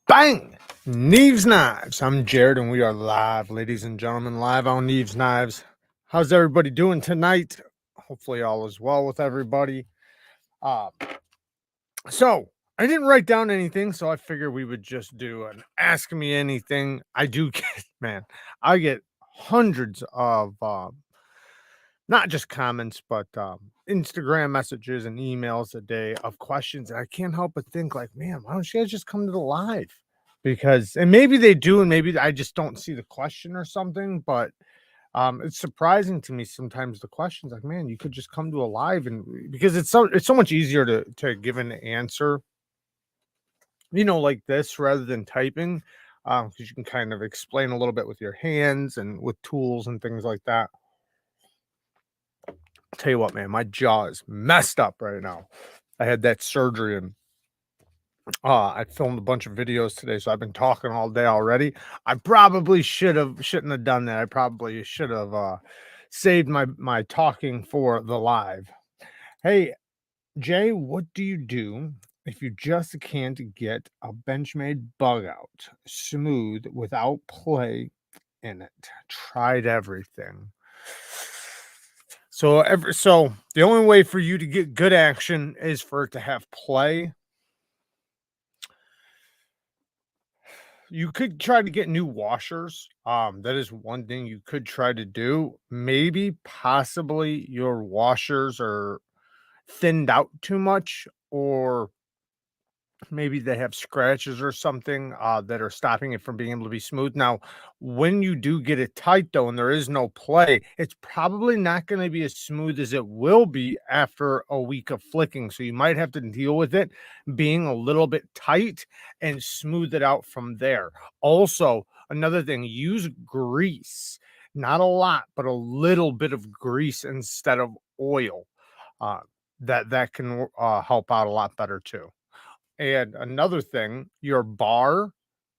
Bang! Neeves Knives. I'm Jared, and we are live, ladies and gentlemen, live on Neeves Knives. How's everybody doing tonight? Hopefully, all is well with everybody. So I didn't write down anything, so I figured we would just do an Ask Me Anything. I do get, man, I get hundreds of not just comments, but Instagram messages and emails a day of questions. And I can't help but think, like, man, why don't you guys just come to the live? Because, and maybe they do, and maybe I just don't see the question or something, but it's surprising to me sometimes the questions, like, man, you could just come to a live, and because it's so much easier to give an answer, like this rather than typing, because you can kind of explain a little bit with your hands and with tools and things like that. Tell you what, man, my jaw is messed up right now. I had that surgery, and I filmed a bunch of videos today, so I've been talking all day already. I probably shouldn't have done that. I probably should have saved my talking for the live. Hey, Jay, what do you do if you just can't get a Benchmade bug out smooth without play in it? Tried everything. So the only way for you to get good action is for it to have play. You could try to get new washers. That is one thing you could try to do. Maybe possibly your washers are thinned out too much, or maybe they have scratches or something that are stopping it from being able to be smooth. Now, when you do get it tight, though, and there is no play, it's probably not going to be as smooth as it will be after a week of flicking. So you might have to deal with it being a little bit tight and smooth it out from there. Also, another thing, use grease. Not a lot, but a little bit of grease instead of oil. That can help out a lot better too. And another thing, your bar,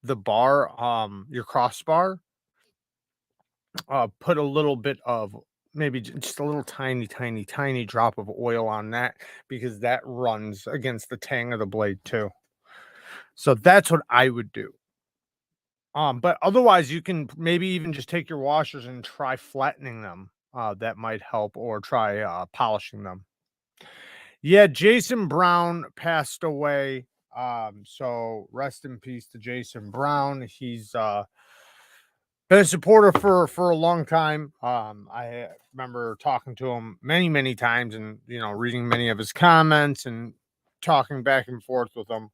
your crossbar, put a little bit of maybe just a little tiny drop of oil on that, because that runs against the tang of the blade too. So that's what I would do. But otherwise, you can maybe even just take your washers and try flattening them. That might help, or try polishing them. Yeah, Jason Brown passed away. So rest in peace to Jason Brown. He's been a supporter for a long time. I remember talking to him many times, and reading many of his comments and talking back and forth with him.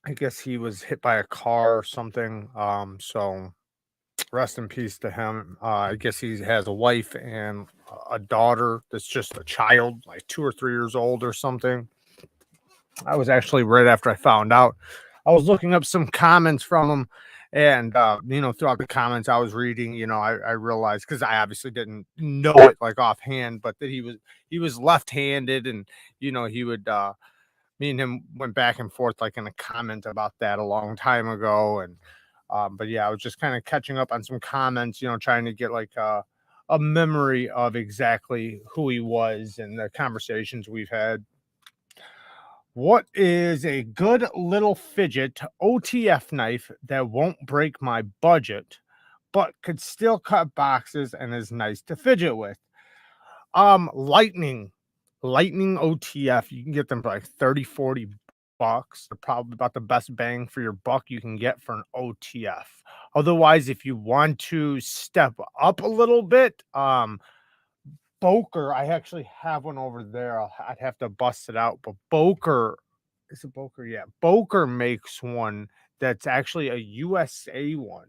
I guess he was hit by a car or something. So rest in peace to him. I guess he has a wife and a daughter that's just a child, like 2 or 3 years old or something. I was actually, right after I found out, I was looking up some comments from him, and throughout the comments I was reading, I realized, because I obviously didn't know it like offhand, but that he was left-handed, and he would me and him went back and forth like in a comment about that a long time ago. And but yeah, I was just kind of catching up on some comments, trying to get like a memory of exactly who he was and the conversations we've had. What is a good little fidget OTF knife that won't break my budget, but could still cut boxes and is nice to fidget with? Lightning OTF. You can get them for like 30-40 bucks. They're probably about the best bang for your buck you can get for an OTF. Otherwise, if you want to step up a little bit, Boker, I actually have one over there. I'd have to bust it out, but Boker, is it Boker? Yeah, Boker makes one that's actually a USA one.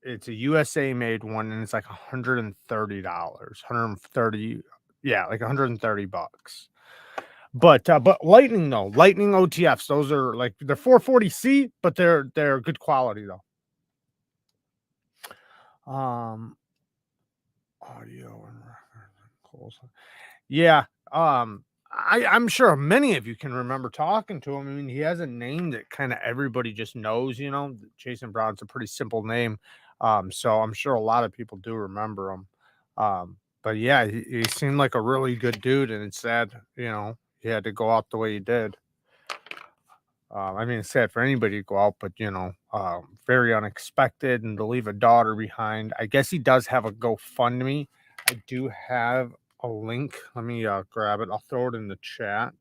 It's a USA made one, and it's like $130, 130, yeah, like 130 bucks. But Lightning though, Lightning OTFs, those are like, they're 440C, but they're good quality though. Audio and calls. Yeah. I'm sure many of you can remember talking to him. I mean, he has a name that kind of everybody just knows, Jason Brown's a pretty simple name. So I'm sure a lot of people do remember him. But yeah, he seemed like a really good dude, and it's sad, he had to go out the way he did. I mean, it's sad for anybody to go out, but very unexpected, and to leave a daughter behind. I guess he does have a GoFundMe. I do have a link. Let me grab it. I'll throw it in the chat.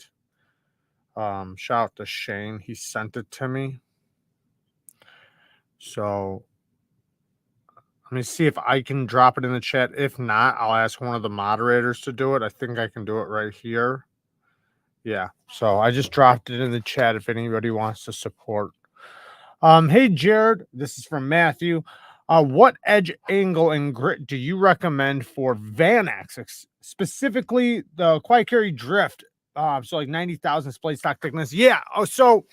Shout out to Shane. He sent it to me. So let me see if I can drop it in the chat. If not, I'll ask one of the moderators to do it. I think I can do it right here. Yeah. So I just dropped it in the chat if anybody wants to support. Hey Jared, this is from Matthew. What edge angle and grit do you recommend for Van Axe, specifically the Quiet Carry Drift? So like 90,000 blade stock thickness. Yeah. Oh, so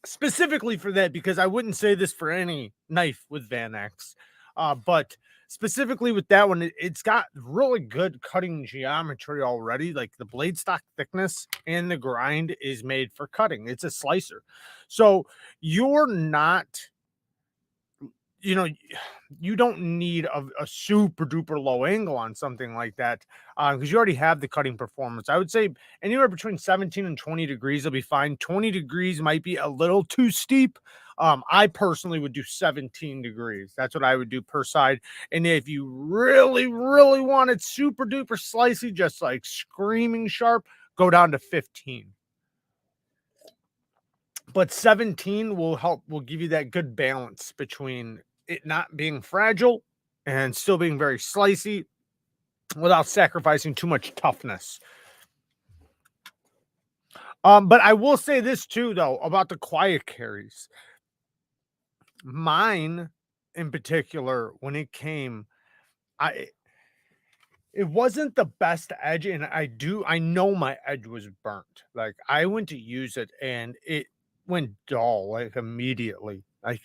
specifically for that, because I wouldn't say this for any knife with Van Axe, but specifically with that one, it's got really good cutting geometry already. Like the blade stock thickness and the grind is made for cutting. It's a slicer. So you're not, you don't need a super duper low angle on something like that, because you already have the cutting performance. I would say anywhere between 17 and 20 degrees will be fine. 20 degrees might be a little too steep. I personally would do 17 degrees. That's what I would do per side. And if you really, really want it super duper slicey, just like screaming sharp, go down to 15. But 17 will give you that good balance between it not being fragile and still being very slicey without sacrificing too much toughness. But I will say this too, though, about the quiet carries. Mine in particular, when it came, it wasn't the best edge, and I know my edge was burnt. Like I went to use it and it went dull like immediately. Like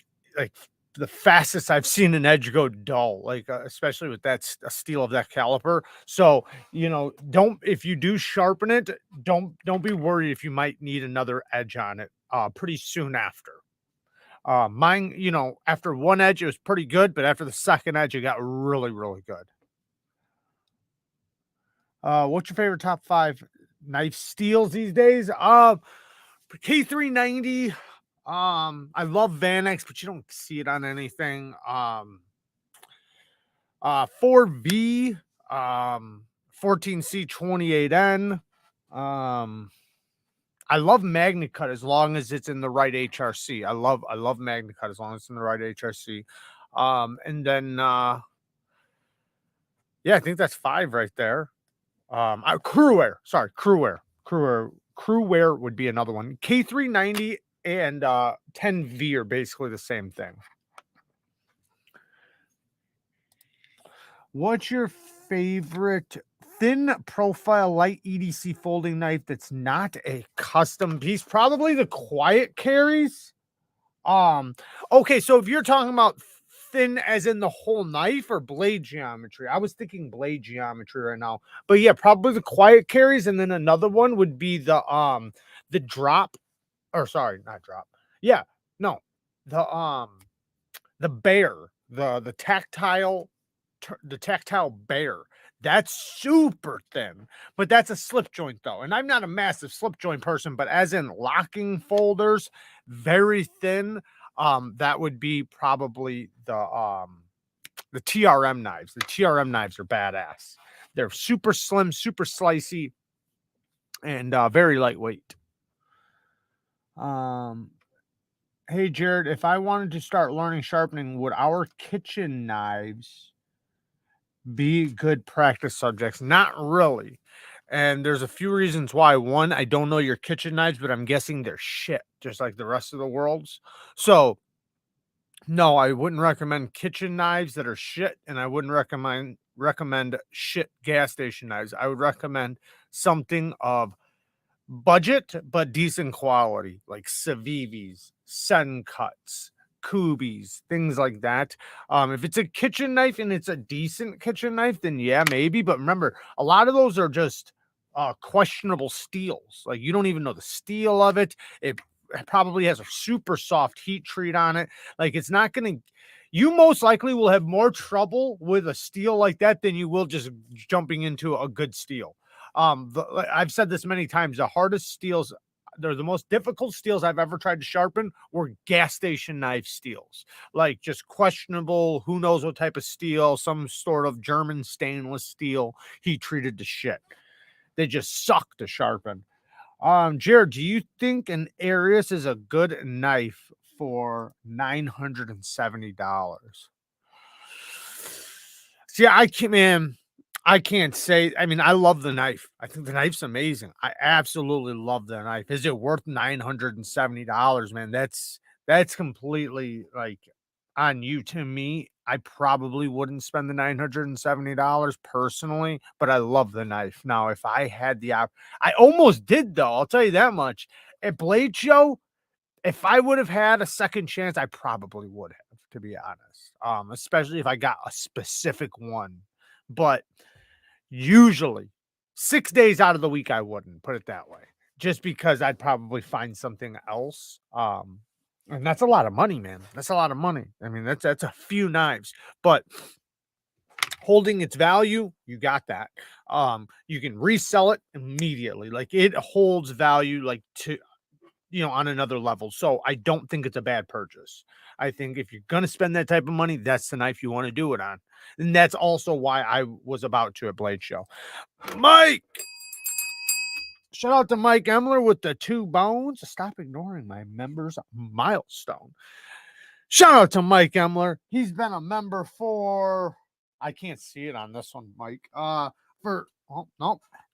the fastest I've seen an edge go dull, like especially with that a steel of that caliper. So don't, if you do sharpen it, don't be worried if you might need another edge on it pretty soon after. Mine, after one edge it was pretty good, but after the second edge it got really, really good. What's your favorite top 5 knife steels these days? K390. I love Van Axe, but you don't see it on anything. 4V, 14C28N. I love Magnacut as long as it's in the right HRC. I love Magnacut as long as it's in the right HRC. And then yeah, I think that's 5 right there. Crewwear would be another one. K390 and 10V are basically the same thing. What's your favorite thin profile light EDC folding knife that's not a custom piece? Probably the quiet carries. Okay, so if you're talking about thin as in the whole knife or blade geometry, I was thinking blade geometry right now. But yeah, probably the quiet carries, and then another one would be the drop, or sorry, not drop. Yeah, no, the bear, the tactile bear. That's super thin, but that's a slip joint though. And I'm not a massive slip joint person, but as in locking folders, very thin. That would be probably the TRM knives. The TRM knives are badass. They're super slim, super slicey, and very lightweight. Hey Jared, if I wanted to start learning sharpening, would our kitchen knives be good practice subjects? Not really. And there's a few reasons why. One, I don't know your kitchen knives, but I'm guessing they're shit, just like the rest of the world's. So no, I wouldn't recommend kitchen knives that are shit, and I wouldn't recommend shit gas station knives. I would recommend something of budget but decent quality, like Civivis, Sen Cuts, Kubis, things like that. If it's a kitchen knife and it's a decent kitchen knife, then yeah, maybe. But remember, a lot of those are just questionable steels. Like you don't even know the steel of it. It probably has a super soft heat treat on it. Like it's not going to, you most likely will have more trouble with a steel like that than you will just jumping into a good steel. I've said this many times, the hardest steels they're the most difficult steels I've ever tried to sharpen were gas station knife steels. Like just questionable, who knows what type of steel, some sort of German stainless steel heat treated to shit. They just suck to sharpen. Jared, do you think an Arius is a good knife for $970? See, I can't say. I mean, I love the knife. I think the knife's amazing. I absolutely love the knife. Is it worth $970, man? That's completely like on you. To me, I probably wouldn't spend the $970 personally, but I love the knife. Now, if I had the I almost did though. I'll tell you that much. At Blade Show, if I would have had a second chance, I probably would have, to be honest. Especially if I got a specific one. But usually 6 days out of the week, I wouldn't, put it that way. Just because I'd probably find something else. And that's a lot of money, man. That's a lot of money. I mean, that's a few knives, but holding its value, you got that. You can resell it immediately. Like it holds value like to on another level. So I don't think it's a bad purchase. I think if you're going to spend that type of money, that's the knife you want to do it on. And that's also why I was about to at Blade Show. Mike! Shout out to Mike Emler with the 2 bones. Stop ignoring my members milestone. Shout out to Mike Emler. He's been a member for, I can't see it on this one, Mike. No.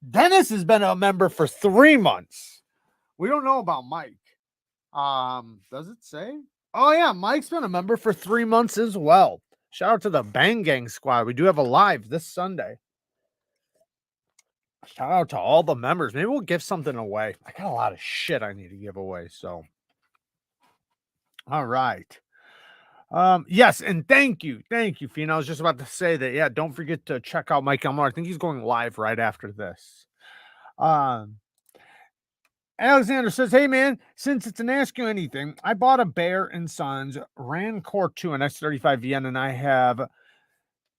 Dennis has been a member for 3 months. We don't know about Mike. Does it say? Oh yeah, Mike's been a member for 3 months as well. Shout out to the Bang Gang squad. We do have a live this Sunday. Shout out to all the members. Maybe we'll give something away. I got a lot of shit I need to give away. So, all right. Yes, and thank you, Fina. I was just about to say that. Yeah, don't forget to check out Mike Elmore. I think he's going live right after this. Alexander says, hey man, since it's an Ask You Anything, I bought a Bear & Sons Rancourt 2 and S35 VN, and I have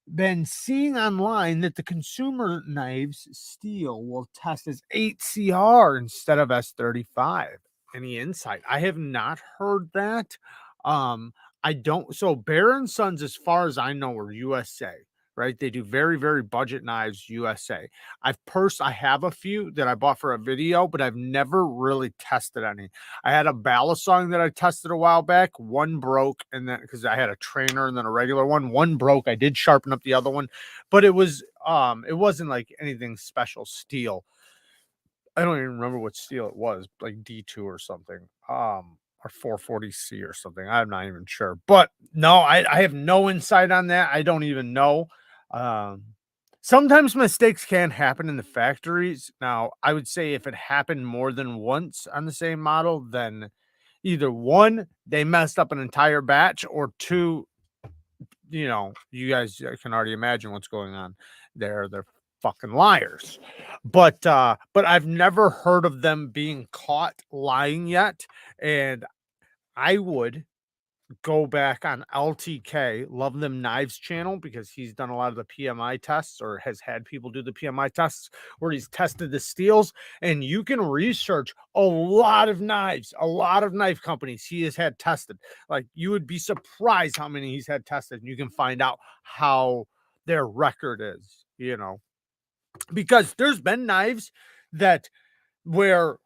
been seeing online that the consumer knives steel will test as 8CR instead of S35. Any insight? I have not heard that. I don't. So Bear & Sons, as far as I know, are USA. Right, they do very, very budget knives, USA. I have a few that I bought for a video, but I've never really tested any. I had a Balisong that I tested a while back. One broke, and then because I had a trainer and then a regular one, one broke. I did sharpen up the other one, but it wasn't like anything special steel. I don't even remember what steel it was, like D2 or something. Or 440C or something. I'm not even sure. But no, I have no insight on that. I don't even know. Sometimes mistakes can happen in the factories. Now, I would say if it happened more than once on the same model, then either one, they messed up an entire batch, or two, you guys can already imagine what's going on. They're fucking liars. But I've never heard of them being caught lying yet. And I would go back on LTK, Love Them Knives channel, because he's done a lot of the PMI tests, or has had people do the PMI tests where he's tested the steels, and you can research a lot of knives, a lot of knife companies he has had tested. Like, you would be surprised how many he's had tested, and you can find out how their record is, because there's been knives that where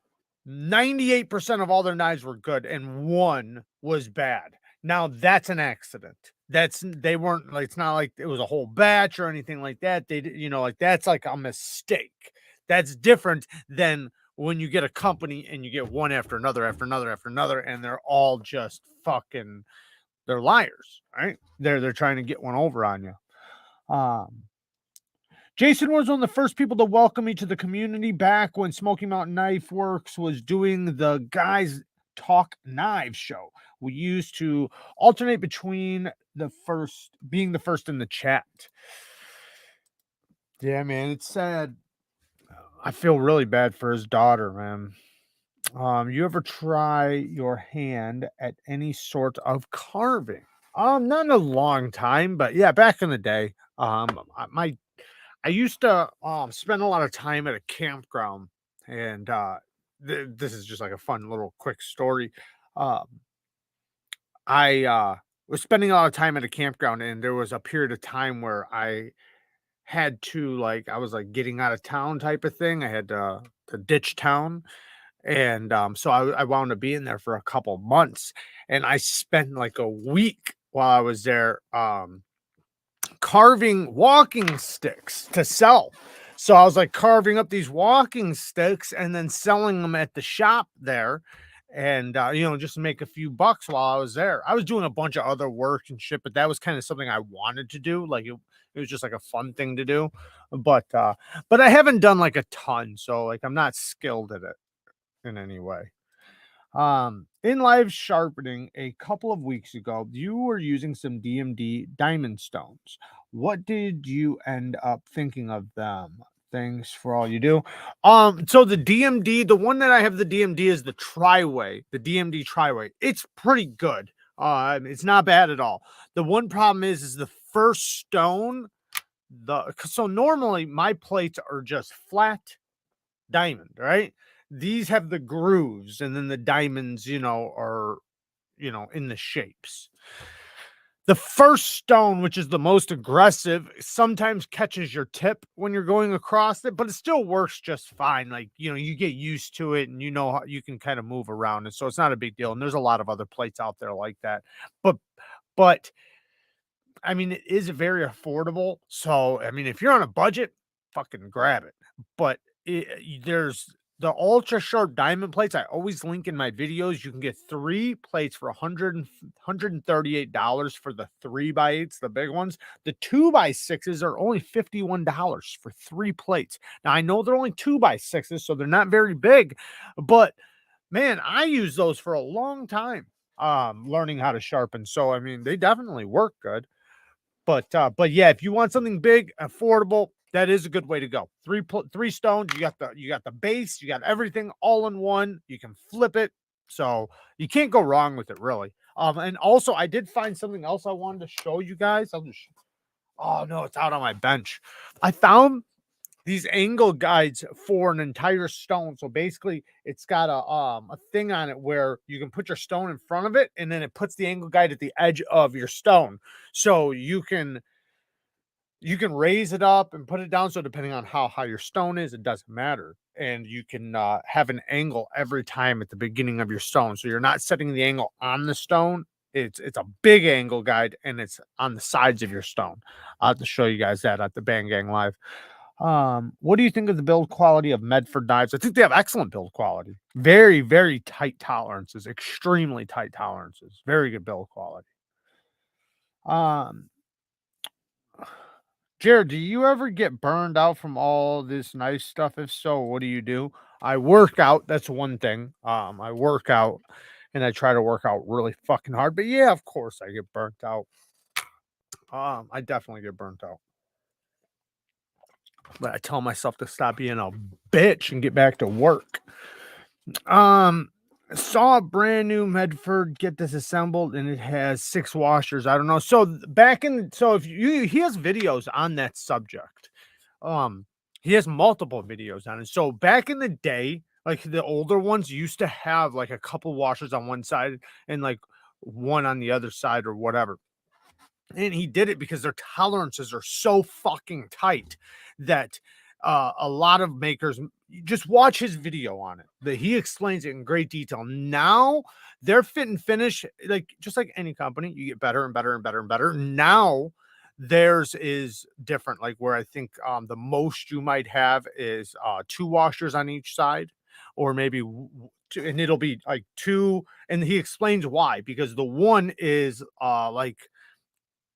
98% of all their knives were good and one was bad. Now that's an accident. They weren't like, it's not like it was a whole batch or anything like that. They, like that's like a mistake. That's different than when you get a company and you get one after another, and they're all just fucking, they're liars, right? They're trying to get one over on you. Jason was one of the first people to welcome me to the community back when Smoky Mountain Knife Works was doing the Guys Talk Knives show. We used to alternate between being the first in the chat. Yeah, man, it's sad. I feel really bad for his daughter, man. You ever try your hand at any sort of carving? Not in a long time, but yeah, back in the day. I used to spend a lot of time at a campground, and this is just like a fun little quick story. Um, I was spending a lot of time at a campground, and there was a period of time where I had to like I was like getting out of town type of thing. I had to ditch town, and so I wound up being there for a couple months, and I spent like a week while I was there. Carving walking sticks to sell. So I was like carving up these walking sticks and then selling them at the shop there. And, just to make a few bucks while I was there. I was doing a bunch of other work and shit, but that was kind of something I wanted to do. Like it was just like a fun thing to do. But I haven't done like a ton. So like I'm not skilled at it in any way. In live sharpening a couple of weeks ago, you were using some DMD diamond stones. What did you end up thinking of them? Thanks for all you do. So the DMD, the one that I have the DMD is the Triway, the DMD Triway. It's pretty good. It's not bad at all. The one problem is the first stone. So normally my plates are just flat diamond, right? These have the grooves, and then the diamonds, are, in the shapes. The first stone, which is the most aggressive, sometimes catches your tip when you're going across it, but it still works just fine. Like, you get used to it and how you can kind of move around. And so it's not a big deal. And there's a lot of other plates out there like that. But I mean, it is very affordable. So, I mean, if you're on a budget, fucking grab it. But there's the ultra sharp diamond plates. I always link in my videos. You can get 3 plates for $138 for the 3x8s, the big ones. The 2x6s are only $51 for 3 plates. Now, I know they're only 2x6s, so they're not very big, but man, I use those for a long time, learning how to sharpen. So, I mean, they definitely work good. But yeah, if you want something big, affordable, that is a good way to go. 3 stones, you got the base, you got everything all in one. You can flip it, so you can't go wrong with it, really. And also I did find something else I wanted to show you guys. Oh no, it's out on my bench. I found these angle guides for an entire stone. So basically it's got a thing on it where you can put your stone in front of it, and then it puts the angle guide at the edge of your stone. So you can raise it up and put it down. So depending on how high your stone is, it doesn't matter. And you can have an angle every time at the beginning of your stone. So you're not setting the angle on the stone. It's a big angle guide, and it's on the sides of your stone. I'll have to show you guys that at the Bang Gang Live. What do you think of the build quality of Medford knives? I think they have excellent build quality. Very, very tight tolerances, extremely tight tolerances, very good build quality. Jared, do you ever get burned out from all this nice stuff? If so, what do you do? I work out. That's one thing. I work out, and I try to work out really fucking hard. But yeah, of course I get burnt out. I definitely get burnt out. But I tell myself to stop being a bitch and get back to work. Saw a brand new Medford get disassembled, and it has 6 washers. I don't know. So if he has videos on that subject. He has multiple videos on it. So back in the day, like the older ones used to have like a couple washers on one side and like one on the other side or whatever. And he did it because their tolerances are so fucking tight that a lot of makers just watch his video on it. That he explains it in great detail. Now their fit and finish, like just like any company, you get better and better and better and better. Now theirs is different. Like where I think the most you might have is 2 washers on each side, or maybe two, and it'll be like 2. And he explains why, because the one is like,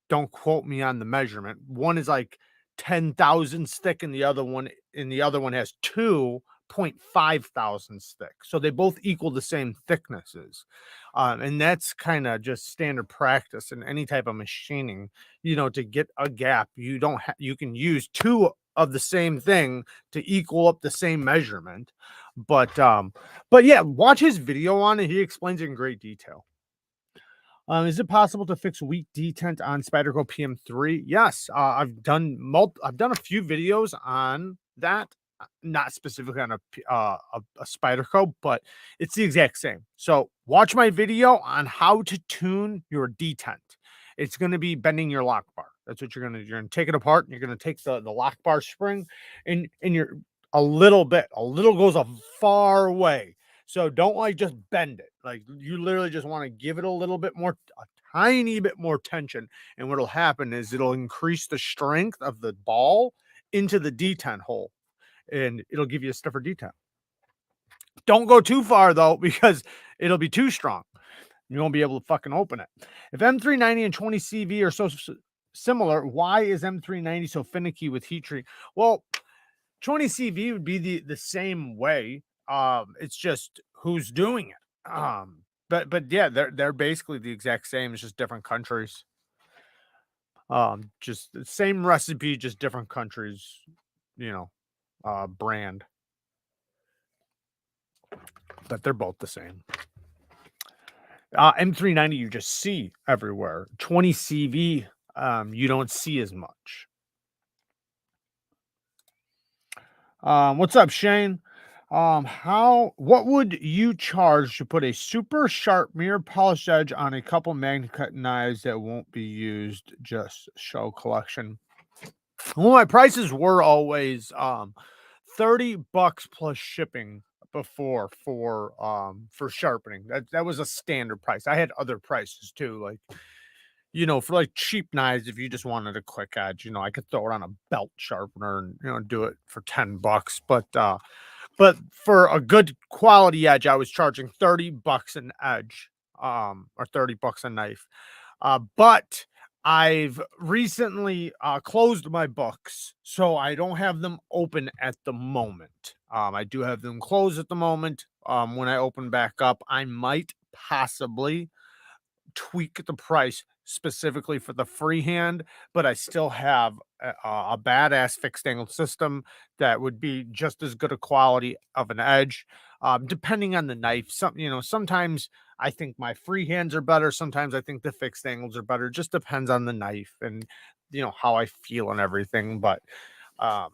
don't quote me on the measurement. One is like 10,000 thick, and the other one has 2.5 thousand thick. So they both equal the same thicknesses. And that's kind of just standard practice in any type of machining, to get a gap. You can use 2 of the same thing to equal up the same measurement. But yeah, watch his video on it. He explains it in great detail. Is it possible to fix weak detent on Spyderco PM3? Yes, I've done a few videos on that. not specifically on a spider coat, but it's the exact same. So watch my video on how to tune your detent. It's going to be bending your lock bar. That's what you're going to do. You're going to take it apart and you're going to take the lock bar spring and you're a little goes a far way. So don't like just bend it. Like you literally just want to give it a little bit more, a tiny bit more tension. And what'll happen is it'll increase the strength of the ball into the detent hole and it'll give you a stiffer detent. Don't go too far though, because it'll be too strong. You won't be able to fucking open it. If M390 and 20 CV are so similar, why is M390 so finicky with heat treat? Well, 20 CV would be the same way. It's just who's doing it. But yeah, they're basically the exact same. It's just different countries. Just the same recipe, just different countries. You know, brand. But they're both the same. M390 you just see everywhere. 20 CV you don't see as much. What's up, Shane? What would you charge to put a super sharp mirror polished edge on a couple Magnacut knives that won't be used, just show collection? Well, my prices were always $30 plus shipping before for sharpening. That was a standard price. I had other prices too, like, you know, for like cheap knives, if you just wanted a quick edge, you know, I could throw it on a belt sharpener and, you know, do it for $10. But for a good quality edge, I was charging $30 an edge, or $30 a knife. But I've recently closed my books, so I don't have them open at the moment. I do have them closed at the moment. When I open back up, I might possibly tweak the price specifically for the freehand, but I still have a badass fixed angle system that would be just as good a quality of an edge, depending on the knife. Sometimes I think my freehands are better. Sometimes I think the fixed angles are better. Just depends on the knife and how I feel and everything. Um,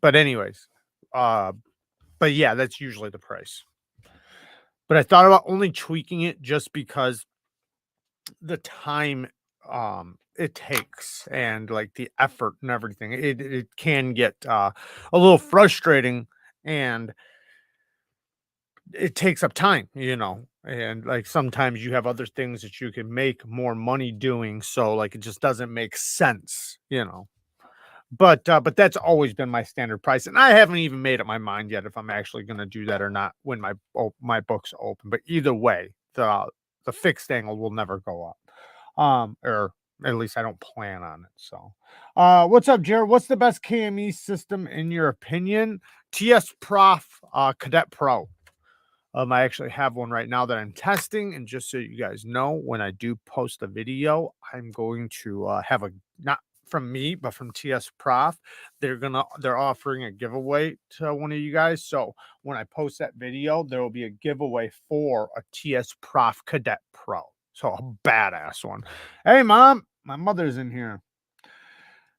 but anyways, but yeah, that's usually the price. But I thought about only tweaking it just because the time it takes and like the effort and everything. It can get a little frustrating and it takes up time, and like sometimes you have other things that you can make more money doing, so like it just doesn't make sense. But that's always been my standard price, and I haven't even made up my mind yet if I'm actually going to do that or not when my books open. But either way, the fixed angle will never go up, or at least I don't plan on it. So, what's up, Jared? What's the best KME system in your opinion? TS Prof Cadet Pro. I actually have one right now that I'm testing, and just so you guys know, when I do post a video, I'm going to have not from me, but from TS Prof. They're offering a giveaway to one of you guys. So when I post that video, there will be a giveaway for a TS Prof Cadet Pro. So a badass one. Hey, Mom, my mother's in here.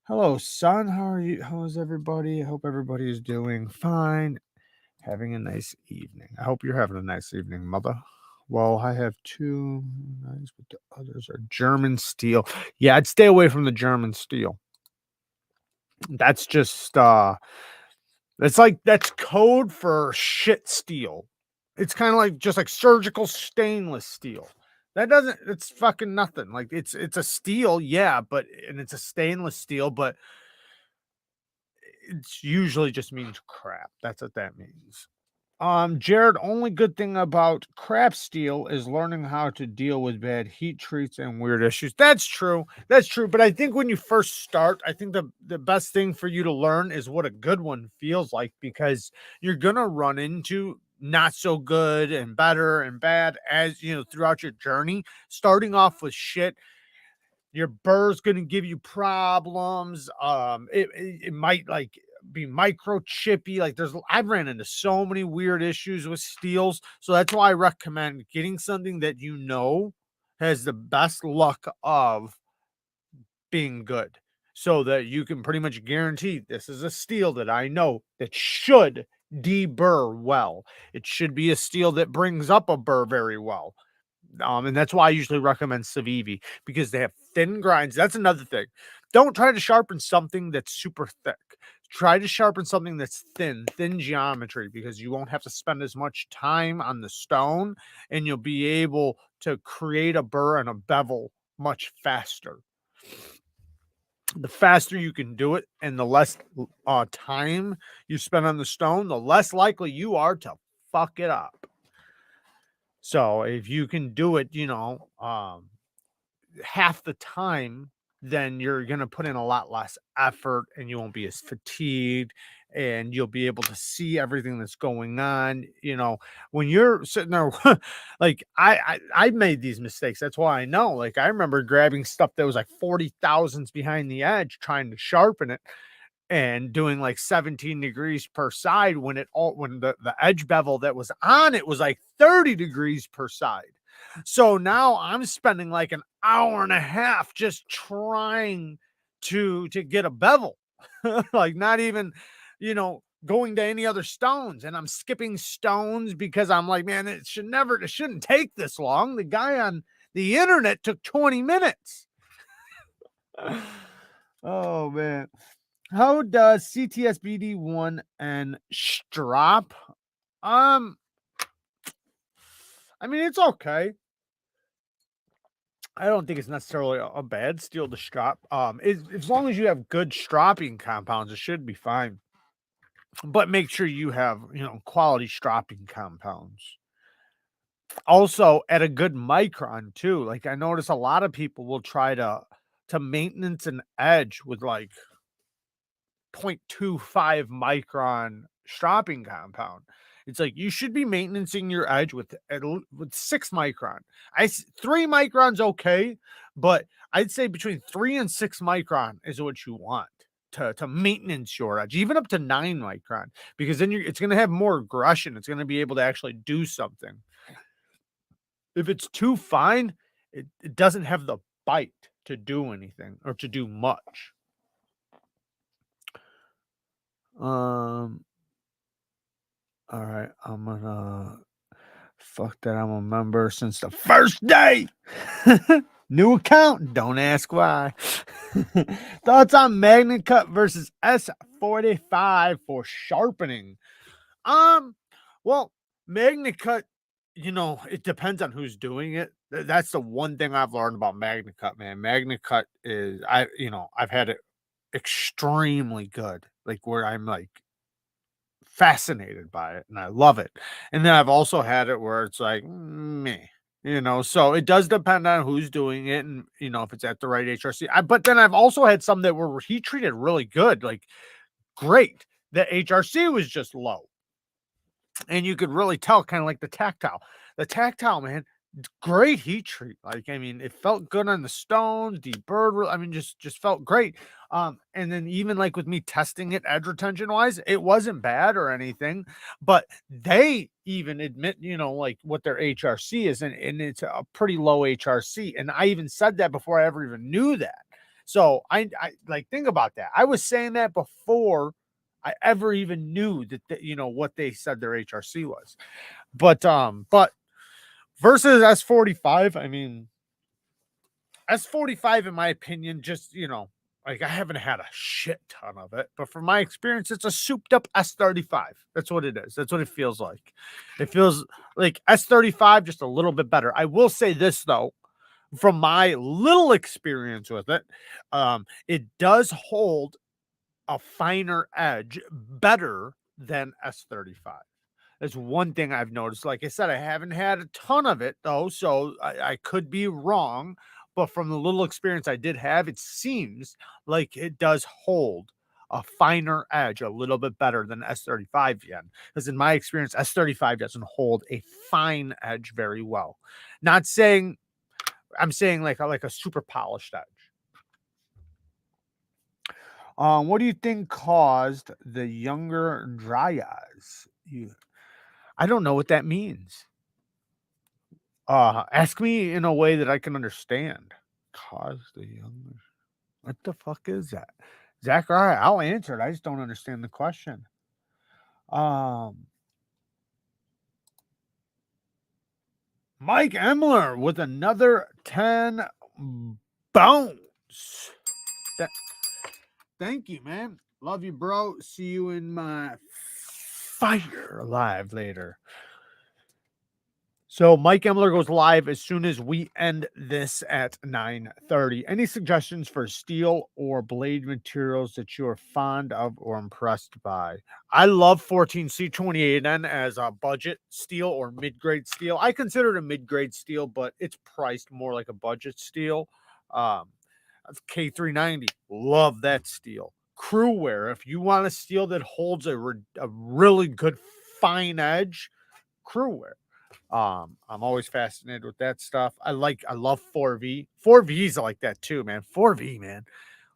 Hello, son. How are you? How's everybody? I hope everybody is doing fine. Having a nice evening. I hope you're having a nice evening, mother. Well, I have two knives, but the others are German steel. Yeah, I'd stay away from the German steel. That's just that's code for shit steel. It's kind of like just like surgical stainless steel. It's fucking nothing. Like it's a steel, yeah, and it's a stainless steel, but it's usually just means crap. That's what that means. Jared, only good thing about craft steel is learning how to deal with bad heat treats and weird issues. That's true. That's true. But I think when you first start, I think the best thing for you to learn is what a good one feels like, because you're gonna run into not so good and better and bad as throughout your journey. Starting off with shit, your burr's gonna give you problems. It might like be microchippy. Like I've ran into so many weird issues with steels. So that's why I recommend getting something that has the best luck of being good. so that you can pretty much guarantee this is a steel that I know that should deburr well. It should be a steel that brings up a burr very well. And that's why I usually recommend Civivi, because they have thin grinds. That's another thing. Don't try to sharpen something that's super thick. Try to sharpen something that's thin geometry, because you won't have to spend as much time on the stone, and you'll be able to create a burr and a bevel much faster. The faster you can do it and the less time you spend on the stone, the less likely you are to fuck it up. So if you can do it, half the time, then you're going to put in a lot less effort and you won't be as fatigued, and you'll be able to see everything that's going on. When you're sitting there, like I made these mistakes. That's why I know. Like, I remember grabbing stuff that was like 40 thousandths behind the edge, trying to sharpen it, and doing like 17 degrees per side when the edge bevel that was on it was like 30 degrees per side. So now I'm spending like an hour and a half just trying to get a bevel. Like, not even, going to any other stones, and I'm skipping stones because I'm like, man, it shouldn't take this long. The guy on the internet took 20 minutes. Oh man. How does CTSBD1 and Strop? I mean, it's okay. I don't think it's necessarily a bad steel to strop. As long as you have good stropping compounds, it should be fine. But make sure you have, quality stropping compounds. Also, at a good micron too. Like, I notice a lot of people will try to maintenance an edge with like 0.25 micron stropping compound. It's like you should be maintaining your edge with 6 micron. 3 microns okay, but I'd say between 3 and 6 micron is what you want to maintenance your edge, even up to 9 micron, because then it's going to have more aggression. It's going to be able to actually do something. If it's too fine, it doesn't have the bite to do anything or to do much. All right, I'm gonna fuck that. I'm a member since the first day. New account. Don't ask why. Thoughts on Magnacut versus S45 for sharpening? Well, Magnacut, it depends on who's doing it. That's the one thing I've learned about Magnacut, man. Magnacut is I've had it extremely good, like where I'm like fascinated by it and I love it. And then I've also had it where it's like meh, so it does depend on who's doing it, and if it's at the right HRC. But then I've also had some that were heat treated really good, like great. The HRC was just low. And you could really tell, kind of like the tactile. The tactile, man, great heat treat. Like, I mean, it felt good on the stones, deburred. I mean, just felt great. And then even like with me testing it edge retention wise, it wasn't bad or anything. But they even admit, like what their HRC is, and it's a pretty low HRC. And I even said that before I ever even knew that. So I like, think about that. I was saying that before I ever even knew that what they said their HRC was. But versus S45, I mean, S45 in my opinion, just like, I haven't had a shit ton of it, but from my experience, it's a souped up S35. That's what it is. That's what it feels like. It feels like S35, just a little bit better. I will say this though, from my little experience with it, it does hold a finer edge better than S35. That's one thing I've noticed. Like I said, I haven't had a ton of it though, so I could be wrong. But from the little experience I did have, it seems like it does hold a finer edge a little bit better than S35 again. Because in my experience, S35 doesn't hold a fine edge very well. Not saying, I'm saying like a super polished edge. What do you think caused the younger dry eyes? I don't know what that means. Ask me in a way that I can understand. Cause the younger. What the fuck is that? Zachariah, I'll answer it. I just don't understand the question. Mike Emler with another 10 bones. Thank you, man. Love you, bro. See you in my fire live later. So Mike Emler goes live as soon as we end this at 9:30. Any suggestions for steel or blade materials that you are fond of or impressed by? I love 14C28N as a budget steel or mid-grade steel. I consider it a mid-grade steel, but it's priced more like a budget steel. K390, love that steel. Crewware, if you want a steel that holds a really good fine edge, Crewware. I'm always fascinated with that stuff. I love 4V. 4V's like that too, man. 4V, man.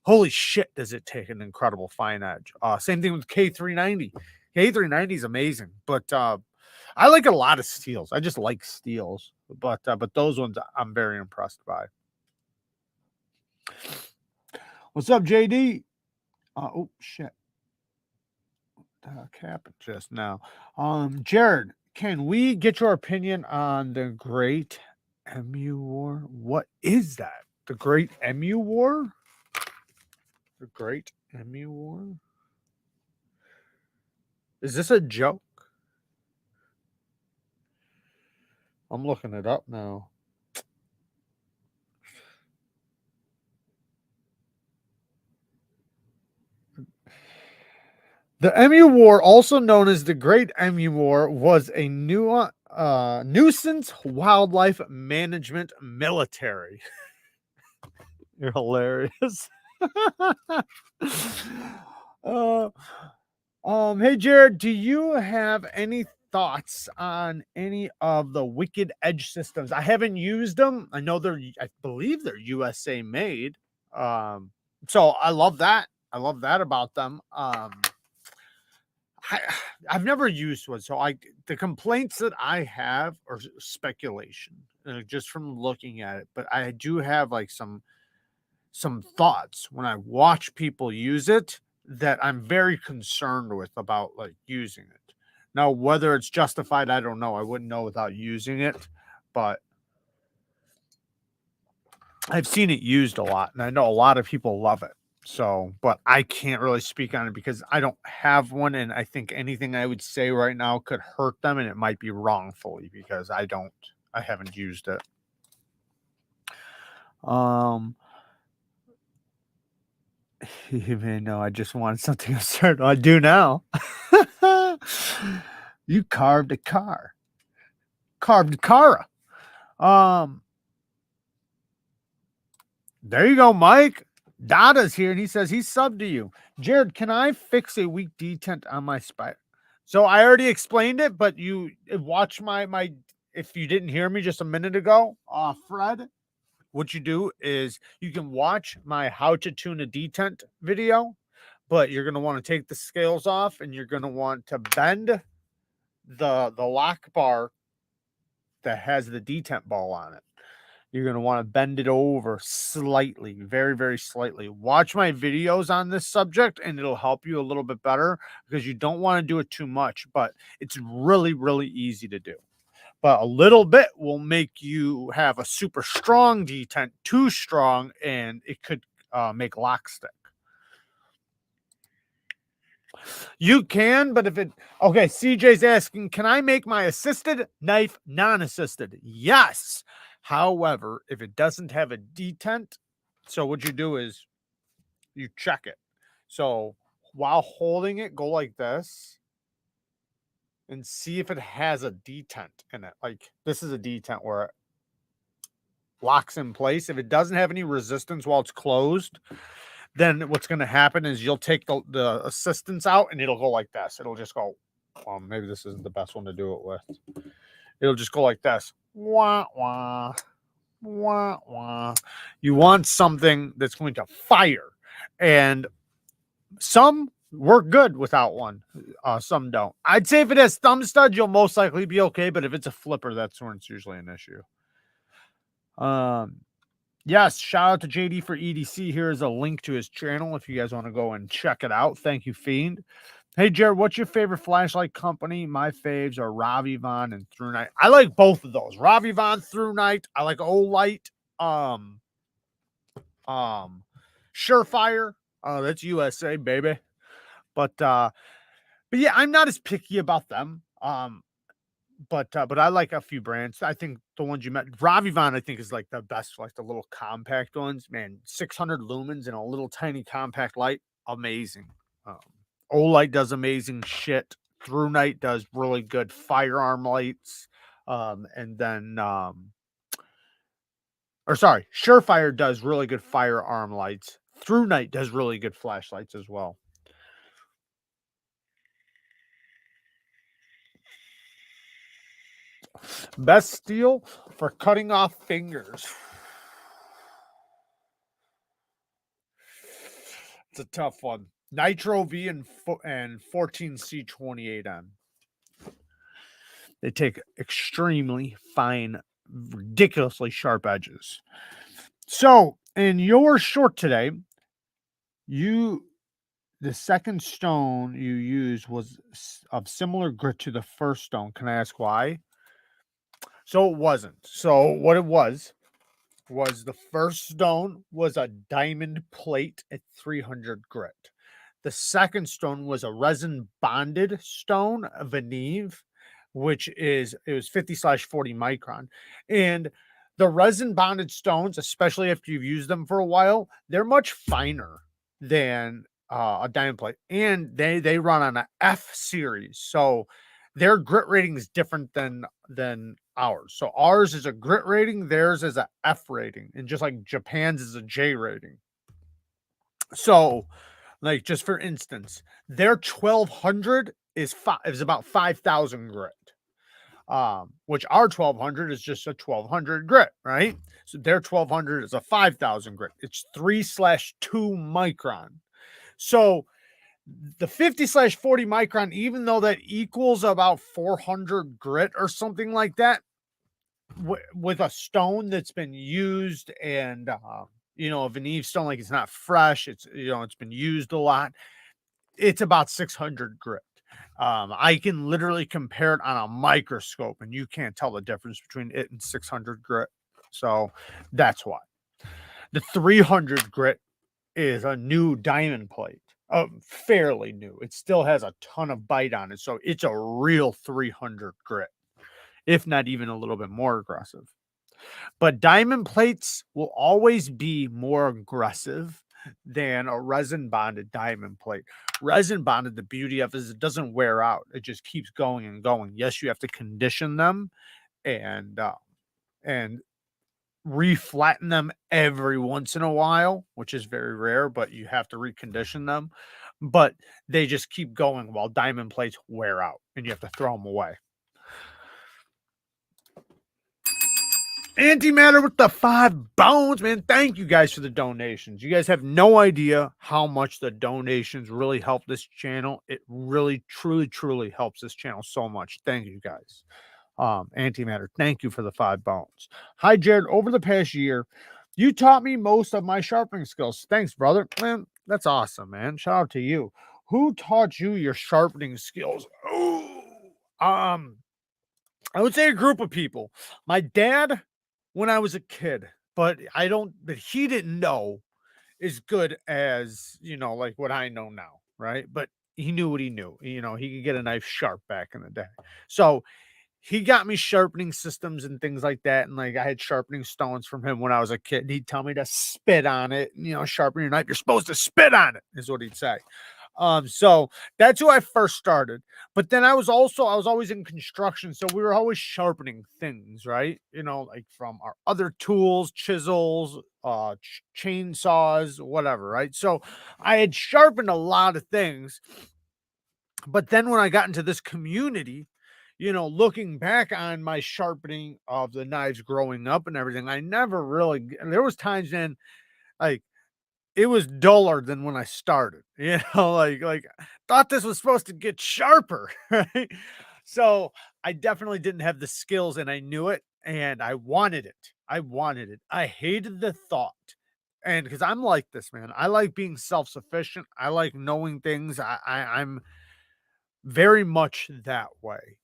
Holy shit, does it take an incredible fine edge. Same thing with K390. K390 is amazing, but I like a lot of steels. I just like steels, but those ones I'm very impressed by. What's up, JD? Oh shit. Cap just now. Jared, can we get your opinion on the Great Emu War? What is that? The Great Emu War? The Great Emu War? Is this a joke? I'm looking it up now. The Emu War, also known as the Great Emu War, was a nuisance wildlife management military. You're hilarious. Hey Jared, do you have any thoughts on any of the Wicked Edge systems? I haven't used them. I believe they're USA made. So I love that. I love that about them. I've never used one, so the complaints that I have are speculation, just from looking at it. But I do have like some thoughts when I watch people use it that I'm very concerned with about like using it. Now, whether it's justified, I don't know. I wouldn't know without using it, but I've seen it used a lot, and I know a lot of people love it. So, but I can't really speak on it because I don't have one, and I think anything I would say right now could hurt them, and it might be wrongfully because I haven't used it. You may know I just wanted something absurd. I do now. You carved a car. Carved a Cara. There you go, Mike. Dada's here, and he says he's subbed to you. Jared, can I fix a weak detent on my spider? So I already explained it, but you watch my if you didn't hear me just a minute ago, Fred, what you do is you can watch my how to tune a detent video, but you're going to want to take the scales off and you're going to want to bend the lock bar that has the detent ball on it. You're going to want to bend it over slightly, very, very slightly. Watch my videos on this subject and it'll help you a little bit better because you don't want to do it too much, but it's really, really easy to do. But a little bit will make you have a super strong detent, too strong, and it could make lock stick. You can, but okay, CJ's asking, can I make my assisted knife non-assisted? Yes. However, if it doesn't have a detent, so what you do is you check it. So while holding it, go like this and see if it has a detent in it. Like this is a detent where it locks in place. If it doesn't have any resistance while it's closed, then what's going to happen is you'll take the assistance out and it'll go like this. It'll just go, maybe this isn't the best one to do it with. It'll just go like this. Wah, wah, wah, wah. You want something that's going to fire. And some work good without one. Some don't. I'd say if it has thumb studs, you'll most likely be okay. But if it's a flipper, that's when it's usually an issue. Yes, shout out to JD for EDC. Here is a link to his channel if you guys want to go and check it out. Thank you, Fiend. Hey, Jared, what's your favorite flashlight company? My faves are Ravivon and Through Night. I like both of those. Ravivon, Through Night. I like Olight. Um, Surefire. That's USA, baby. But yeah, I'm not as picky about them. But I like a few brands. I think the ones you met, Ravivon, I think is like the best, like the little compact ones. Man, 600 lumens and a little tiny compact light, amazing. Um, Olight does amazing shit. Through Night does really good firearm lights. And then or sorry, Surefire does really good firearm lights. Through Night does really good flashlights as well. Best steel for cutting off fingers. It's a tough one. Nitro V and 14C28M. They take extremely fine, ridiculously sharp edges. So, in your short today, the second stone you used was of similar grit to the first stone. Can I ask why? So it wasn't. So what it was the first stone was a diamond plate at 300 grit. The second stone was a resin bonded stone, a Veneve, which is it was 50/40 micron. And the resin bonded stones, especially after you've used them for a while, they're much finer than a diamond plate, and they run on a F series, so their grit rating is different than ours. So ours is a grit rating, theirs is a F rating, and just like Japan's is a J rating. So, like just for instance, their 1200 is about 5,000 grit. Which our 1200 is just a 1200 grit, right? So their 1200 is a 5,000 grit. It's 3/2 micron. So the 50/40 micron, even though that equals about 400 grit or something like that, with a stone that's been used and a Veneve stone, like it's not fresh, it's it's been used a lot, it's about 600 grit. I can literally compare it on a microscope and you can't tell the difference between it and 600 grit. So that's why. The 300 grit is a new diamond plate. Fairly new. It still has a ton of bite on it. So it's a real 300 grit, if not even a little bit more aggressive. But diamond plates will always be more aggressive than a resin bonded diamond plate. Resin bonded, the beauty of it is it doesn't wear out. It just keeps going and going. Yes, you have to condition them and reflatten them every once in a while, which is very rare, but you have to recondition them. But they just keep going while diamond plates wear out and you have to throw them away. Antimatter with the 5 bones, man. Thank you guys for the donations. You guys have no idea how much the donations really help this channel. It really, truly, truly helps this channel so much. Thank you guys. Antimatter, thank you for the 5 bones. Hi, Jared. Over the past year, you taught me most of my sharpening skills. Thanks, brother. Man, that's awesome, man. Shout out to you. Who taught you your sharpening skills? Oh, I would say a group of people. My dad, when I was a kid, but he didn't know as good as, like what I know now, right? But he knew what he knew. He could get a knife sharp back in the day. So he got me sharpening systems and things like that. And like I had sharpening stones from him when I was a kid. And he'd tell me to spit on it, sharpen your knife. You're supposed to spit on it, is what he'd say. So that's who I first started. But then I was always in construction, so we were always sharpening things, right? Like from our other tools, chisels, chainsaws, whatever, right? So I had sharpened a lot of things. But then when I got into this community, looking back on my sharpening of the knives growing up and everything, I never really, there was times then like it was duller than when I started, like thought this was supposed to get sharper, right? So I definitely didn't have the skills and I knew it and I wanted it. I wanted it. I hated the thought. And because I'm like this, man, I like being self-sufficient. I like knowing things. I'm very much that way.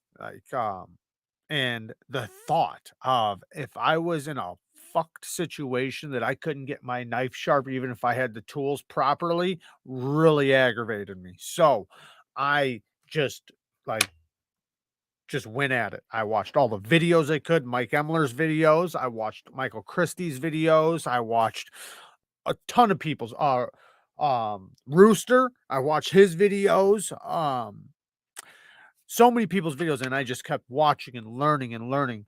And the thought of if I was in a fucked situation that I couldn't get my knife sharp, even if I had the tools properly, really aggravated me. So I just like just went at it. I watched all the videos I could, Mike Emler's videos. I watched Michael Christie's videos. I watched a ton of people's Rooster. I watched his videos. So many people's videos, and I just kept watching and learning and learning.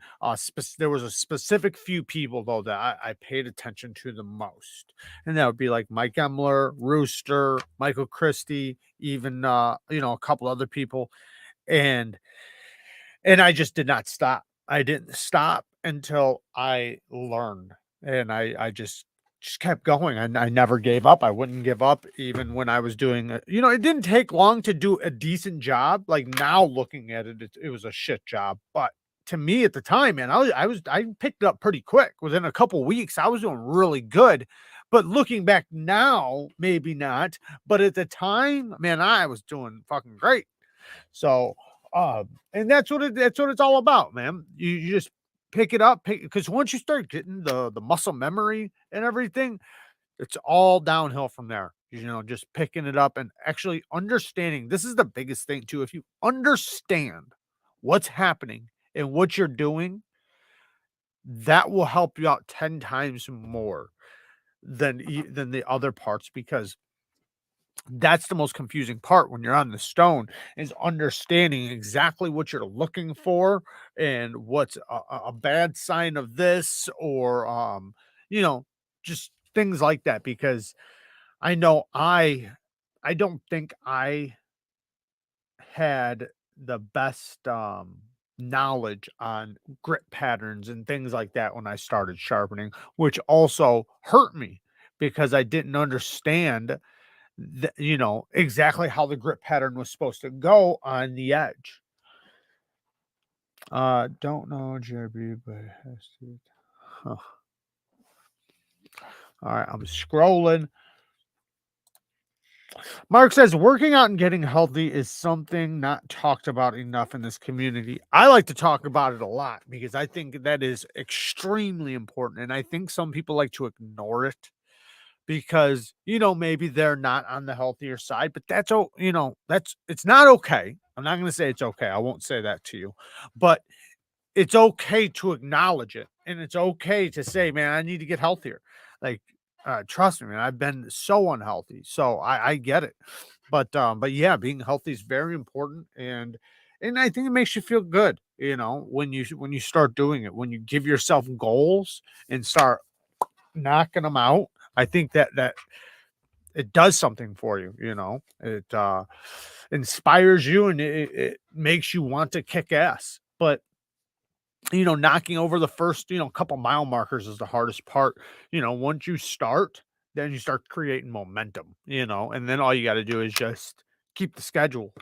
There was a specific few people though that I paid attention to the most, and that would be like Mike Emler, Rooster, Michael Christie, even a couple other people, and I just did not stop. I didn't stop until I learned, and I just kept going. I never gave up. I wouldn't give up even when I was doing it. It didn't take long to do a decent job. Like now looking at it, it was a shit job. But to me at the time, man, I picked it up pretty quick. Within a couple weeks, I was doing really good. But looking back now, maybe not. But at the time, man, I was doing fucking great. So and that's what it's all about, man. You just pick it up, because once you start getting the muscle memory and everything, it's all downhill from there. Just picking it up and actually understanding. This is the biggest thing too. If you understand what's happening and what you're doing, that will help you out 10 times more than the other parts, because that's the most confusing part when you're on the stone, is understanding exactly what you're looking for and what's a bad sign of this, or you know just things like that. Because I know I don't think I had the best knowledge on grip patterns and things like that when I started sharpening, which also hurt me because I didn't understand exactly how the grip pattern was supposed to go on the edge. Don't know JB, but it has to. Huh. All right, I'm scrolling. Mark says working out and getting healthy is something not talked about enough in this community. I like to talk about it a lot because I think that is extremely important, and I think some people like to ignore it because maybe they're not on the healthier side, but it's not okay. I'm not going to say it's okay. I won't say that to you, but it's okay to acknowledge it, and it's okay to say, man, I need to get healthier. Like, trust me, man, I've been so unhealthy, so I get it. But yeah, being healthy is very important, and I think it makes you feel good, when you start doing it, when you give yourself goals and start knocking them out. I think that it does something for you. It inspires you, and it makes you want to kick ass. But knocking over the first couple mile markers is the hardest part. Once you start, then you start creating momentum, and then all you got to do is just keep the schedule.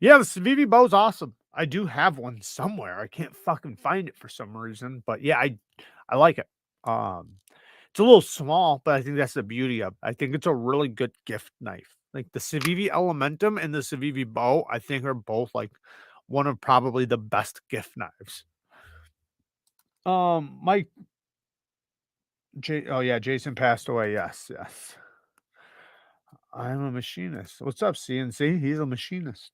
Yeah, the Civivi bow's awesome. I do have one somewhere. I can't fucking find it for some reason, but yeah, I like it. It's a little small, but I think that's the beauty of it. I think it's a really good gift knife. Like the Civivi Elementum and the Civivi bow, I think are both like one of probably the best gift knives. Mike oh yeah, Jason passed away. Yes, yes. I'm a machinist. What's up, CNC? He's a machinist.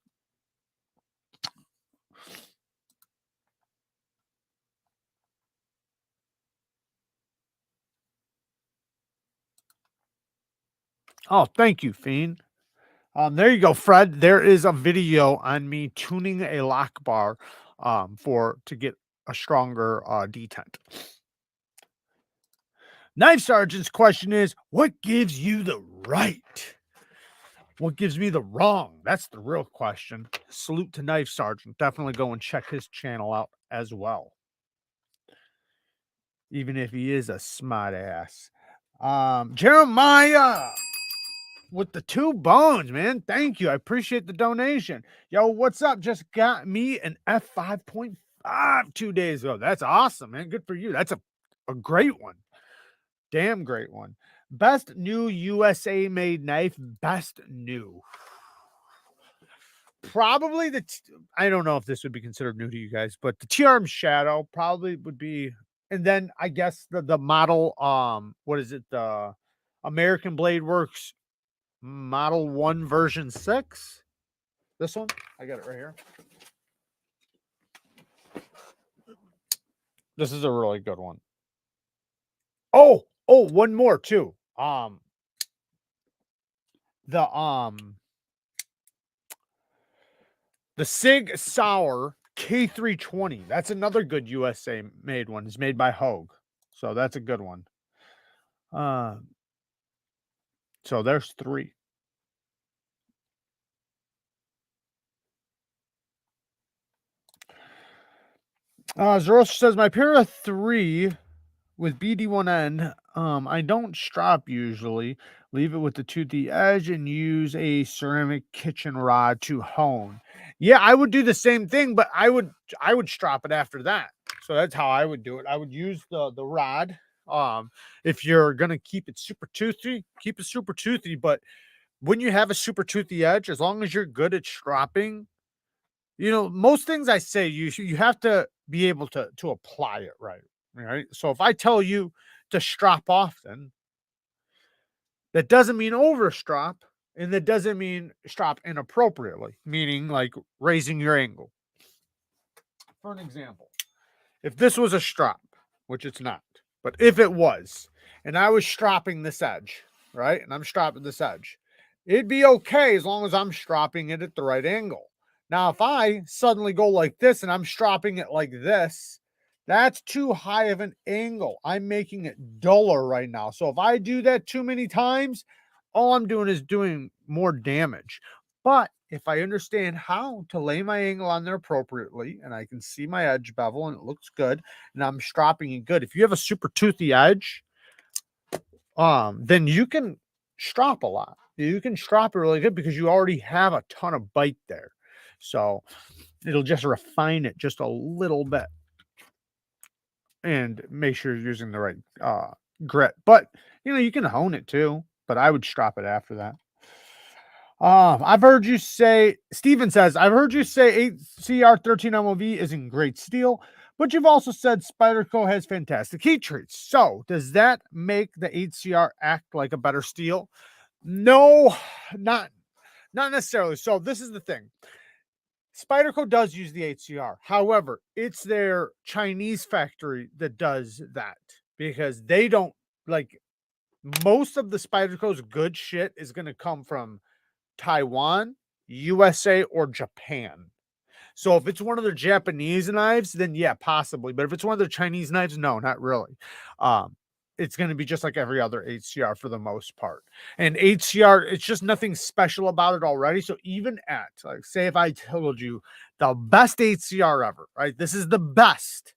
Oh, thank you, Fiend. There you go, Fred. There is a video on me tuning a lock bar to get a stronger detent. Knife Sergeant's question is, what gives you the right? What gives me the wrong? That's the real question. Salute to Knife Sergeant. Definitely go and check his channel out as well, even if he is a smart ass. Jeremiah with the 2 bones, man. Thank you. I appreciate the donation. Yo, what's up? Just got me an F5.5. 2 days ago. That's awesome, man. Good for you. That's a great one. Damn great one. Best new USA made knife. Best new. Probably I don't know if this would be considered new to you guys, but the T-Arm Shadow probably would be. And then I guess the model, what is it? The American Blade Works Model 1 version 6. This one, I got it right here. This is a really good one. Oh, one more too. The Sig Sauer K320. That's another good USA made one. It's made by Hogue. So that's a good one. So there's 3. Zeros says my pair of 3 with BD1N. I don't strop usually. Leave it with the toothy edge and use a ceramic kitchen rod to hone. Yeah, I would do the same thing, but I would strop it after that. So that's how I would do it. I would use the rod. If you're gonna keep it super toothy, keep it super toothy. But when you have a super toothy edge, as long as you're good at stropping, most things I say you have to be able to apply it right. Right. So if I tell you to strop often, that doesn't mean overstrop, and that doesn't mean strop inappropriately, meaning like raising your angle. For an example, if this was a strop, which it's not, but if it was, and I was stropping this edge, right? And I'm stropping this edge, it'd be okay as long as I'm stropping it at the right angle. Now, if I suddenly go like this and I'm stropping it like this, that's too high of an angle. I'm making it duller right now. So if I do that too many times, all I'm doing is doing more damage. But if I understand how to lay my angle on there appropriately and I can see my edge bevel and it looks good and I'm stropping it good. If you have a super toothy edge, then you can strop a lot. You can strop it really good because you already have a ton of bite there. So it'll just refine it just a little bit and make sure you're using the right grit. But you can hone it too, but I would strop it after that. I've heard you say, Steven says, I've heard you say 8CR13 MOV is in great steel, but you've also said Spyderco has fantastic heat treats. So does that make the 8CR act like a better steel? No, not necessarily. So this is the thing. Spyderco does use the 8CR. However, it's their Chinese factory that does that because they don't like most of the Spyderco's good shit is going to come from Taiwan, USA, or Japan. So if it's one of their Japanese knives, then yeah, possibly. But if it's one of their Chinese knives, no, not really. It's going to be just like every other HCR for the most part. And HCR, it's just nothing special about it already. So even at, like, say if I told you the best HCR ever, right? This is the best.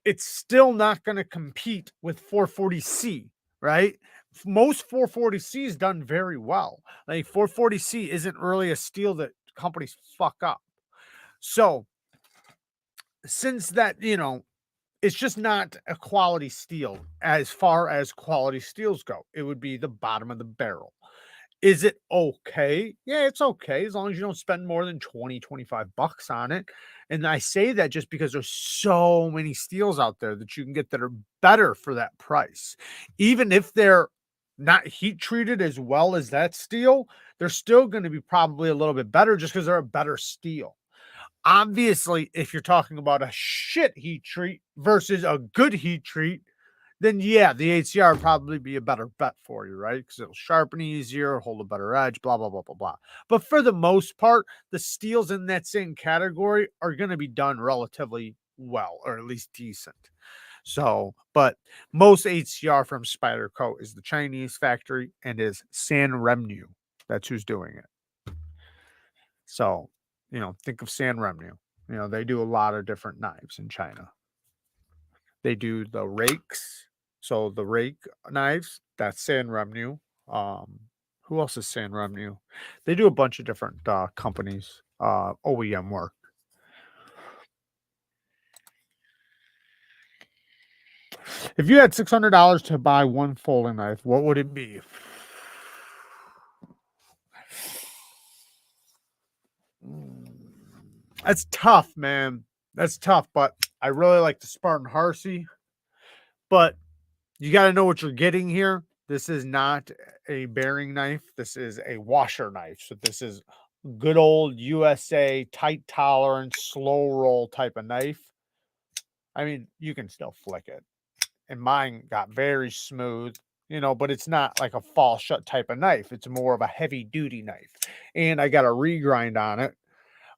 It's still not going to compete with 440C, right? Most 440C is done very well. Like 440C isn't really a steel that companies fuck up. So since that, it's just not a quality steel as far as quality steels go. It would be the bottom of the barrel. Is it okay? Yeah, it's okay as long as you don't spend more than 20, 25 bucks on it. And I say that just because there's so many steels out there that you can get that are better for that price. Even if they're not heat treated as well as that steel, they're still going to be probably a little bit better just because they're a better steel. Obviously, if you're talking about a shit heat treat versus a good heat treat, then yeah, the HCR would probably be a better bet for you, right? Because it'll sharpen easier, hold a better edge, blah, blah, blah, blah, blah. But for the most part, the steels in that same category are going to be done relatively well, or at least decent. So, but most HCR from Spyderco is the Chinese factory and is San Remnu. That's who's doing it. So, think of San Remnu. They do a lot of different knives in China. They do the rakes. So the rake knives, that's San Remnu. Who else is San Remnu? They do a bunch of different companies, OEM work. If you had $600 to buy one folding knife, what would it be? That's tough, man. That's tough, but I really like the Spartan Harsey. But you got to know what you're getting here. This is not a bearing knife. This is a washer knife. So this is good old USA tight tolerance, slow roll type of knife. I mean, you can still flick it. And mine got very smooth, you know, but it's not like a fall shut type of knife. It's more of a heavy duty knife. And I got a regrind on it.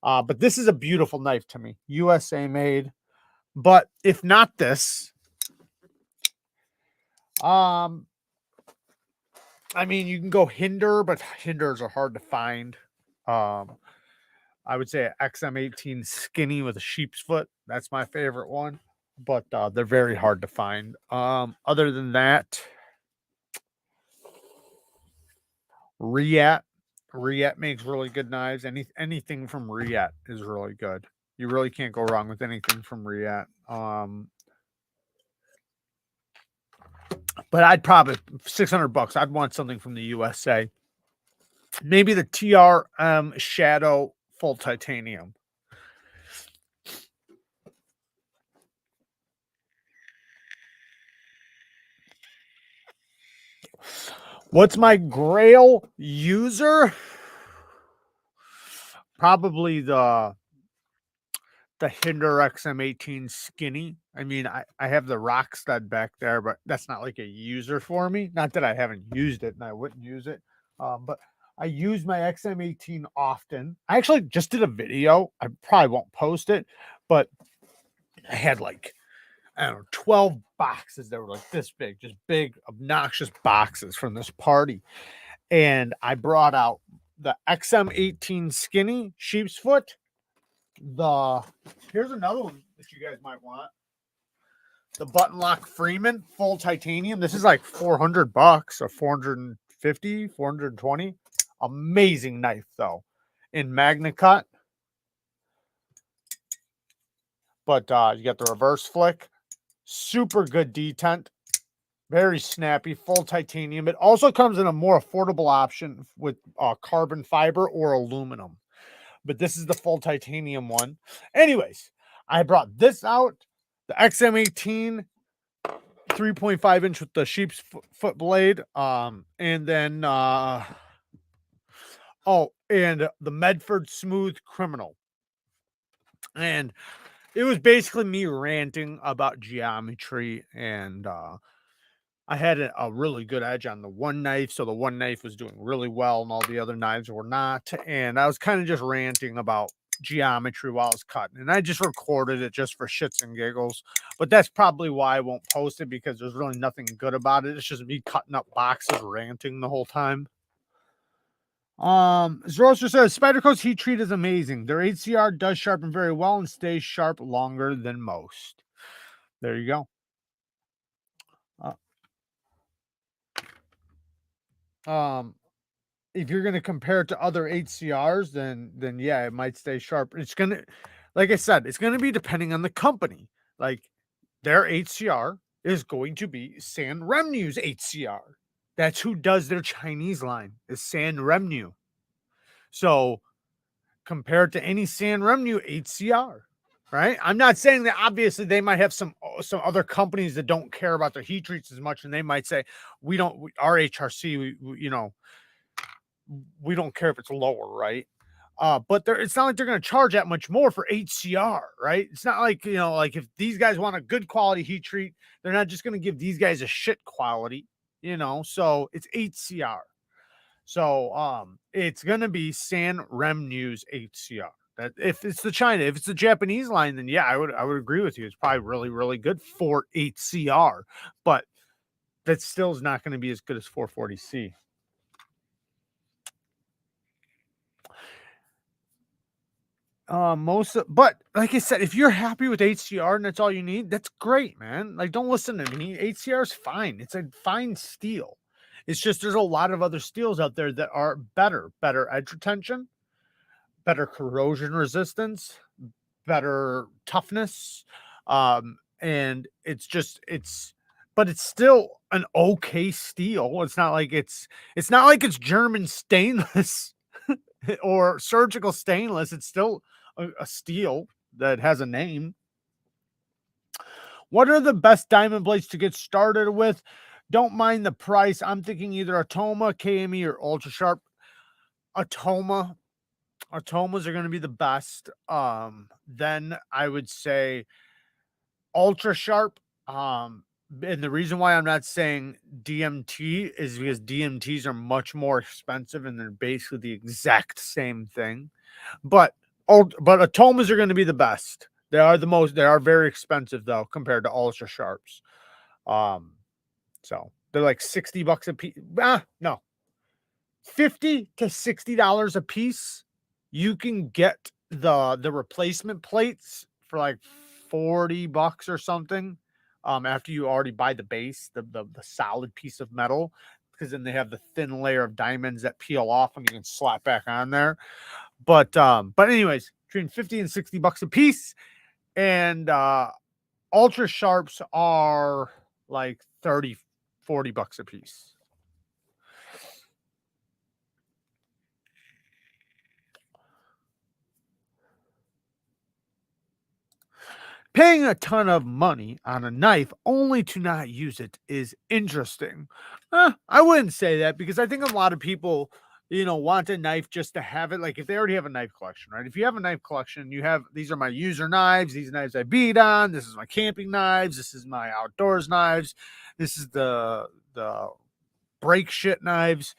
But this is a beautiful knife to me. USA made. But if not this, I mean, you can go Hinder, but Hinders are hard to find. I would say XM18 skinny with a sheep's foot. That's my favorite one, but they're very hard to find. Other than that, Riat. Riat makes really good knives. Anything from Riat is really good. You really can't go wrong with anything from Riat. But I'd probably $600. I'd want something from the USA. Maybe the TRM Shadow Full Titanium. What's my Grail user? Probably the Hinder XM18 skinny. I mean, I have the rock stud back there, but that's not like a user for me. Not that I haven't used it and I wouldn't use it. But I use my XM18 often. I actually just did a video. I probably won't post it, but I had like, I don't know, 12 boxes that were like this big, just big, obnoxious boxes from this party. And I brought out the XM18 skinny sheep's foot. Here's another one that you guys might want. The button lock Freeman full titanium. This is like $400 or 450, 420. Amazing knife though, in Magnacut. But you got the reverse flick. Super good detent. Very snappy, full titanium. It also comes in a more affordable option with carbon fiber or aluminum. But this is the full titanium one. Anyways, I brought this out, the XM18 3.5 inch with the sheep's foot blade. And then, and the Medford Smooth Criminal. And it was basically me ranting about geometry, and I had a really good edge on the one knife, so the one knife was doing really well and all the other knives were not. And I was kind of just ranting about geometry while I was cutting, and I just recorded it just for shits and giggles. But that's probably why I won't post it, because there's really nothing good about it. It's just me cutting up boxes, ranting the whole time. Zoroaster says Spyderco's heat treat is amazing. Their HCR does sharpen very well and stays sharp longer than most. There you go. If you're going to compare it to other HCRs, then yeah, it might stay sharp. It's going to, like I said, it's going to be depending on the company. Like their HCR is going to be Sanrenmu's HCR. That's who does their Chinese line, is Sanrenmu. So compared to any Sanrenmu HCR, right? I'm not saying that obviously they might have some other companies that don't care about their heat treats as much, and they might say our HRC, we don't care if it's lower, right? But it's not like they're going to charge that much more for HCR, right? It's not like, like if these guys want a good quality heat treat, they're not just going to give these guys a shit quality, so it's HCR. So it's going to be Sanrenmu's HCR. That if it's the Japanese line, then yeah, I would agree with you. It's probably really, really good for HCR, but that still is not going to be as good as 440C. But like I said, if you're happy with HCR and that's all you need, that's great, man. Like, don't listen to me. HCR is fine. It's a fine steel. It's just there's a lot of other steels out there that are better edge retention, better corrosion resistance, better toughness. And it's but it's still an okay steel. It's not like it's German stainless or surgical stainless. It's still a steel that has a name. What are the best diamond blades to get started with? Don't mind the price. I'm thinking either Atoma, KME, or Ultra Sharp. Atomas are going to be the best. Then I would say Ultra Sharp. And the reason why I'm not saying DMT is because DMTs are much more expensive and they're basically the exact same thing. But Atomas are going to be the best. They are very expensive though compared to Ultra Sharps. So they're like $60 a piece. No, $50 to $60 a piece. You can get the replacement plates for like $40 or something. After you already buy the base, the solid piece of metal, because then they have the thin layer of diamonds that peel off and you can slap back on there. But anyways, between $50 and $60 a piece, and Ultra Sharps are like $30-$40 a piece. Paying a ton of money on a knife only to not use it is interesting. I wouldn't say that, because I think a lot of people, want a knife just to have it. Like if they already have a knife collection, right? If you have a knife collection, these are my user knives, these knives I beat on, this is my camping knives, this is my outdoors knives, this is the break shit knives.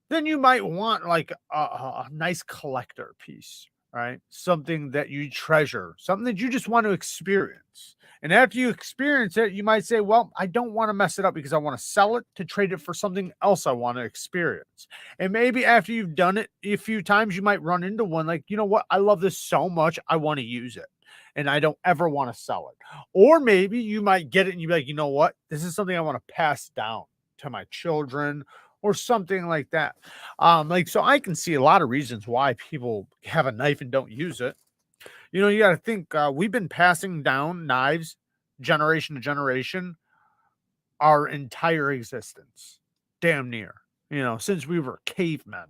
Then you might want like a nice collector piece, right? Something that you treasure, something that you just want to experience. And after you experience it, you might say, well, I don't want to mess it up because I want to sell it to trade it for something else I want to experience. And maybe after you've done it a few times, you might run into one like, you know what? I love this so much. I want to use it and I don't ever want to sell it. Or maybe you might get it and you're like, you know what? This is something I want to pass down to my children or something like that. So I can see a lot of reasons why people have a knife and don't use it. You got to think, we've been passing down knives generation to generation our entire existence, damn near, since we were cavemen.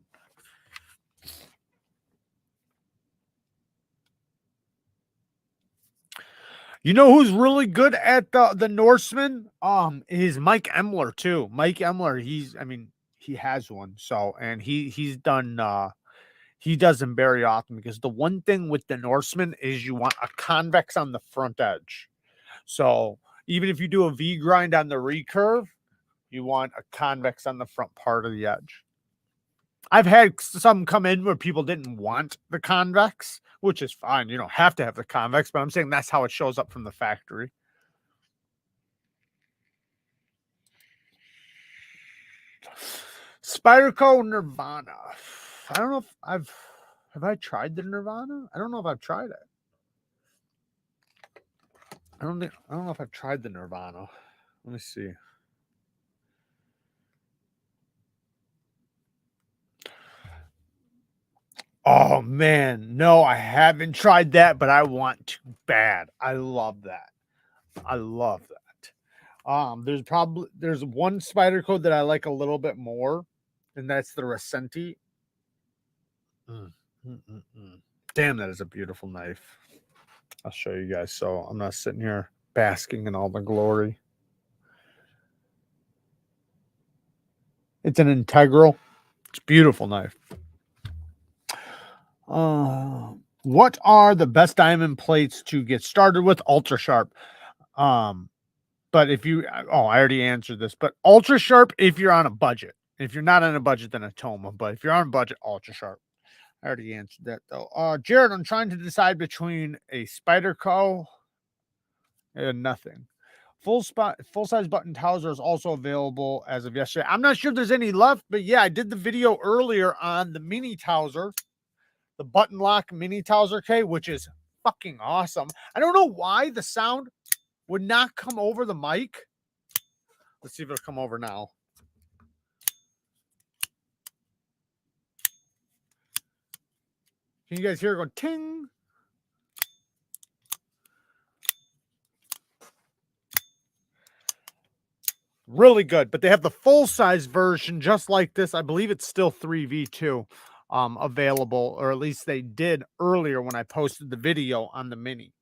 You know who's really good at the Norseman? Is Mike Emler too. Mike Emler, he has one. So, and he does them very often, because the one thing with the Norseman is you want a convex on the front edge. So even if you do a V grind on the recurve, you want a convex on the front part of the edge. I've had some come in where people didn't want the convex, which is fine. You don't have to have the convex, but I'm saying that's how it shows up from the factory. Spyderco Nirvana. I don't know if have I tried the Nirvana? I don't know if I've tried it. I don't know if I've tried the Nirvana. Let me see. Oh man, no, I haven't tried that, but I want to bad. I love that. There's one Spyderco that I like a little bit more, and that's the Recenti. Damn, that is a beautiful knife. I'll show you guys, so I'm not sitting here basking in all the glory. It's an integral. It's a beautiful knife. What are the best diamond plates to get started with? Ultra Sharp. But if you, I already answered this, but Ultra Sharp if you're on a budget. If you're not on a budget, then Atoma. But if you're on a budget, Ultra Sharp. I already answered that though. Jared, I'm trying to decide between a Spyderco and nothing. Full size button Towser is also available as of yesterday. I'm not sure if there's any left, but yeah, I did the video earlier on the mini Towser, the button lock mini Towser K, which is fucking awesome. I don't know why the sound would not come over the mic. Let's see if it'll come over now. Can you guys hear it go ting? Really good, but they have the full-size version just like this. I believe it's still 3v2 available, or at least they did earlier when I posted the video on the mini.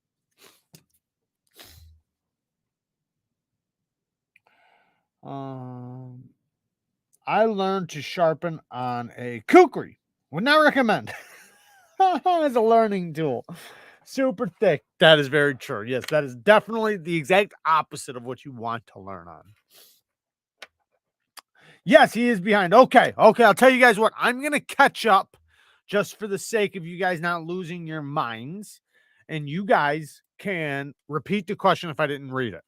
I learned to sharpen on a kukri. Would not recommend. As a learning tool. Super thick. That is very true. Yes, that is definitely the exact opposite of what you want to learn on. Yes, he is behind. Okay. Okay. I'll tell you guys what. I'm going to catch up just for the sake of you guys not losing your minds. And you guys can repeat the question if I didn't read it.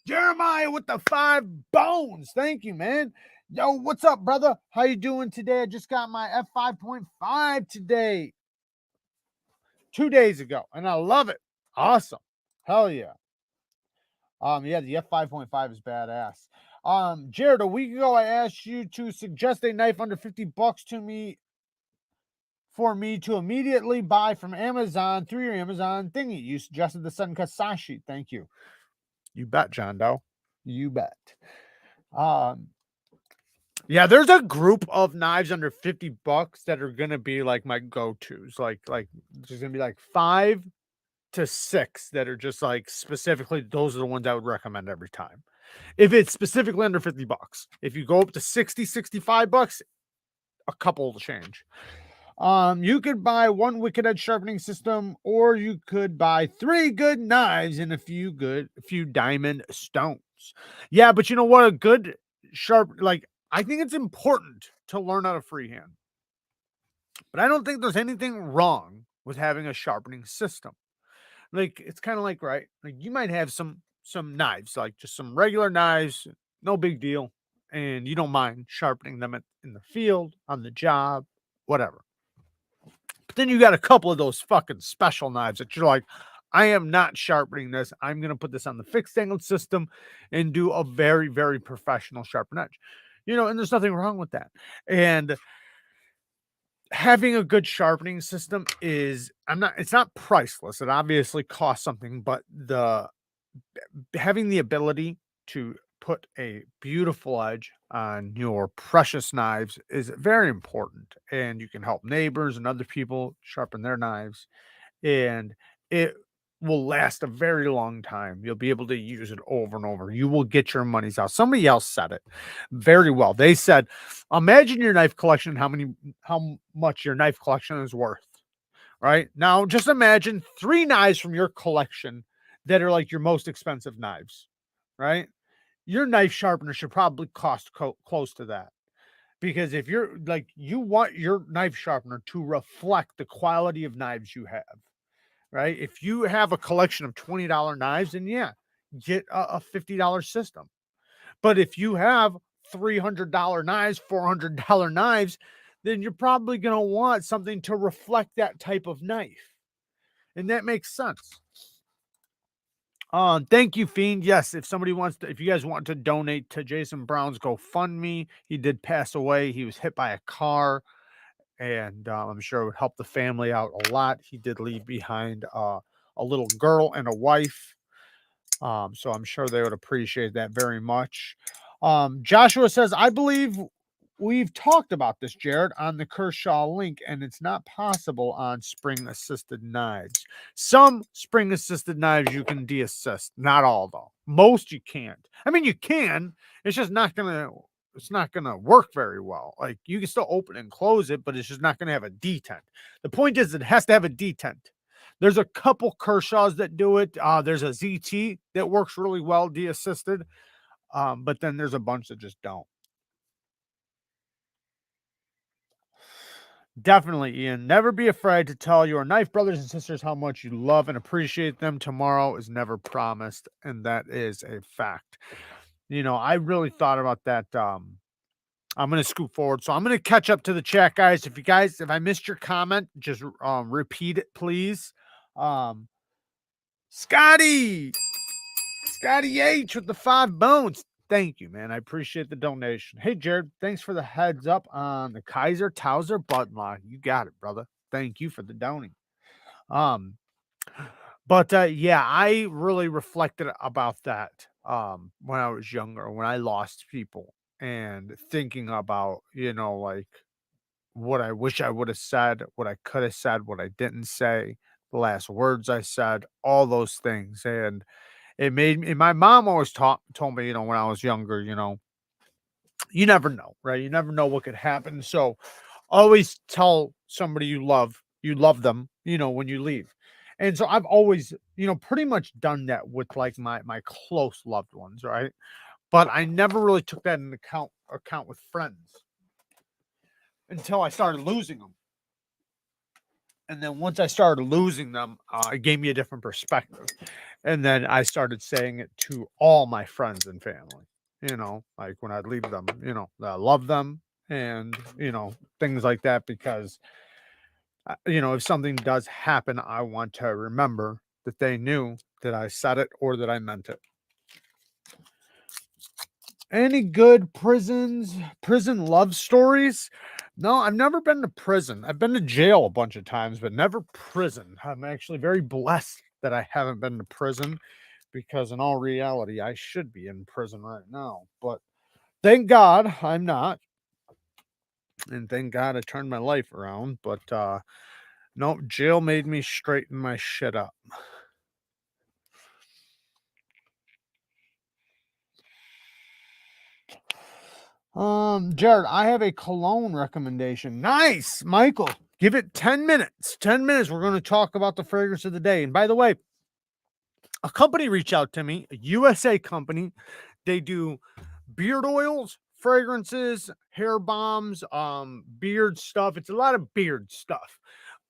Jeremiah with the 5 bones. Thank you, man. Yo, what's up, brother? How you doing today? I just got my F5.5 today. 2 days ago, and I love it. Awesome. Hell yeah. Yeah, the F5.5 is badass. Jared, a week ago I asked you to suggest a knife under $50 to me for me to immediately buy from Amazon through your Amazon thingy. You suggested the Suncut Sashi. Thank you. You bet, John Doe. You bet. Yeah, there's a group of knives under $50 that are gonna be like my go-tos. Like there's gonna be like 5 to 6 that are just like specifically those are the ones I would recommend every time. If it's specifically under $50. If you go up to 60, $65, a couple will change. You could buy 1 Wicked Edge sharpening system, or you could buy 3 good knives and a few diamond stones. Yeah, but you know what? A good I think it's important to learn how to freehand. But I don't think there's anything wrong with having a sharpening system. Like, it's kind of like, right? Like you might have some knives, like just some regular knives, no big deal. And you don't mind sharpening them in the field, on the job, whatever. But then you got a couple of those fucking special knives that you're like, I am not sharpening this. I'm going to put this on the fixed angle system and do a very, very professional sharpen edge. You know, and there's nothing wrong with that. And having a good sharpening system it's not priceless. It obviously costs something, but having the ability to put a beautiful edge on your precious knives is very important. And you can help neighbors and other people sharpen their knives, and it will last a very long time. You'll be able to use it over and over. You will get your money's out. Somebody else said it very well. They said, imagine your knife collection, how much your knife collection is worth. Right now, just imagine 3 knives from your collection that are like your most expensive knives, right? Your knife sharpener should probably cost close to that. Because if you're like, you want your knife sharpener to reflect the quality of knives you have, right? If you have a collection of $20 knives, then yeah, get a $50 system. But if you have $300 knives, $400 knives, then you're probably going to want something to reflect that type of knife. And that makes sense. Thank you, Fiend. Yes, if you guys want to donate to Jason Brown's GoFundMe, he did pass away. He was hit by a car, and I'm sure it would help the family out a lot. He did leave behind a little girl and a wife. So I'm sure they would appreciate that very much. Joshua says, I believe we've talked about this, Jared, on the Kershaw link, and it's not possible on spring-assisted knives. Some spring-assisted knives you can de-assist, not all though. Most you can't. I mean, you can. It's just not gonna work very well. Like you can still open and close it, but it's just not gonna have a detent. The point is, it has to have a detent. There's a couple Kershaws that do it. There's a ZT that works really well de-assisted, but then there's a bunch that just don't. Definitely, Ian. Never be afraid to tell your knife brothers and sisters how much you love and appreciate them. Tomorrow is never promised, and that is a fact. You know, I really thought about that. I'm going to scoot forward, so I'm going to catch up to the chat, guys. If I missed your comment, just repeat it, please. Scotty H with the 5 bones. Thank you, man. I appreciate the donation. Hey, Jared, thanks for the heads up on the Kaiser Towser button lock. You got it, brother. Thank you for the doning. But yeah, I really reflected about that when I was younger, when I lost people, and thinking about, like what I wish I would have said, what I could have said, what I didn't say, the last words I said, all those things. And it made me, my mom always told me, when I was younger, you never know, right? You never know what could happen. So always tell somebody you love them, when you leave. And so I've always, pretty much done that with like my close loved ones, right? But I never really took that in account with friends until I started losing them. And then once I started losing them, it gave me a different perspective. And then I started saying it to all my friends and family, like when I'd leave them, that I love them, and, things like that, because, if something does happen, I want to remember that they knew that I said it or that I meant it. Any good prison love stories? No, I've never been to prison. I've been to jail a bunch of times, but never prison. I'm actually very blessed that I haven't been to prison, because in all reality, I should be in prison right now. But thank God I'm not. And thank God I turned my life around. But no, jail made me straighten my shit up. Jared, I have a cologne recommendation. Nice, Michael. Give it 10 minutes. 10 minutes. We're going to talk about the fragrance of the day. And by the way, a company reached out to me, a USA company. They do beard oils, fragrances, hair bombs, beard stuff. It's a lot of beard stuff,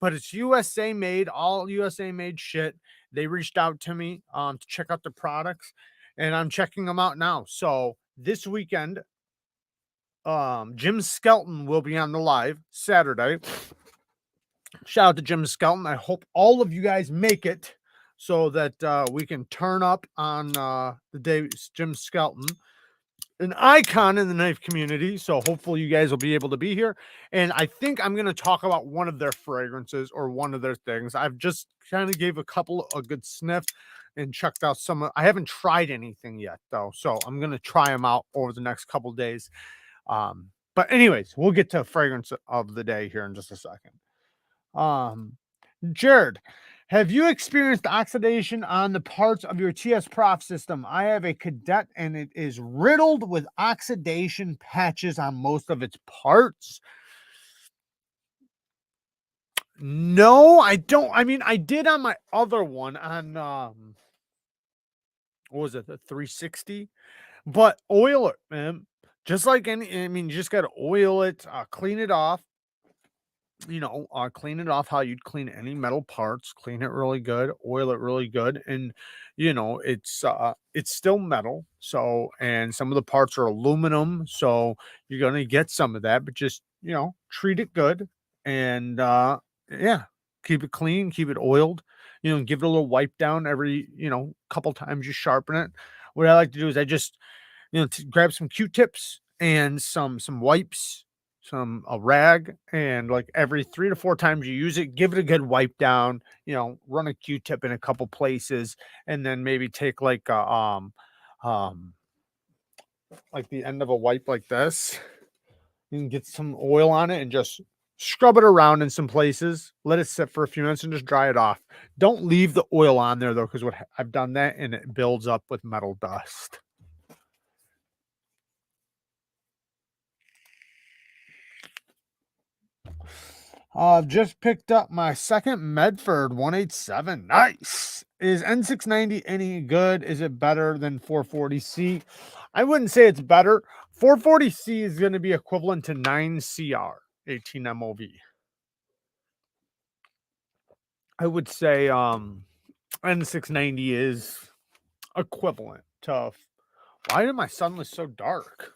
but it's USA made, all USA made shit. They reached out to me to check out the products, and I'm checking them out now. So this weekend, Jim Skelton will be on the live Saturday. Shout out to Jim Skelton. I hope all of you guys make it so that we can turn up on the day Jim Skelton, an icon in the knife community. So hopefully you guys will be able to be here. And I think I'm going to talk about one of their fragrances or one of their things. I've just kind of gave a good sniff and checked out some. I haven't tried anything yet though, so I'm going to try them out over the next couple days. But anyways, we'll get to fragrance of the day here in just a second. Jared, have you experienced oxidation on the parts of your TS Prof system? I have a Cadet and it is riddled with oxidation patches on most of its parts. No, I don't. I mean, I did on my other one on what was it, the 360? But oil it, man. Just like any, I mean, you just gotta oil it, clean it off. Clean it off how you'd clean any metal parts, clean it really good, oil it really good. And, it's still metal. So, and some of the parts are aluminum. So you're going to get some of that, but just, treat it good. And, yeah, keep it clean, keep it oiled, give it a little wipe down every, couple times you sharpen it. What I like to do is I just, grab some Q-tips and some wipes, a rag, and like every 3 to 4 times you use it, give it a good wipe down, run a Q-tip in a couple places, and then maybe take um like the end of a wipe like this. You can get some oil on it and just scrub it around in some places, let it sit for a few minutes and just dry it off. Don't leave the oil on there though, because I've done that and it builds up with metal dust. I've just picked up my second Medford 187. Nice. Is N690 any good? Is it better than 440C? I wouldn't say it's better. 440C is going to be equivalent to 9CR 18 MOV. I would say N690 is equivalent to. Why did my sunless so dark?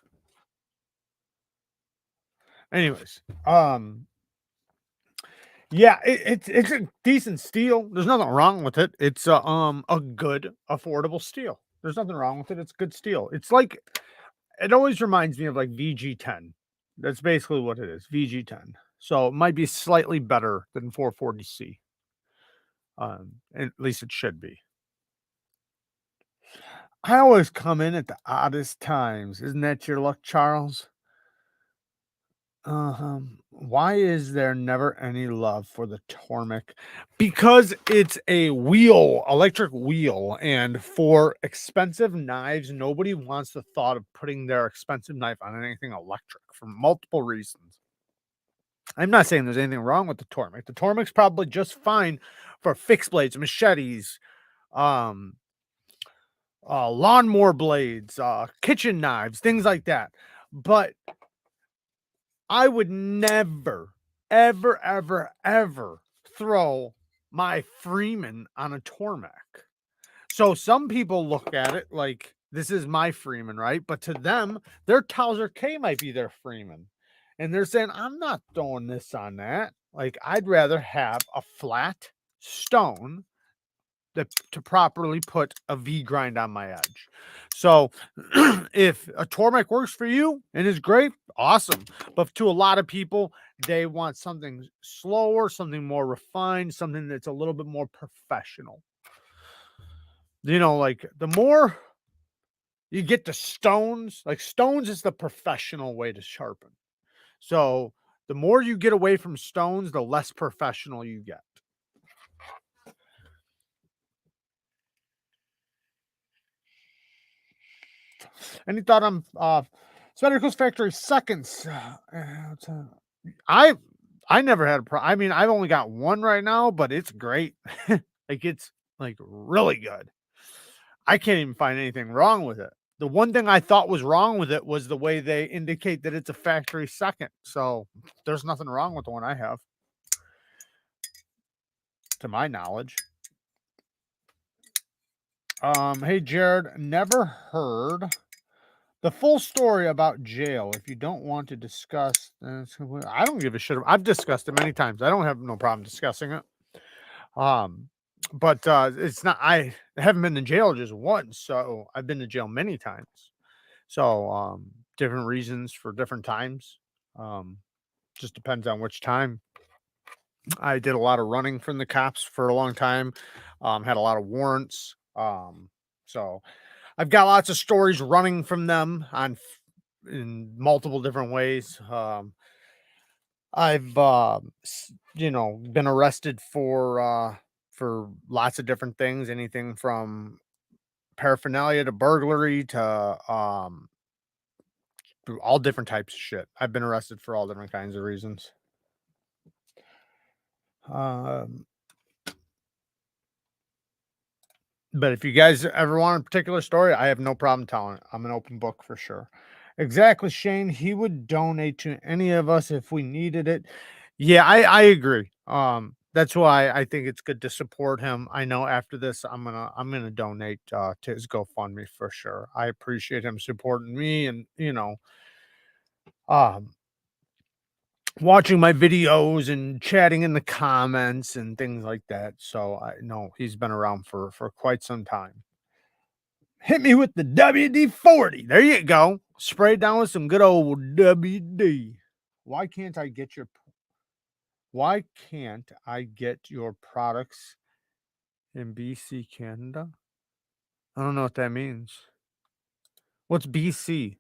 Anyways, yeah, it's a decent steel. There's nothing wrong with it. It's a good affordable steel. There's nothing wrong with it. It's good steel. It's like, it always reminds me of like VG10. That's basically what it is, VG10. So it might be slightly better than 440C. At least it should be. I always come in at the oddest times. Isn't that your luck, Charles? Why is there never any love for the Tormek? Because it's a wheel, electric wheel, and for expensive knives, nobody wants the thought of putting their expensive knife on anything electric for multiple reasons. I'm not saying there's anything wrong with the Tormek. The Tormek's probably just fine for fixed blades, machetes, um, lawnmower blades, kitchen knives, things like that. But I would never, ever, ever, ever throw my Freeman on a Tormek. So some people look at it like this is my Freeman, right? But to them, their Towser K might be their Freeman. And they're saying, I'm not throwing this on that. Like, I'd rather have a flat stone to properly put a V grind on my edge. So if a Tormek works for you and is great, awesome. But to a lot of people, they want something slower, something more refined, something that's a little bit more professional. You know, like the more you get to stones, like stones is the professional way to sharpen. So the more you get away from stones, the less professional you get. Any thought on Spectacles Factory seconds? I I never had a problem. I mean, I've only got one right now, but it's great. Like it's like really good. I can't even find anything wrong with it. The one thing I thought was wrong with it was the way they indicate that it's a factory second. So there's nothing wrong with the one I have, to my knowledge. Hey Jared, never heard the full story about jail. If you don't want to discuss, I don't give a shit. I've discussed it many times. I don't have no problem discussing it. But it's not. I haven't been to jail just once, so I've been to jail many times. So different reasons for different times. Just depends on which time. I did a lot of running from the cops for a long time. Had a lot of warrants. So I've got lots of stories running from them in multiple different ways. I've you know, been arrested for lots of different things, anything from paraphernalia to burglary to all different types of shit. I've been arrested for all different kinds of reasons. Um, but if you guys ever want a particular story, I have no problem telling it. I'm an open book for sure. Exactly, Shane. He would donate to any of us if we needed it. Yeah, I agree. That's why I think it's good to support him. I know after this, I'm gonna donate to his GoFundMe for sure. I appreciate him supporting me, and you know, um, watching my videos and chatting in the comments and things like that. So I know he's been around for quite some time. Hit me with the WD-40. There you go. Spray down with some good old WD. Why can't I get your Why can't I get your products in BC, Canada? I don't know what that means. What's BC?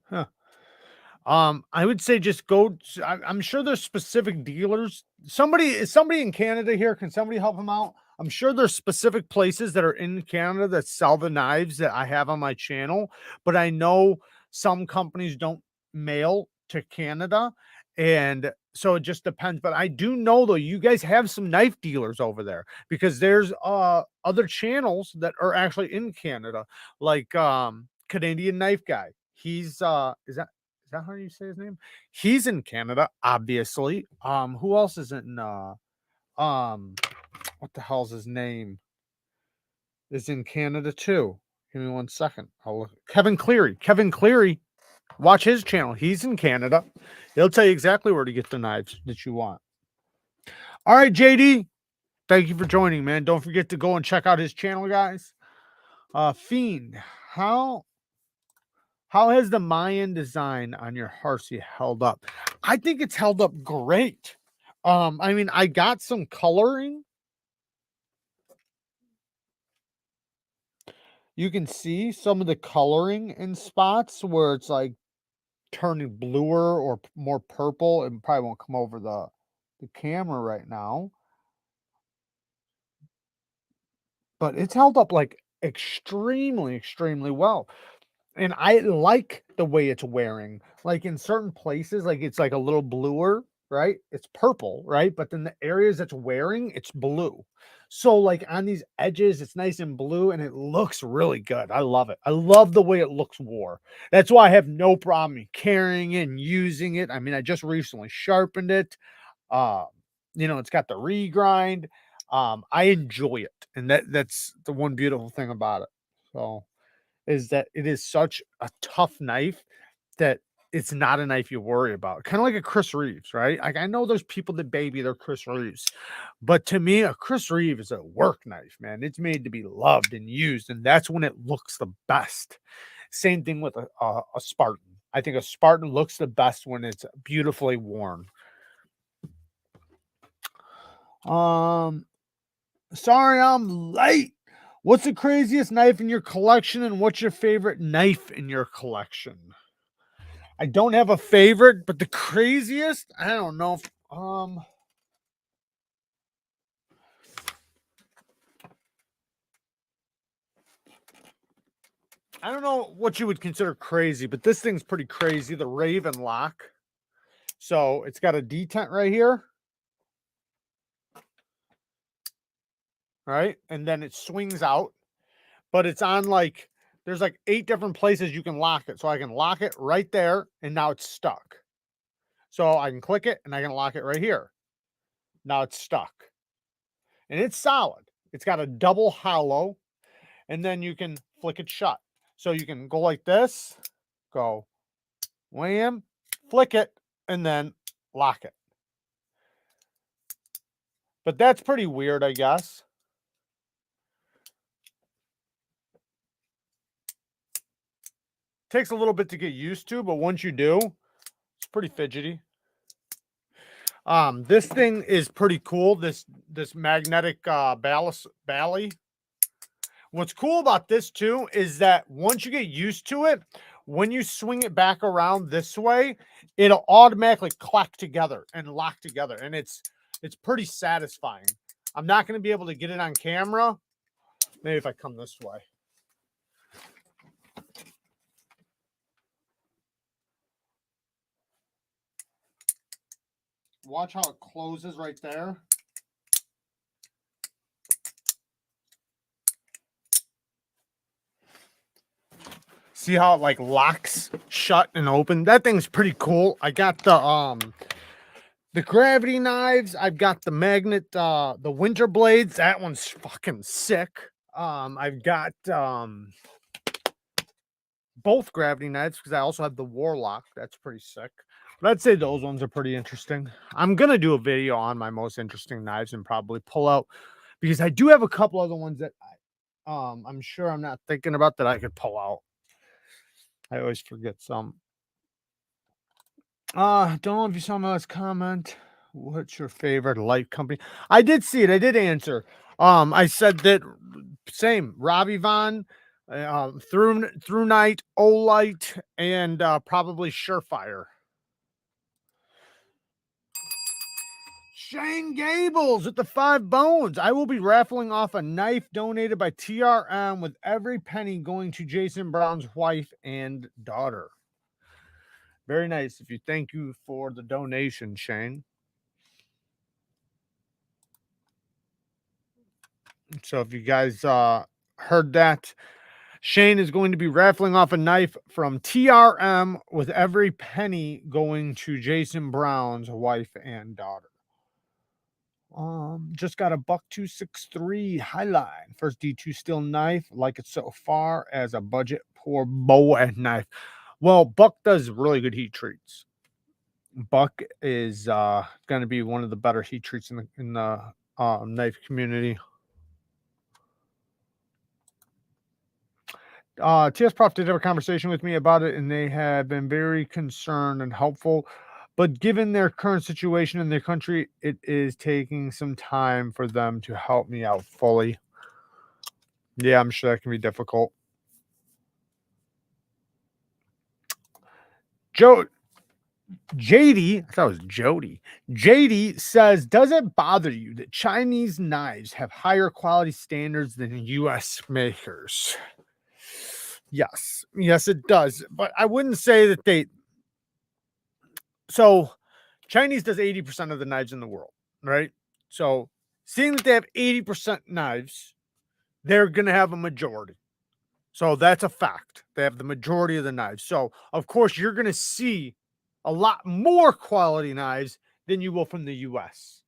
Huh. I would say just go. I'm sure there's specific dealers. Is somebody in Canada here? Can somebody help him out? I'm sure there's specific places that are in Canada that sell the knives that I have on my channel, but I know some companies don't mail to Canada, and so it just depends. But I do know though, you guys have some knife dealers over there because there's other channels that are actually in Canada, like Canadian Knife Guy. He's is that how you say his name? He's in Canada, obviously. Who else is in um what the hell's his name? Is in Canada too. Give me 1 second. I'll look. Kevin Cleary. Kevin Cleary. Watch his channel. He's in Canada. He'll tell you exactly where to get the knives that you want. All right, JD. Thank you for joining, man. Don't forget to go and check out his channel, guys. Fiend, how has the Mayan design on your Harsey held up? I think it's held up great. I mean, I got some coloring. you can see some of the coloring in spots where it's like turning bluer or more purple. It probably won't come over the camera right now, but it's held up like extremely well. And I like the way it's wearing. Like in certain places, like it's like a little bluer, right? It's purple, right? But then the areas that's wearing, it's blue. So like on these edges, it's nice and blue and it looks really good. I love it. I love the way it looks wore. That's why I have no problem in carrying it and using it. I mean, I just recently sharpened it. Um, it's got the regrind. I enjoy it. And that's the one beautiful thing about it. So is that it is such a tough knife that it's not a knife you worry about. Kind of like a Chris Reeves, right? Like I know there's people that baby their Chris Reeves, but to me, a Chris Reeve is a work knife, man. It's made to be loved and used, and that's when it looks the best. Same thing with a Spartan. I think a Spartan looks the best when it's beautifully worn. Sorry I'm late. What's the craziest knife in your collection, and what's your favorite knife in your collection? I don't have a favorite, but the craziest, I don't know. I don't know what you would consider crazy, but this thing's pretty crazy. The Raven lock. So it's got a detent right here. Right. And then it swings out, but it's on like, there's like 8 different places you can lock it. So I can lock it right there and now it's stuck. So I can click it and I can lock it right here. Now it's stuck and it's solid. It's got a double hollow and then you can flick it shut. So you can go like this, go wham, flick it, and then lock it. But that's pretty weird, I guess. Takes a little bit to get used to, but once you do, it's pretty fidgety. This thing is pretty cool. This magnetic bally. What's cool about this too is that once you get used to it, when you swing it back around this way, it'll automatically clack together and lock together, and it's pretty satisfying. I'm not going to be able to get it on camera. Maybe if I come this way. Watch how it closes right there. See how it like locks shut and open? That thing's pretty cool. I got the gravity knives. I've got the magnet, the winter blades. That one's fucking sick. I've got both gravity knives because I also have the Warlock. That's pretty sick. But I'd say those ones are pretty interesting. I'm gonna do a video on my most interesting knives and probably pull out, because I do have a couple other ones that I'm sure I'm not thinking about that I could pull out. I always forget some. Don't know if you saw my last comment. What's your favorite light company? I did see it. I did answer. I said that same Robbie Von, through Night, Olight, and probably Surefire. Shane Gables with the 5 bones. I will be raffling off a knife donated by TRM with every penny going to Jason Brown's wife and daughter. Very nice. If you thank you for the donation, Shane. So if you guys heard that, Shane is going to be raffling off a knife from TRM with every penny going to Jason Brown's wife and daughter. Just got a buck 263 Highline. First D2 steel knife. Like it so far as a budget poor bow and knife. Well, Buck does really good heat treats. Buck is going to be one of the better heat treats in the knife community. TS Prof did have a conversation with me about it, and they have been very concerned and helpful. But given their current situation in their country, it is taking some time for them to help me out fully. Yeah, I'm sure that can be difficult. JD, I thought it was Jody. JD says, does it bother you that Chinese knives have higher quality standards than US makers? Yes. Yes, it does. But I wouldn't say that so Chinese does 80% of the knives in the world, right? So seeing that they have 80% knives, they're going to have a majority. So that's a fact. They have the majority of the knives. So, of course, you're going to see a lot more quality knives than you will from the US.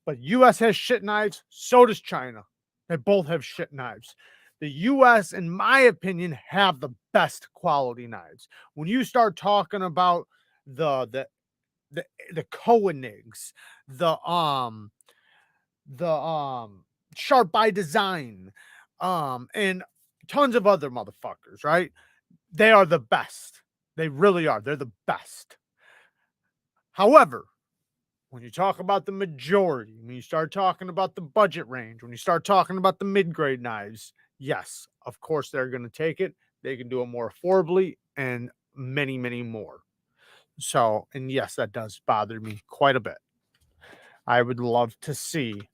But US has shit knives, so does China. They both have shit knives. The US, in my opinion, have the best quality knives. When you start talking about the Koenigs, the Sharp by Design, and tons of other motherfuckers, right? They are the best. They really are. They're the best. However, when you talk about the majority, when you start talking about the budget range, when you start talking about the mid-grade knives, yes, of course they're going to take it. They can do it more affordably and many, many more. So, and yes, that does bother me quite a bit. I would love to see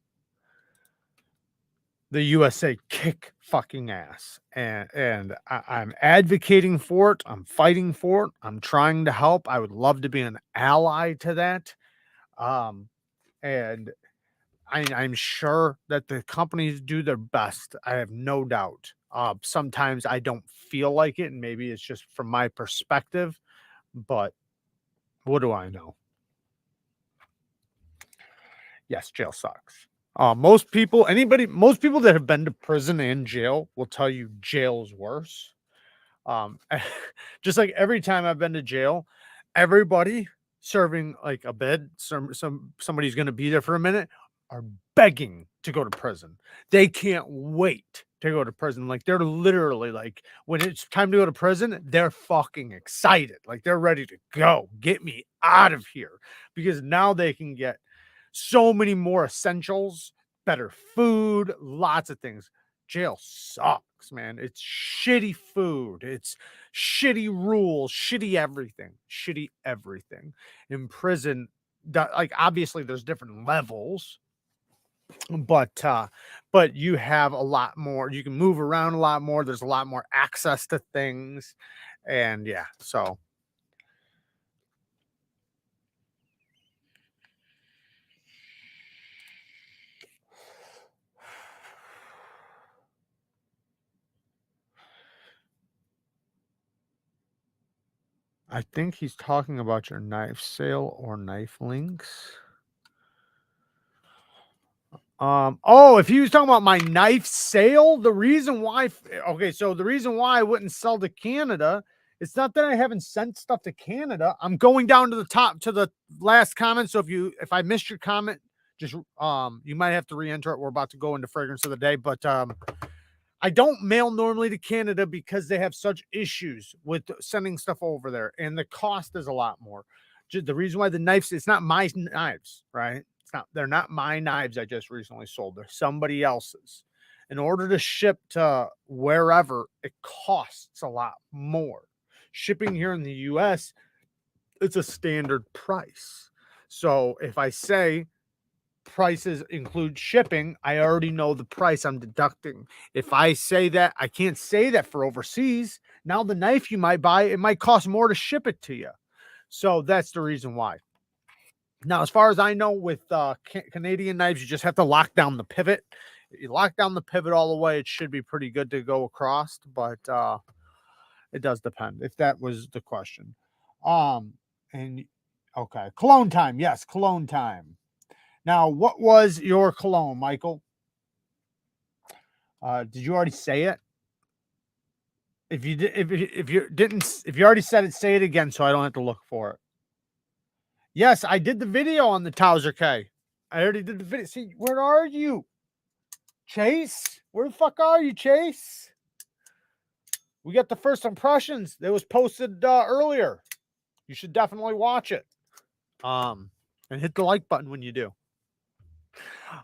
the USA kick fucking ass. And I'm advocating for it. I'm fighting for it. I'm trying to help. I would love to be an ally to that. And I'm sure that the companies do their best. I have no doubt. Sometimes I don't feel like it, and maybe it's just from my perspective, but what do I know? Yes, jail sucks. Most people that have been to prison and jail will tell you jail's worse. Just like every time I've been to jail, everybody serving like a bed, somebody's going to be there for a minute, are begging to go to prison. They can't wait to go to prison. Like they're literally like, when it's time to go to prison, they're fucking excited. Like they're ready to go. Get me out of here, because now they can get so many more essentials, better food, lots of things. Jail sucks, man. It's shitty food. It's shitty rules, shitty everything, shitty everything. In prison, like obviously there's different levels, but you have a lot more. You can move around a lot more. There's a lot more access to things, and yeah, so I think he's talking about your knife sale or knife links. Oh, if he was talking about my knife sale, the reason why, okay, so the reason why I wouldn't sell to Canada, it's not that I haven't sent stuff to Canada. I'm going down to the top to the last comment. So if I missed your comment, just you might have to re-enter it. We're about to go into fragrance of the day, but I don't mail normally to Canada because they have such issues with sending stuff over there, and the cost is a lot more. The reason why the knives, it's not my knives, right? They're not my knives I just recently sold. They're somebody else's. In order to ship to wherever, it costs a lot more. Shipping here in the US, it's a standard price. So if I say prices include shipping, I already know the price I'm deducting. If I say that, I can't say that for overseas. Now the knife you might buy, it might cost more to ship it to you. So that's the reason why. Now, as far as I know, with Canadian knives, you just have to lock down the pivot. If you lock down the pivot all the way, it should be pretty good to go across, but it does depend, if that was the question. And okay, cologne time. Yes, cologne time. Now, what was your cologne, Michael? Did you already say it? If you did, if you didn't, if you already said it, say it again so I don't have to look for it. Yes, I did the video on the Towser K. I already did the video. See, where are you, Chase? Where the fuck are you, Chase? We got the first impressions that was posted earlier. You should definitely watch it. And hit the like button when you do.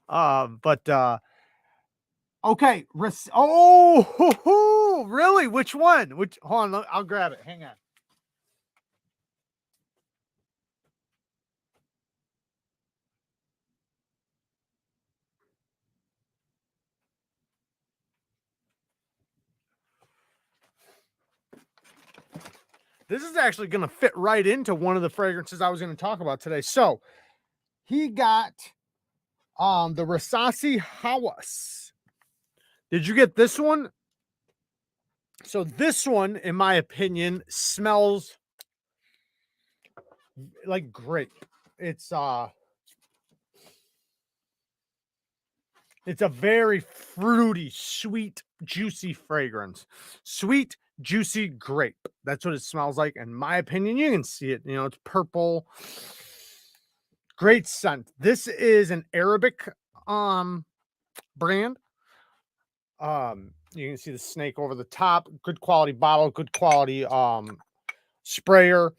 Okay. Oh, really? Which one? Hold on, I'll grab it. Hang on. this is actually going to fit right into one of the fragrances I was going to talk about today. So he got the Rasasi Hawas. Did you get this one? So this one, in my opinion, smells like grape. It's a very fruity, sweet, juicy fragrance. Sweet, juicy grape. That's what it smells like. In my opinion, you can see it. You know, it's purple. Great scent. This is an Arabic brand. You can see the snake over the top. Good quality bottle, good quality sprayer,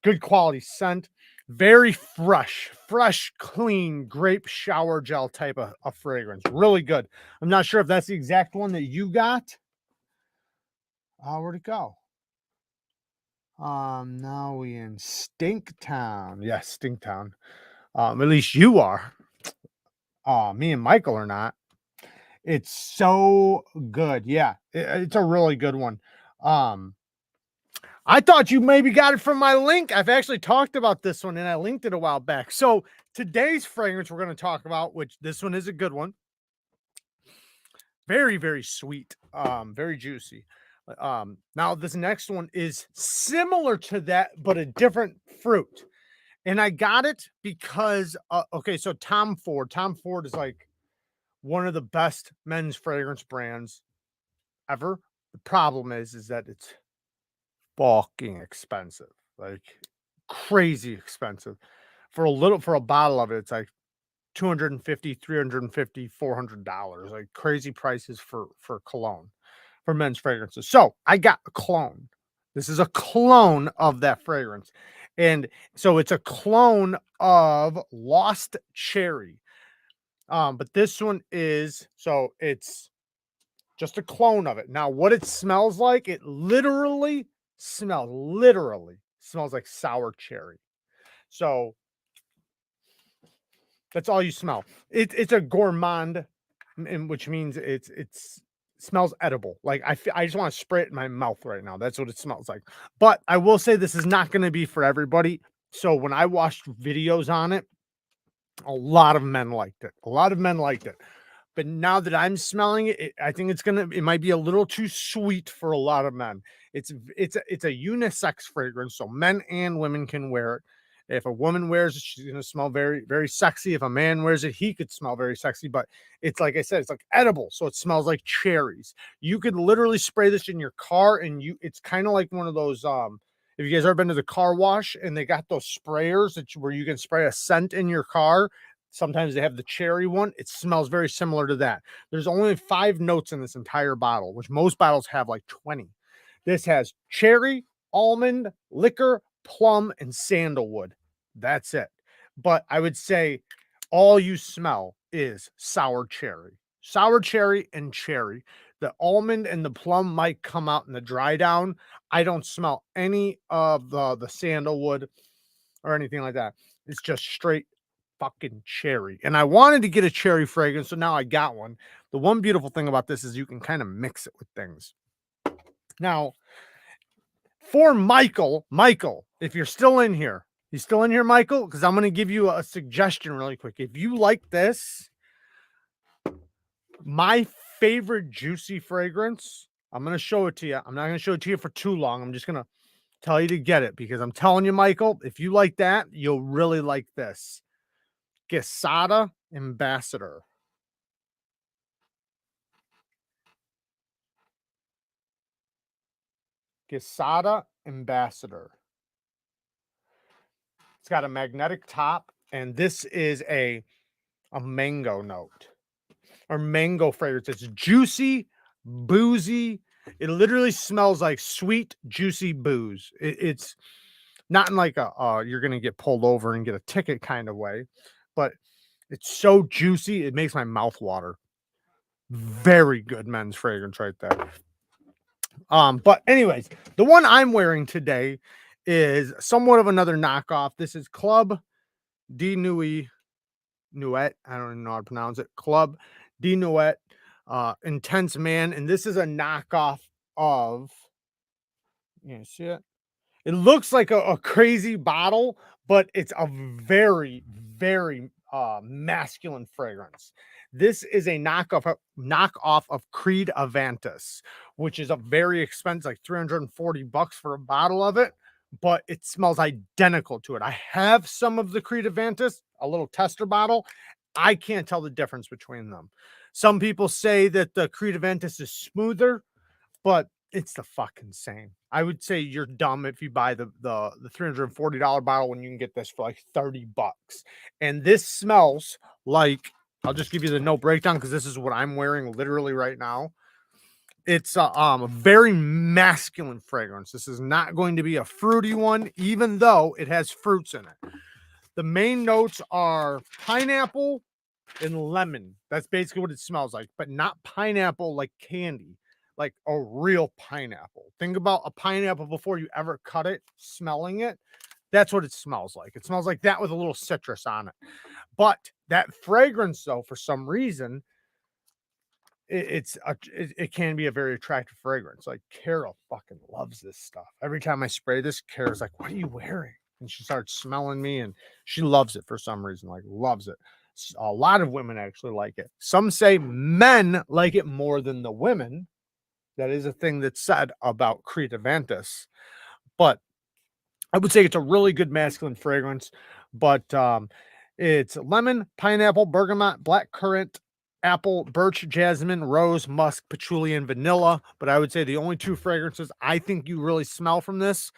good quality scent. Very fresh, clean grape shower gel type of fragrance. Really good. I'm not sure if that's the exact one that you got. Where'd it go? Now we in Stinktown. Yes, Stinktown. At least you are. Me and Michael are not. It's so good. Yeah, it's a really good one. I thought you maybe got it from my link. I've actually talked about this one and I linked it a while back. So today's fragrance we're going to talk about, which this one is a good one. Very, very sweet. Very juicy. Now this next one is similar to that, but a different fruit. And I got it because, okay, so Tom Ford is like one of the best men's fragrance brands ever. The problem is that it's fucking expensive, like crazy expensive. For a bottle of it, it's like $250, $350, $400, like crazy prices for cologne, for men's fragrances. So I got a clone. This is a clone of that fragrance. And so it's a clone of Lost Cherry. But this one is, so it's just a clone of it. Now, what it smells like, it literally smells like sour cherry. So that's all you smell. It's a gourmand, which means it's smells edible. Like I just want to spray it in my mouth right now. That's what it smells like. But I will say this is not going to be for everybody. So when I watched videos on it, a lot of men liked it. But now that I'm smelling it, I think it might be a little too sweet for a lot of men. It's a unisex fragrance, so men and women can wear it. If a woman wears it, she's gonna smell very, very sexy. If a man wears it, he could smell very sexy. But it's like I said, it's like edible, so it smells like cherries. You could literally spray this in your car, and it's kind of like one of those. If you guys ever been to the car wash and they got those sprayers where you can spray a scent in your car. Sometimes they have the cherry one. It smells very similar to that. There's only 5 notes in this entire bottle, which most bottles have like 20. This has cherry, almond, liquor, plum, and sandalwood. That's it. But I would say all you smell is sour cherry and cherry. The almond and the plum might come out in the dry down. I don't smell any of the sandalwood or anything like that. It's just straight fucking cherry. And I wanted to get a cherry fragrance, so now I got one. The one beautiful thing about this is you can kind of mix it with things. Now, for Michael, if you're still in here, you still in here, Michael? Because I'm going to give you a suggestion really quick. If you like this, my favorite juicy fragrance, I'm going to show it to you. I'm not going to show it to you for too long. I'm just going to tell you to get it because I'm telling you, Michael, if you like that, you'll really like this. Quesada Ambassador. Quesada Ambassador. It's got a magnetic top, and this is a mango note or mango fragrance. It's juicy, boozy. It literally smells like sweet, juicy booze. It's not in like a you're gonna get pulled over and get a ticket kind of way, but it's so juicy it makes my mouth water. Very good men's fragrance right there. But anyways, the one I'm wearing today is somewhat of another knockoff. This is Club de Nuit. I don't even know how to pronounce it. Club de Nuit, Intense Man, and this is a knockoff of. You see it? It looks like a crazy bottle, but it's a very, very masculine fragrance. This is a knockoff of Creed Avantis, which is a very expensive, like 340 bucks for a bottle of it, but it smells identical to it. I have some of the Creed Avantis, a little tester bottle. I can't tell the difference between them. Some people say that the Creed Avantis is smoother, but it's the fucking same. I would say you're dumb if you buy the $340 bottle when you can get this for like 30 bucks. And this smells like, I'll just give you the note breakdown because this is what I'm wearing literally right now. It's a very masculine fragrance. This is not going to be a fruity one, even though it has fruits in it. The main notes are pineapple and lemon. That's basically what it smells like, but not pineapple like candy, like a real pineapple. Think about a pineapple before you ever cut it, smelling it. That's what it smells like. It smells like that with a little citrus on it. But that fragrance, though, for some reason, it can be a very attractive fragrance. Like Carol fucking loves this stuff. Every time I spray this, Carol's like, "What are you wearing?" And she starts smelling me, and she loves it for some reason. Like loves it. A lot of women actually like it. Some say men like it more than the women. That is a thing that's said about Creed Avantis. But I would say it's a really good masculine fragrance. But it's lemon, pineapple, bergamot, black currant, apple, birch, jasmine, rose, musk, patchouli, and vanilla. But I would say the only two fragrances I think you really smell from this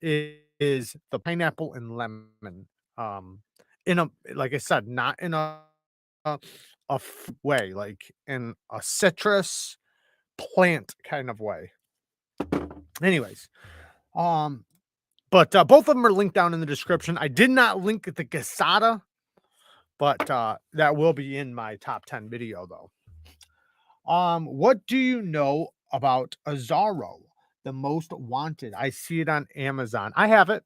is the pineapple and lemon. In a, like I said, not in a, way, like in a citrus plant kind of way. Anyways, um, but both of them are linked down in the description. I did not link the Gasada, but that will be in my top 10 video though. What do you know about Azaro, the most wanted? I see it on Amazon. I have it.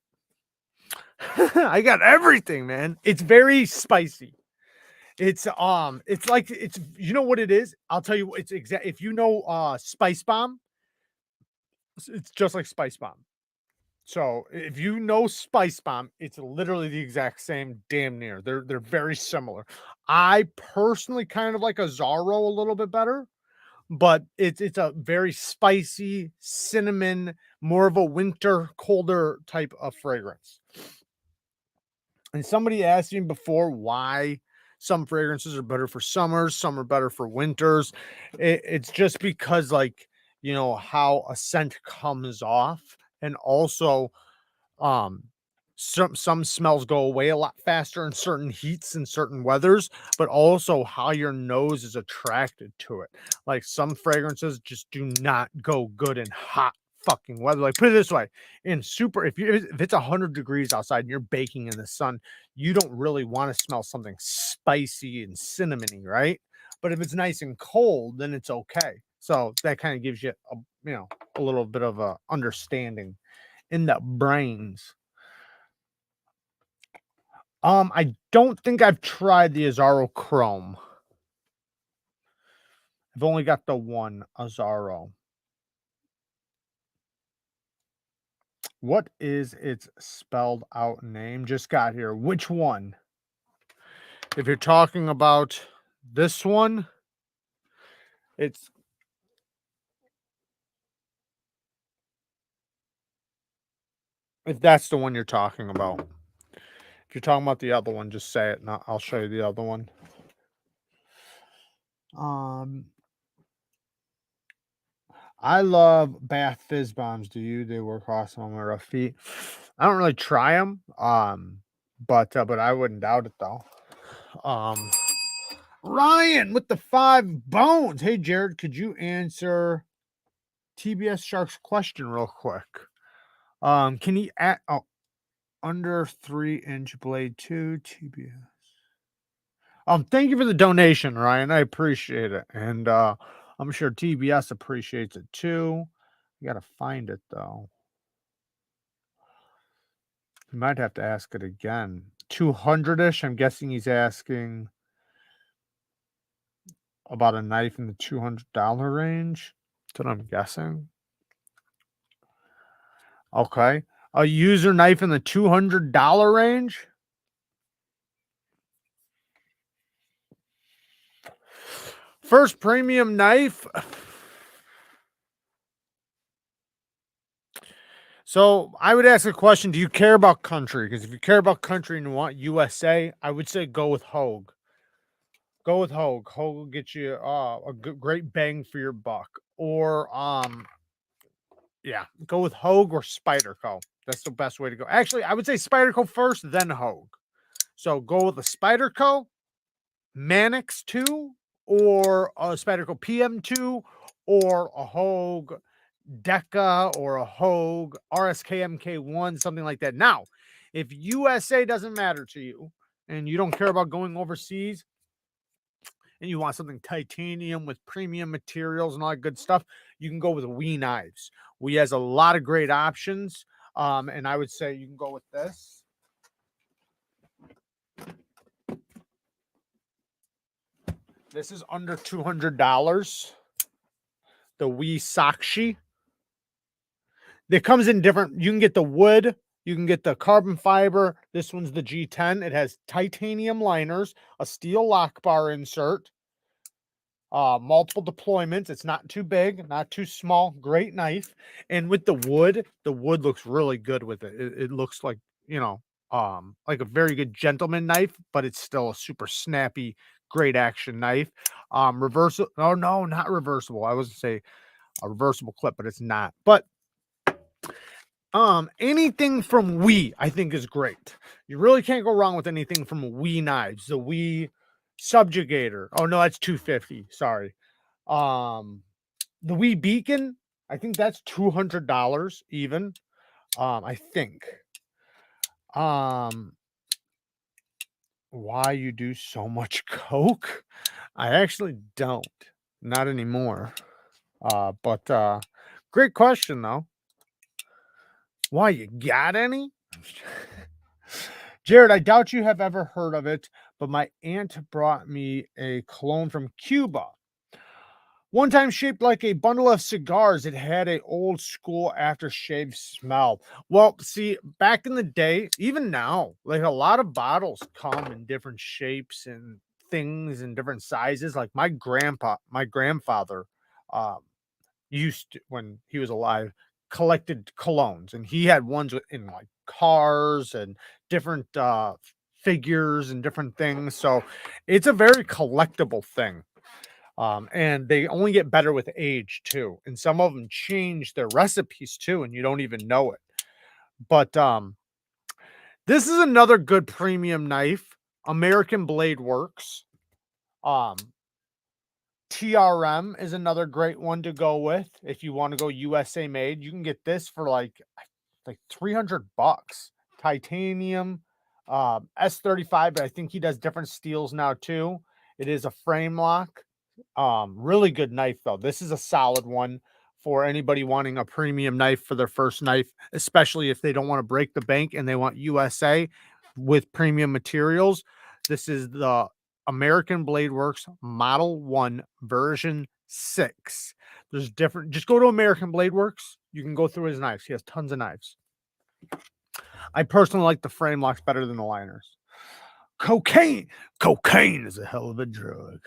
I got everything, man. It's very spicy. It's like it's you know what it is? I'll tell you it's exact if you know Spice Bomb, it's just like Spice Bomb. So if you know Spice Bomb, it's literally the exact same, damn near. They're very similar. I personally kind of like a Zaro a little bit better, but it's a very spicy cinnamon, more of a winter, colder type of fragrance. And somebody asked me before why some fragrances are better for summers, some are better for winters. It's just because, like, you know, how a scent comes off, and also um some smells go away a lot faster in certain heats and certain weathers, but also how your nose is attracted to it. Like some fragrances just do not go good in hot fucking weather. Like put it this way, in super if it's 100 degrees outside and you're baking in the sun, you don't really want to smell something spicy and cinnamony, right? But if it's nice and cold, then it's okay. So that kind of gives you a, you know, a little bit of a understanding in the brains. I don't think I've tried the Azaro Chrome. I've only got the one Azaro. What is its spelled out name? Just got here. Which one? If you're talking about this one, it's if that's the one you're talking about. If you're talking about the other one, just say it and I'll show you the other one. I love bath fizz bombs. Do you? They work awesome on my rough feet. I don't really try them. But I wouldn't doubt it though. Um, Ryan with the 5 bones. Hey Jared, could you answer TBS Shark's question real quick? Can he add under 3-inch blade 2 TBS? Thank you for the donation, Ryan. I appreciate it. And I'm sure TBS appreciates it too. You gotta find it though. You might have to ask it again. 200-ish. I'm guessing he's asking about a knife in the $200 range. That's what I'm guessing. Okay. A user knife in the $200 range. First premium knife. So I would ask a question: do you care about country? Because if you care about country and you want USA, I would say go with Hogue. Go with Hogue. Hogue will get you a great bang for your buck. Or yeah, go with Hogue or Spyderco. That's the best way to go. Actually, I would say Spyderco first, then Hogue. So go with a Spyderco, Manix 2, or a Spyderco PM2, or a Hogue Deca, or a Hogue RSK-MK1, something like that. Now, if USA doesn't matter to you and you don't care about going overseas and you want something titanium with premium materials and all that good stuff, you can go with WE Knives. WE has a lot of great options, and I would say you can go with this. This is under $200. The WE Sakshi. It comes in different. You can get the wood. You can get the carbon fiber. This one's the G10. It has titanium liners, a steel lock bar insert, multiple deployments. It's not too big, not too small. Great knife. And with the wood looks really good with it. It looks like, you know, like a very good gentleman knife, but it's still a super snappy, great action knife. Reversible. Oh no, not reversible. I was say a reversible clip, but it's not. But anything from WE, I think, is great. You really can't go wrong with anything from WE Knives. The WE Subjugator. Oh no, that's $250. Sorry. The WE Beacon, I think that's $200 even. I think. Why you do so much coke? I actually don't. Not anymore. But great question though. Why, you got any? Jared, I doubt you have ever heard of it, but my aunt brought me a cologne from Cuba. One time shaped like a bundle of cigars, it had a old school aftershave smell. Well, see, back in the day, even now, like a lot of bottles come in different shapes and things and different sizes. Like my grandfather, um, used to, when he was alive, collected colognes, and he had ones in like cars and different figures and different things. So it's a very collectible thing. And they only get better with age too. And some of them change their recipes too, and you don't even know it. But this is another good premium knife, American Blade Works. TRM is another great one to go with. If you want to go USA made, you can get this for like $300. Titanium, S35, but I think he does different steels now too. It is a frame lock. Really good knife though. This is a solid one for anybody wanting a premium knife for their first knife, especially if they don't want to break the bank and they want USA with premium materials. This is the American Blade Works Model 1 version 6. There's different, just go to American Blade Works. You can go through his knives. He has tons of knives. I personally like the frame locks better than the liners. Cocaine is a hell of a drug.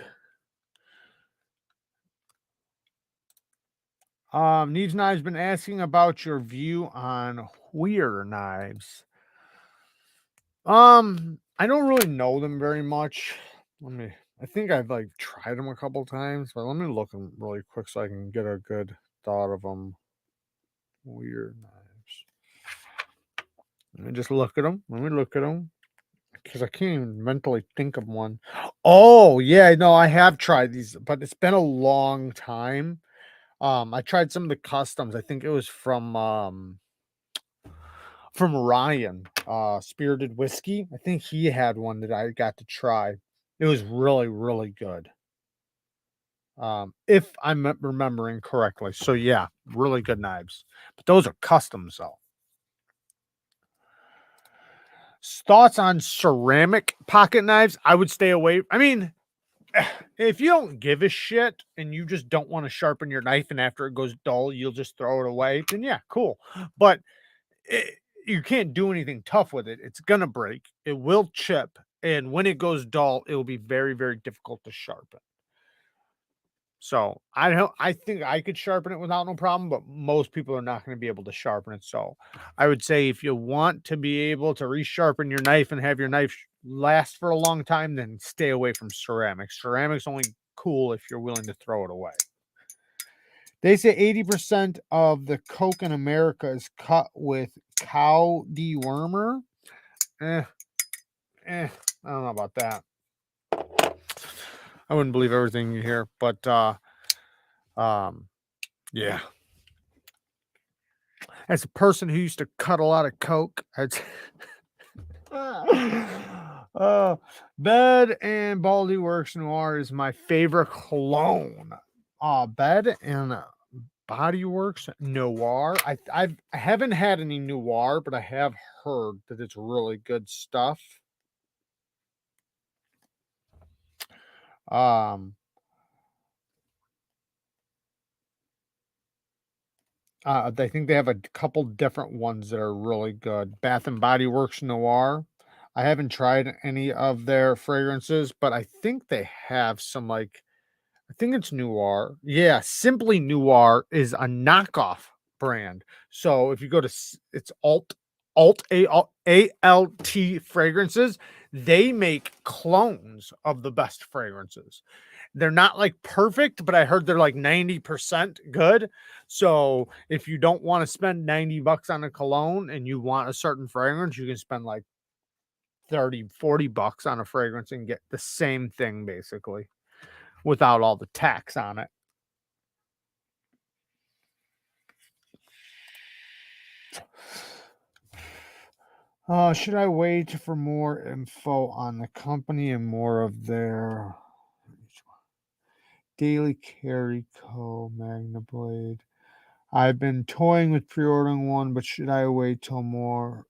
Needs Knives been asking about your view on Weir knives. I don't really know them very much. I think I've like tried them a couple times, but let me look them really quick so I can get a good thought of them. Weir knives. Let me just look at them. Because I can't even mentally think of one. Oh, yeah, no, I have tried these, but it's been a long time. I tried some of the customs. I think it was from Ryan, Spirited Whiskey. I think he had one that I got to try. It was really, really good. If I'm remembering correctly. So yeah, really good knives. But those are customs though. Thoughts on ceramic pocket knives? I would stay away. I mean, if you don't give a shit and you just don't want to sharpen your knife, and after it goes dull, you'll just throw it away, then yeah, cool. But you can't do anything tough with it. It's gonna break. It will chip, and when it goes dull, it will be very, very difficult to sharpen. So I think I could sharpen it without no problem, but most people are not going to be able to sharpen it. So I would say if you want to be able to resharpen your knife and have your knife last for a long time, then stay away from ceramics. Ceramics only cool if you're willing to throw it away. They say 80% of the Coke in America is cut with cow dewormer. I don't know about that. I wouldn't believe everything you hear, but yeah. As a person who used to cut a lot of Coke, I'd Bed and Baldy Works Noir is my favorite cologne. Bed and Body Works Noir. I haven't had any Noir, but I have heard that it's really good stuff. I think they have a couple different ones that are really good. Bath and Body Works Noir. I haven't tried any of their fragrances, but I think they have some like I think it's Noir. Yeah, Simply Noir is a knockoff brand. So if you go to it's Alt fragrances, they make clones of the best fragrances. They're not like perfect, but I heard they're like 90% good. So if you don't want to spend 90 bucks on a cologne and you want a certain fragrance, you can spend like 30, 40 bucks on a fragrance and get the same thing basically without all the tax on it. Should I wait for more info on the company and more of their Daily Carry Co. Magna Blade? I've been toying with pre-ordering one, but should I wait till more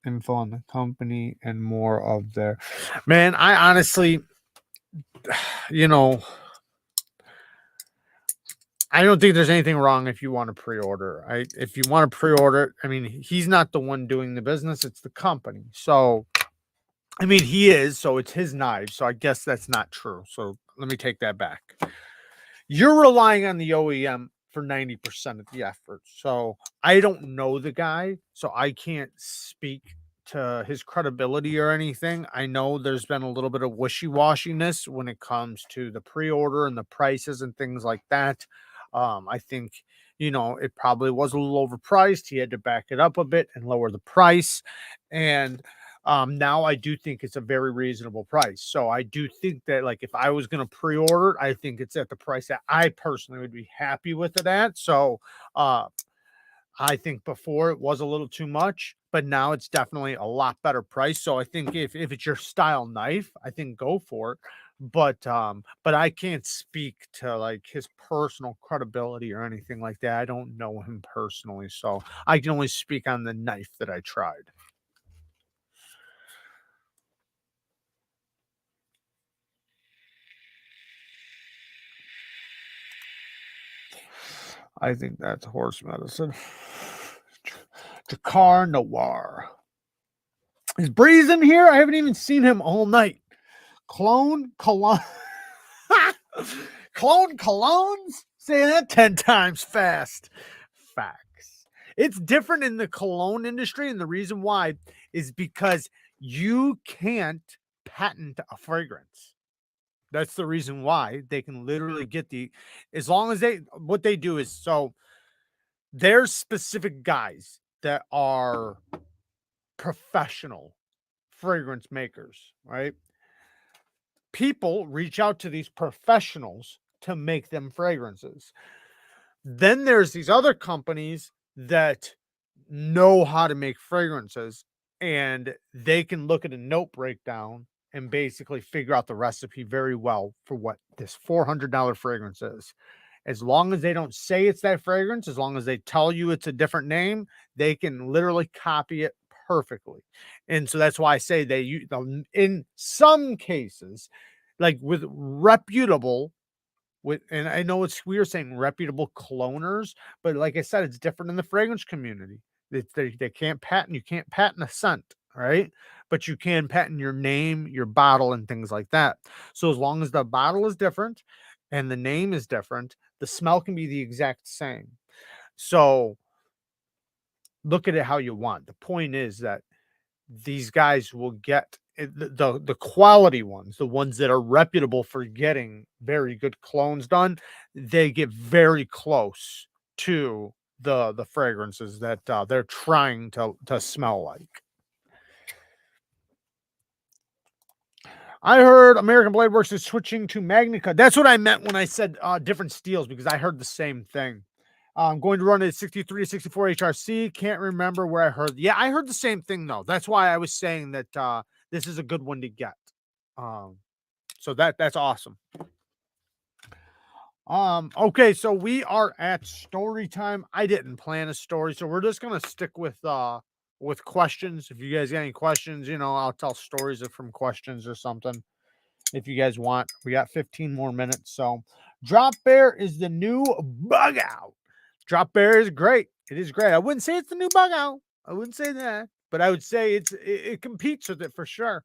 info on the company and more of their... Man, I honestly, you know, I don't think there's anything wrong if you want to pre-order. If you want to pre-order, I mean, he's not the one doing the business, it's the company. So, I mean, he is, so it's his knife. So I guess that's not true. So let me take that back. You're relying on the OEM for 90% of the effort. So I don't know the guy, so I can't speak to his credibility or anything. I know there's been a little bit of wishy-washiness when it comes to the pre-order and the prices and things like that. I think, it probably was a little overpriced. He had to back it up a bit and lower the price. And now I do think it's a very reasonable price. So I do think that like if I was going to pre-order, I think it's at the price that I personally would be happy with it at. So I think before it was a little too much, but now it's definitely a lot better price. So I think if it's your style knife, I think go for it. But I can't speak to like his personal credibility or anything like that. I don't know him personally, so I can only speak on the knife that I tried. I think that's horse medicine. Jakar Noir. Is Breeze in here? I haven't even seen him all night. Clone Cologne. Clone Colognes? Say that 10 times fast. Facts. It's different in the cologne industry, and the reason why is because you can't patent a fragrance. That's the reason why they can literally get as long as what they do is, so there's specific guys that are professional fragrance makers, right? People reach out to these professionals to make them fragrances. Then there's these other companies that know how to make fragrances, and they can look at a note breakdown and basically figure out the recipe very well for what this $400 fragrance is. As long as they don't say it's that fragrance, as long as they tell you it's a different name, they can literally copy it perfectly. And so that's why I say in some cases, like with reputable, and I know we were saying reputable cloners, but like I said, it's different in the fragrance community. They can't patent. You can't patent a scent, right? But you can patent your name, your bottle, and things like that. So as long as the bottle is different and the name is different, the smell can be the exact same. So look at it how you want. The point is that these guys will get the quality ones, the ones that are reputable for getting very good clones done. They get very close to the fragrances that they're trying to smell like. I heard American Blade Works is switching to Magnacut. That's what I meant when I said different steels, because I heard the same thing. I'm going to run it at 63 to 64 HRC. Can't remember where I heard. Yeah, I heard the same thing though. That's why I was saying that this is a good one to get. So that's awesome. Okay, so we are at story time. I didn't plan a story, so we're just gonna stick with questions. If you guys got any questions, I'll tell stories from questions or something. If you guys want, we got 15 more minutes. So Drop Bear is the new bug out. Drop Bear is great. It is great. I wouldn't say it's the new bug out. I wouldn't say that, but I would say it competes with it for sure.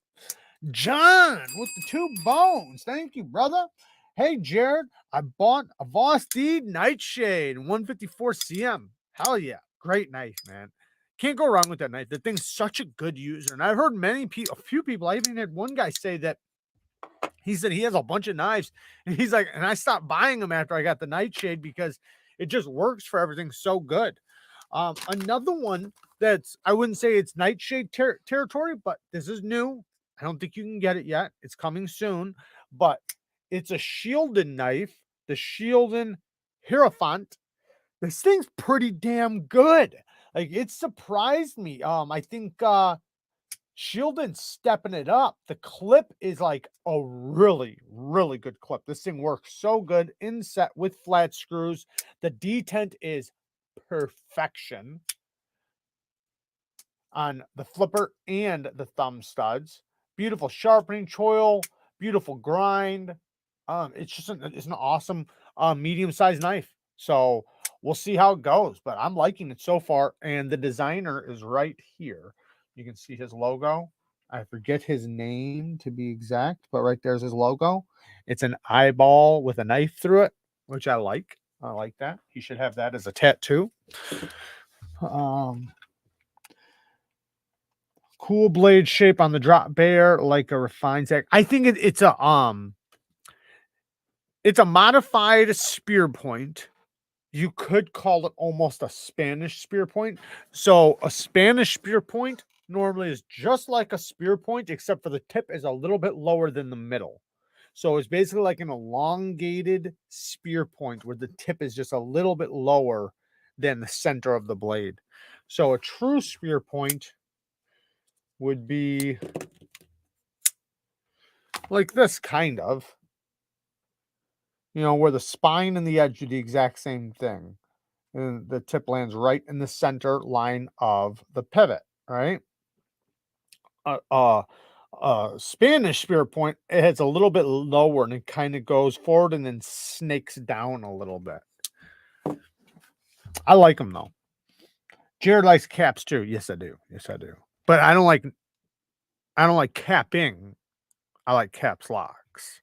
John with the 2 bones. Thank you, brother. Hey, Jared, I bought a VOSTEED Nightshade 154 CM. Hell yeah. Great knife, man. Can't go wrong with that knife. The thing's such a good user. And I've heard a few people, I even had one guy say that he said he has a bunch of knives. And he's like, and I stopped buying them after I got the Nightshade because it just works for everything so good. Another one that's, I wouldn't say it's Nightshade territory, but this is new. I don't think you can get it yet. It's coming soon, but it's a shielded knife, the Shielded Hierophant. This thing's pretty damn good. Like, it surprised me. I think Shielded's stepping it up. The clip is like a really, really good clip. This thing works so good inset with flat screws. The detent is perfection on the flipper and the thumb studs. Beautiful sharpening choil, beautiful grind. It's just it's an awesome medium-sized knife. So we'll see how it goes, but I'm liking it so far. And the designer is right here. You can see his logo. I forget his name to be exact, but right there's his logo. It's an eyeball with a knife through it, which I like. I like that. He should have that as a tattoo. Cool blade shape on the Drop Bear, like a refined sack. I think it's a modified spear point. You could call it almost a Spanish spear point. So a Spanish spear point normally is just like a spear point, except for the tip is a little bit lower than the middle. So it's basically like an elongated spear point where the tip is just a little bit lower than the center of the blade. So a true spear point would be like this, kind of. Where the spine and the edge are the exact same thing. And the tip lands right in the center line of the pivot, right? Spanish spear point, it's a little bit lower and it kind of goes forward and then snakes down a little bit. I like them though. Jared likes caps too. Yes, I do. Yes, I do. But I don't like capping. I like caps locks.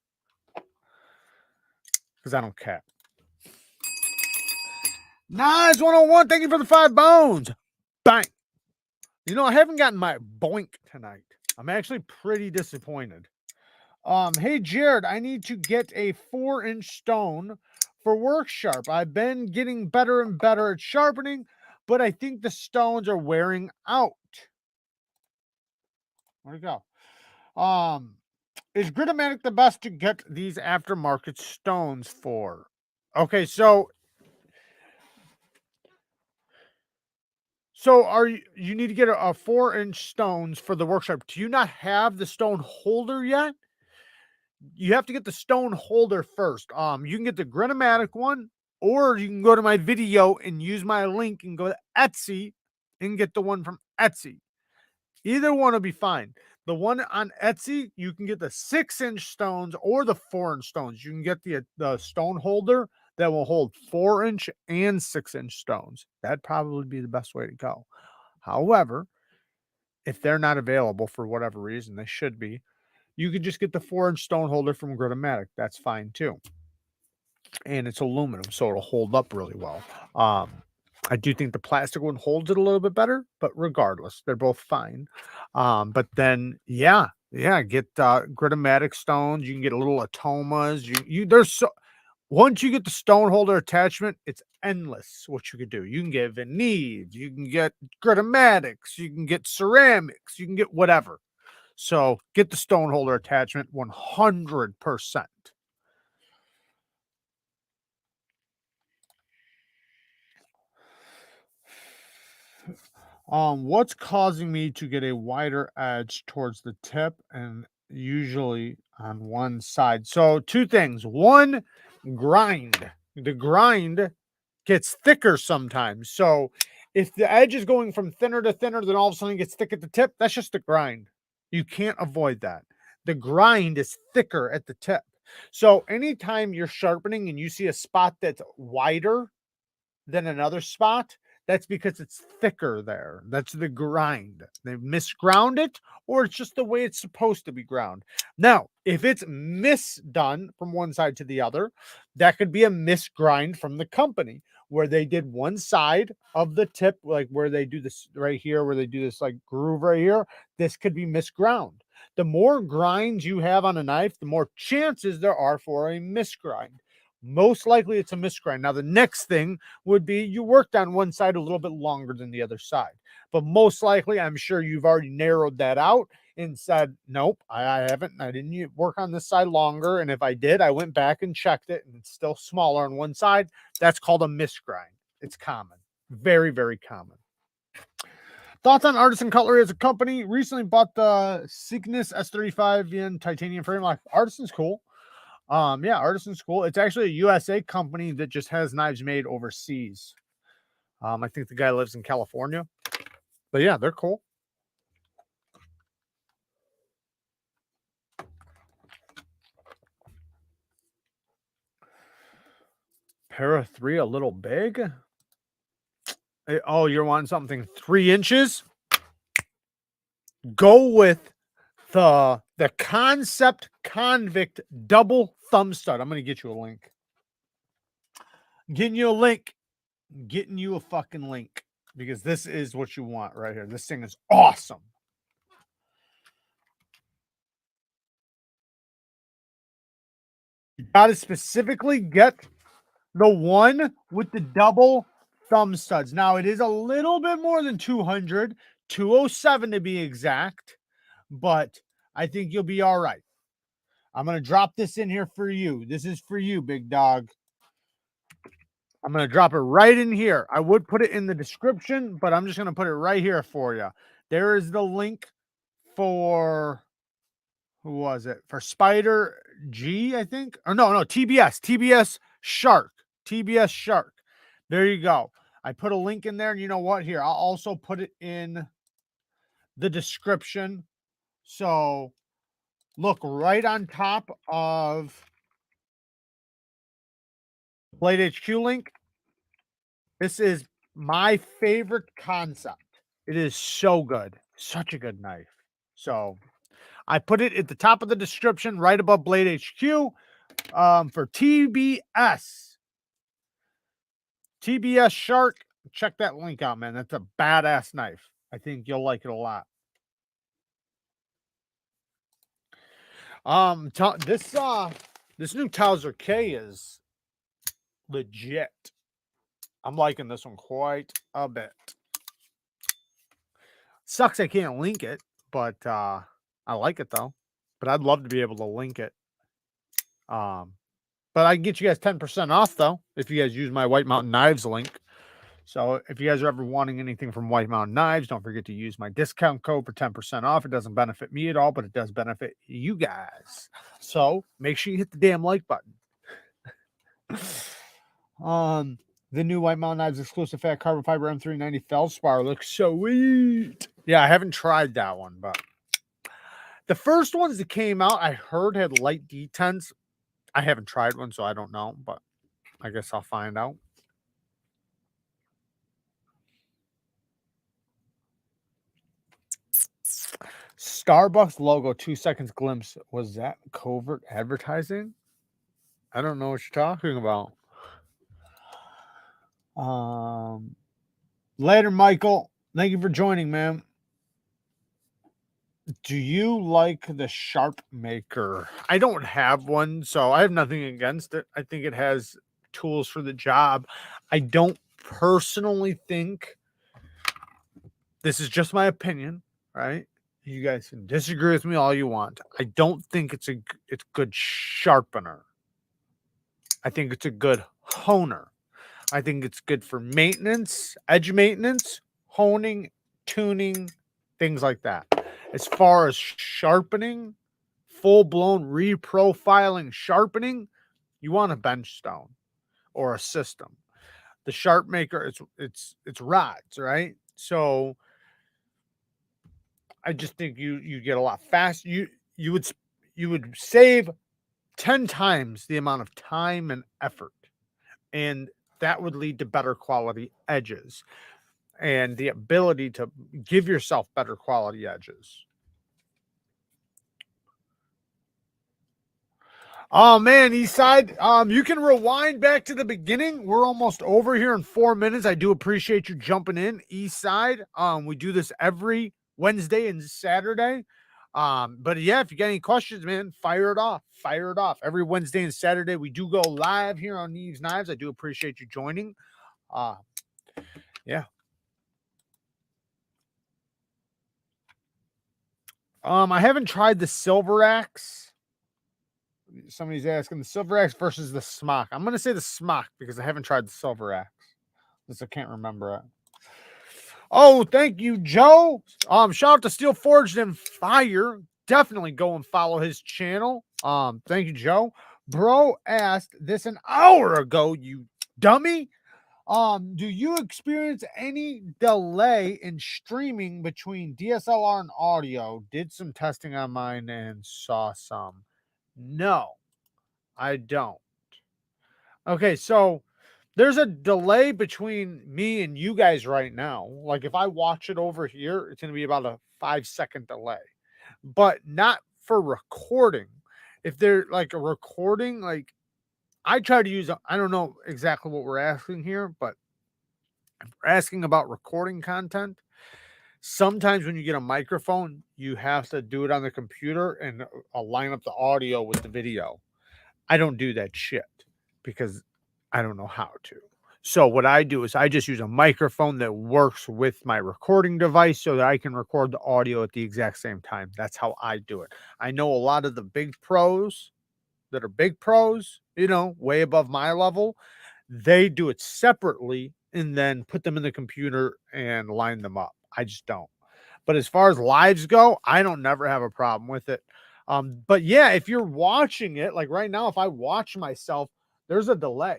Because I don't cap. Nice 101. Thank you for the 5 bones. Bang. I haven't gotten my boink tonight. I'm actually pretty disappointed. Hey, Jared, I need to get a 4-inch stone for work sharp. I've been getting better and better at sharpening, but I think the stones are wearing out. Where'd it go? Is Gritomatic the best to get these aftermarket stones for? Okay, so you need to get a 4-inch stones for the workshop. Do you not have the stone holder yet? You have to get the stone holder first. You can get the Gritomatic one, or you can go to my video and use my link and go to Etsy and get the one from Etsy. Either one will be fine. The one on Etsy, you can get the 6-inch stones or the 4-inch stones. You can get the stone holder that will hold 4-inch and 6-inch stones. That'd probably be the best way to go. However, if they're not available for whatever reason, they should be, you could just get the 4-inch stone holder from Gritomatic. That's fine too. And it's aluminum, so it'll hold up really well. I do think the plastic one holds it a little bit better, but regardless, they're both fine. But then, yeah, get Gritomatic stones. You can get little Atomas. There's so once you get the stone holder attachment, it's endless what you could do. You can get Venives, you can get Gritomatics, you can get ceramics, you can get whatever. So get the stone holder attachment 100%. What's causing me to get a wider edge towards the tip and usually on one side? So two things. One, grind. The grind gets thicker sometimes. So if the edge is going from thinner to thinner, then all of a sudden it gets thick at the tip, that's just the grind. You can't avoid that. The grind is thicker at the tip. So anytime you're sharpening and you see a spot that's wider than another spot, that's because it's thicker there. That's the grind. They've misground it, or it's just the way it's supposed to be ground. Now, if it's misdone from one side to the other, that could be a misgrind from the company where they did one side of the tip, like where they do this right here, where they do this like groove right here. This could be misground. The more grinds you have on a knife, the more chances there are for a misgrind. Most likely it's a misgrind. Now, the next thing would be you worked on one side a little bit longer than the other side. But most likely, I'm sure you've already narrowed that out and said, nope, I haven't. I didn't work on this side longer. And if I did, I went back and checked it and it's still smaller on one side. That's called a misgrind. It's common. Very, very common. Thoughts on Artisan Cutlery as a company? Recently bought the Cygnus S35 in titanium frame. Like, Artisan's cool. Yeah, Artisan's cool. It's actually a USA company that just has knives made overseas. I think the guy lives in California. But yeah, they're cool. Pair of 3 a little big? Oh, you're wanting something 3 inches? Go with the KANSEPT Convict double thumb stud. I'm going to get you a link. Getting you a link. Getting you a fucking link. Because this is what you want right here. This thing is awesome. You got to specifically get the one with the double thumb studs. Now, it is a little bit more than 200, 207 to be exact, but I think you'll be all right. I'm going to drop this in here for you. This is for you, big dog. I'm going to drop it right in here. I would put it in the description, but I'm just going to put it right here for you. There is the link for, who was it? For Spider G, I think. Or no, TBS Shark. TBS Shark. There you go. I put a link in there, and you know what? Here, I'll also put it in the description. So look right on top of Blade HQ link. This is my favorite concept. It is so good. Such a good knife. So I put it at the top of the description, right above Blade HQ, for TBS. TBS Shark. Check that link out, man. That's a badass knife. I think you'll like it a lot. This new Towser K is legit. I'm liking this one quite a bit. Sucks I can't link it, but I like it though. But I'd love to be able to link it. But I can get you guys 10% off though if you guys use my White Mountain Knives link. So if you guys are ever wanting anything from White Mountain Knives, don't forget to use my discount code for 10% off. It doesn't benefit me at all, but it does benefit you guys. So make sure you hit the damn like button. The new White Mountain Knives exclusive fat carbon fiber M390 feldspar looks so sweet. Yeah, I haven't tried that one, but the first ones that came out, I heard had light detents. I haven't tried one, so I don't know, but I guess I'll find out. Starbucks logo 2 seconds glimpse. Was that covert advertising? I don't know what you're talking about. Later, Michael. Thank you for joining, man. Do you like the Sharpmaker? I don't have one, so I have nothing against it. I think it has tools for the job. I don't personally think, this is just my opinion, right? You guys can disagree with me all you want. I don't think it's good sharpener. I think it's a good honer. I think it's good for maintenance, edge maintenance, honing, tuning, things like that. As far as sharpening, full-blown reprofiling sharpening, you want a bench stone or a system. The Sharpmaker, it's rods, right? So I just think you get a lot faster. You would save 10 times the amount of time and effort, and that would lead to better quality edges and the ability to give yourself better quality edges. Oh man, Eastside, you can rewind back to the beginning. We're almost over here in 4 minutes. I do appreciate you jumping in, Eastside. We do this every Wednesday and Saturday. But yeah, if you got any questions, man, fire it off. Fire it off. Every Wednesday and Saturday, we do go live here on Neeves Knives. I do appreciate you joining. Yeah. I haven't tried the Silver Axe. Somebody's asking the Silver Axe versus the Smock. I'm gonna say the Smock because I haven't tried the Silver Axe. Because I can't remember it. Oh, thank you, Joe. Shout out to Steel Forged and Fire. Definitely go and follow his channel. Thank you, Joe. Bro asked this an hour ago, you dummy. Do you experience any delay in streaming between DSLR and audio? Did some testing on mine and saw some. No, I don't. Okay, so there's a delay between me and you guys right now. Like if I watch it over here, it's going to be about a 5-second delay, but not for recording. If they're like a recording, like I try to use, I don't know exactly what we're asking here, but if we're asking about recording content, sometimes when you get a microphone, you have to do it on the computer and line up the audio with the video. I don't do that shit because I don't know how to. So what I do is I just use a microphone that works with my recording device so that I can record the audio at the exact same time. That's how I do it. I know a lot of the big pros that are big pros, you know, way above my level, they do it separately and then put them in the computer and line them up. I just don't. But as far as lives go, I don't never have a problem with it. But yeah, if you're watching it, like right now, if I watch myself, there's a delay.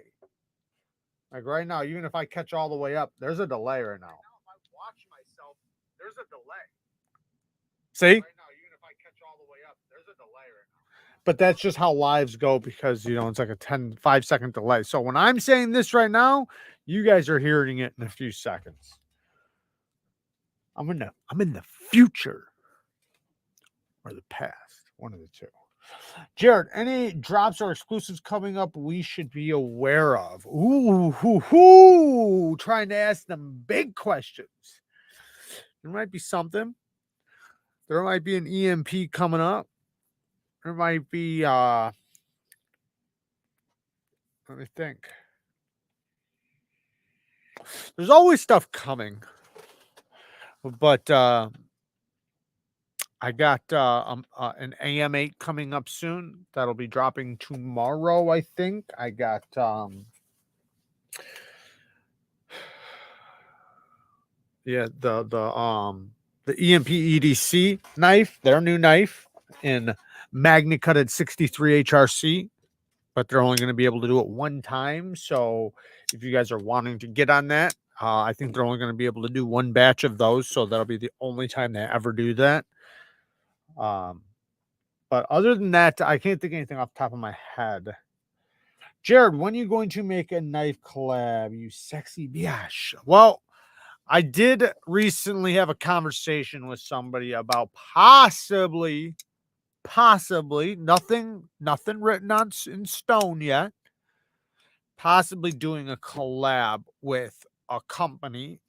Like right now, even if I catch all the way up, there's a delay right now. If I watch myself, there's a delay. See? Right now, even if I catch all the way up, there's a delay right now. But that's just how lives go because, you know, it's like a 5-second delay. So when I'm saying this right now, you guys are hearing it in a few seconds. I'm in the future or the past, one of the two. Jared, any drops or exclusives coming up we should be aware of? Ooh, trying to ask them big questions. There might be something. There might be an EMP coming up. There might be let me think. There's always stuff coming. But I got an AM8 coming up soon. That'll be dropping tomorrow, I think. I got yeah, the EMP EDC knife, their new knife in Magnacut at 63 HRC, but they're only going to be able to do it one time. So if you guys are wanting to get on that, I think they're only going to be able to do one batch of those. So that'll be the only time they ever do that. But other than that, I can't think of anything off the top of my head. Jared, when are you going to make a knife collab, you sexy biatch? Well, I did recently have a conversation with somebody about possibly, nothing written on in stone yet, possibly doing a collab with a company,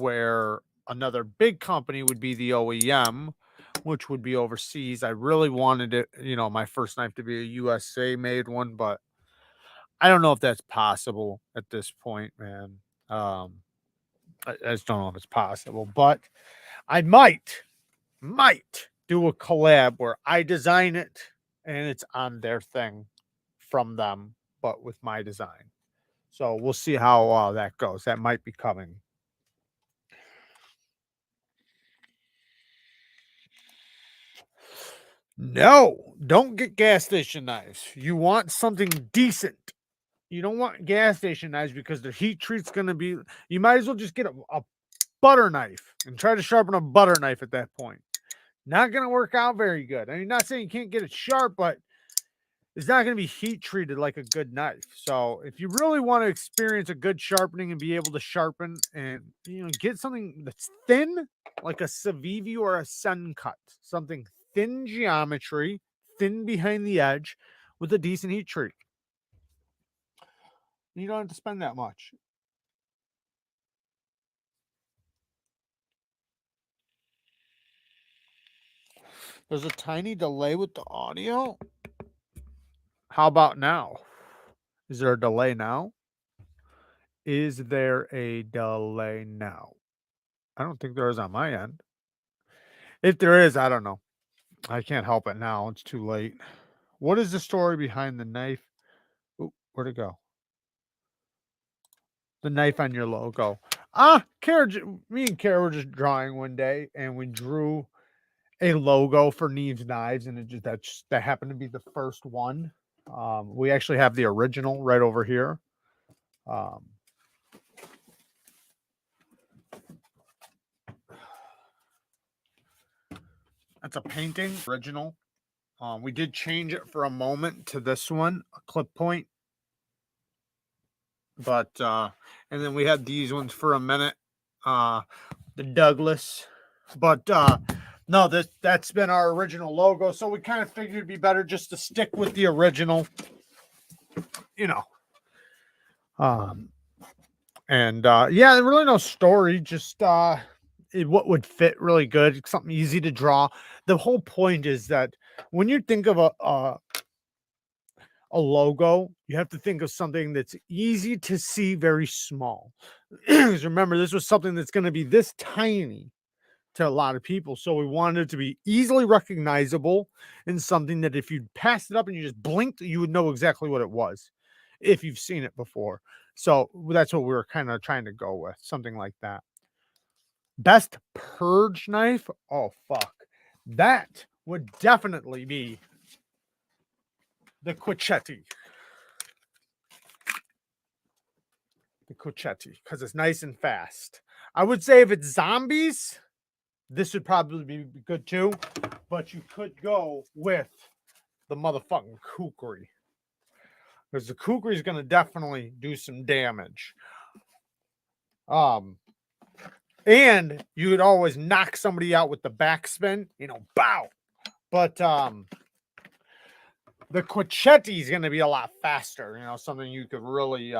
where another big company would be the OEM, which would be overseas. I really wanted it, my first knife to be a USA made one, but I don't know if that's possible at this point, man. I just don't know if it's possible, but I might do a collab where I design it and it's on their thing from them, but with my design. So we'll see how that goes. That might be coming. No, don't get gas station knives. You want something decent. You don't want gas station knives because the heat treat's going to be, you might as well just get a butter knife and try to sharpen a butter knife at that point. Not going to work out very good. I mean, not saying you can't get it sharp, but it's not going to be heat treated like a good knife. So if you really want to experience a good sharpening and be able to sharpen and, get something that's thin, like a Civivi or a Sencut, something thin geometry, thin behind the edge with a decent heat treat. You don't have to spend that much. There's a tiny delay with the audio. How about now? Is there a delay now? Is there a delay now? I don't think there is on my end. If there is, I don't know. I can't help it now. It's too late. What is the story behind the knife? Ooh, where'd it go? The knife on your logo. Kara, me and Kara were just drawing one day, and we drew a logo for Neeves Knives, and that happened to be the first one. We actually have the original right over here. That's a painting, original. We did change it for a moment to this one, a clip point. But and then we had these ones for a minute, the Douglas. But no, that's been our original logo, so we kind of figured it'd be better just to stick with the original, and yeah, really no story, just what would fit really good, something easy to draw. The whole point is that when you think of a logo, you have to think of something that's easy to see, very small. Because remember, this was something that's going to be this tiny to a lot of people. So we wanted it to be easily recognizable and something that if you passed it up and you just blinked, you would know exactly what it was if you've seen it before. So that's what we were kind of trying to go with, something like that. Best purge knife? Oh, fuck. That would definitely be the Quichetti. The Quichetti, because it's nice and fast. I would say if it's zombies, this would probably be good too, but you could go with the motherfucking Kukri, because the Kukri is going to definitely do some damage. And you would always knock somebody out with the backspin, bow. But the Quichetti is going to be a lot faster, something you could really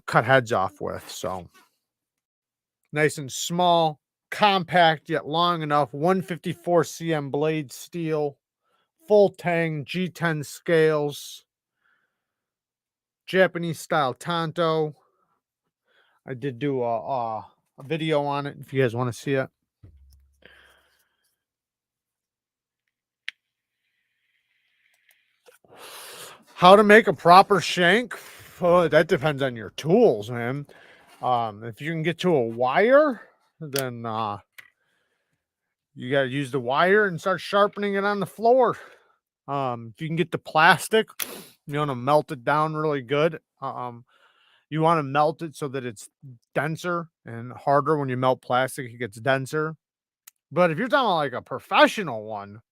cut heads off with. So nice and small, compact yet long enough. 154 cm blade steel, full tang, G10 scales, Japanese style tanto. I did do a video on it if you guys want to see it. How to make a proper shank? Oh, that depends on your tools, man. If you can get to a wire, then you got to use the wire and start sharpening it on the floor. If you can get the plastic, you want to melt it down really good. You want to melt it so that it's denser and harder. When you melt plastic, it gets denser. But if you're talking like a professional one,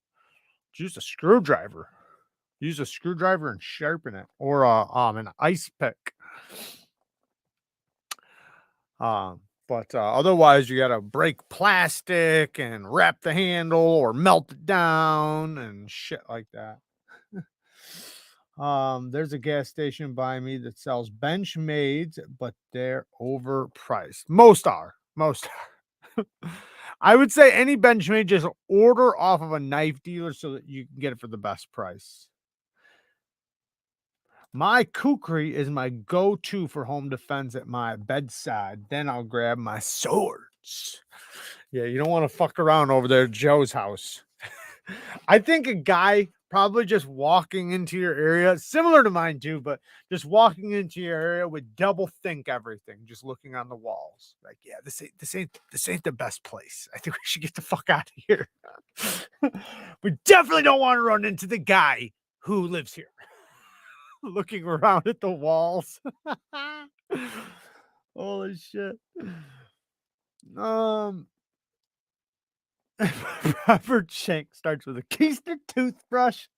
use a screwdriver. Use a screwdriver and sharpen it, or an ice pick. But otherwise, you got to break plastic and wrap the handle or melt it down and shit like that. There's a gas station by me that sells Benchmades, but they're overpriced. Most are. Most are. I would say any Benchmade, just order off of a knife dealer so that you can get it for the best price. My kukri is my go-to for home defense at my bedside. Then I'll grab my swords. Yeah, you don't want to fuck around over there at Joe's house. I think a guy probably just walking into your area, similar to mine too, but just walking into your area would double think everything, just looking on the walls. Like, yeah, this ain't the best place. I think we should get the fuck out of here. We definitely don't want to run into the guy who lives here. Looking around at the walls. Holy shit. Robert Shank starts with a keister toothbrush.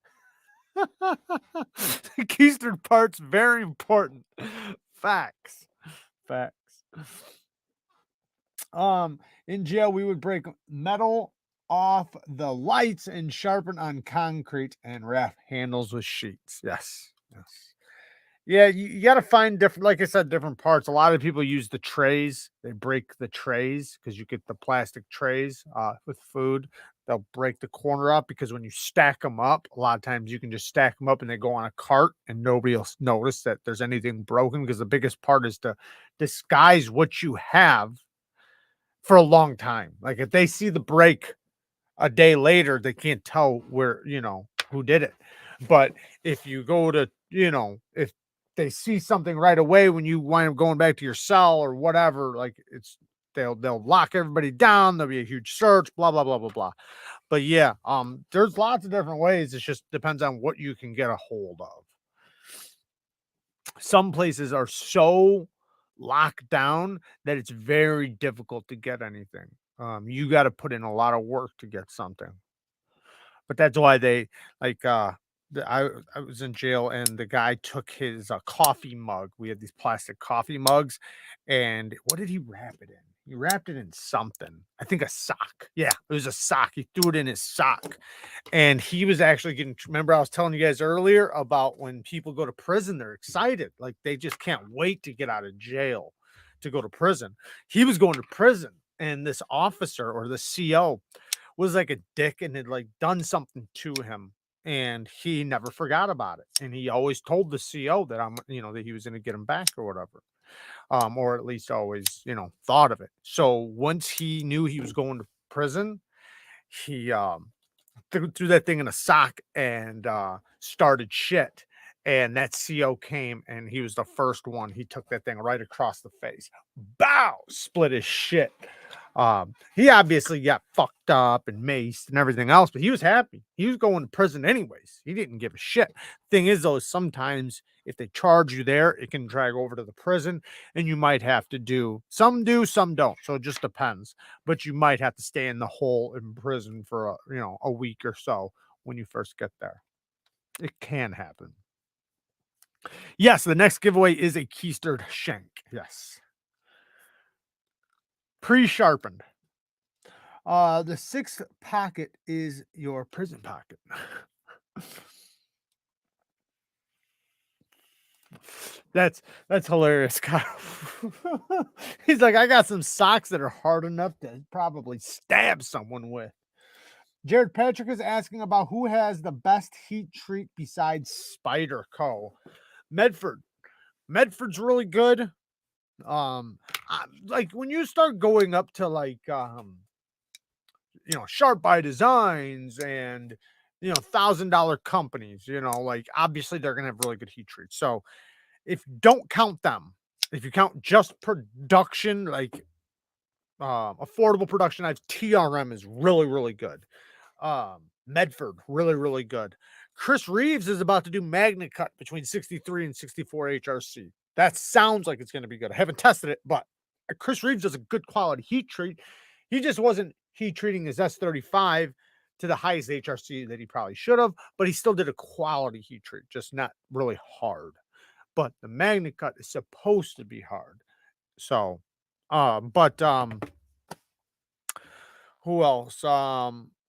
The keistered part's very important. Facts. Facts. In jail, we would break metal off the lights and sharpen on concrete and wrap handles with sheets. Yes. Yes. Yeah, you got to find different, like I said, different parts. A lot of people use the trays. They break the trays because you get the plastic trays with food. They'll break the corner up because when you stack them up, a lot of times you can just stack them up and they go on a cart and nobody else notice that there's anything broken, because the biggest part is to disguise what you have for a long time. Like if they see the break a day later, they can't tell where, who did it. But if you go to, if they see something right away when you wind up going back to your cell or whatever, like they'll lock everybody down. There'll be a huge search, blah, blah, blah, blah, blah. But yeah, there's lots of different ways. It just depends on what you can get a hold of. Some places are so locked down that it's very difficult to get anything. You got to put in a lot of work to get something. But that's why they like I was in jail and the guy took his coffee mug. We had these plastic coffee mugs, and what did he wrap it in? He wrapped it in something. I think a sock. Yeah, it was a sock. He threw it in his sock. And he was actually getting, remember I was telling you guys earlier about when people go to prison, they're excited. Like they just can't wait to get out of jail to go to prison. He was going to prison, and this officer or the CO was like a dick and had like done something to him, and he never forgot about it, and he always told the CO that that he was going to get him back or whatever, or at least always thought of it. So once he knew he was going to prison, he threw that thing in a sock and started shit. And that CO came and he was the first one. He took that thing right across the face. Bow! Split his shit. He obviously got fucked up and maced and everything else, but he was happy. He was going to prison anyways. He didn't give a shit. Thing is, though, sometimes if they charge you there, it can drag over to the prison, and you might have to do, some don't. So it just depends. But you might have to stay in the hole in prison for a week or so when you first get there. It can happen. Yes, the next giveaway is a keistered shank. Yes. Pre-sharpened. The sixth pocket is your prison pocket. That's hilarious. He's like, I got some socks that are hard enough to probably stab someone with. Jared Patrick is asking about who has the best heat treat besides Spider Co. Medford. Medford's really good. Like when you start going up to like Sharp by Designs and $1,000 companies, like obviously they're gonna have really good heat treats. So if don't count them, if you count just production, like affordable production knives, TRM is really, really good. Medford, really, really good. Chris Reeves is about to do Magnacut between 63 and 64 HRC. That sounds like it's going to be good. I haven't tested it, but Chris Reeves does a good quality heat treat. He just wasn't heat treating his S35 to the highest HRC that he probably should have, but he still did a quality heat treat, just not really hard. But the Magnacut is supposed to be hard. So Who else?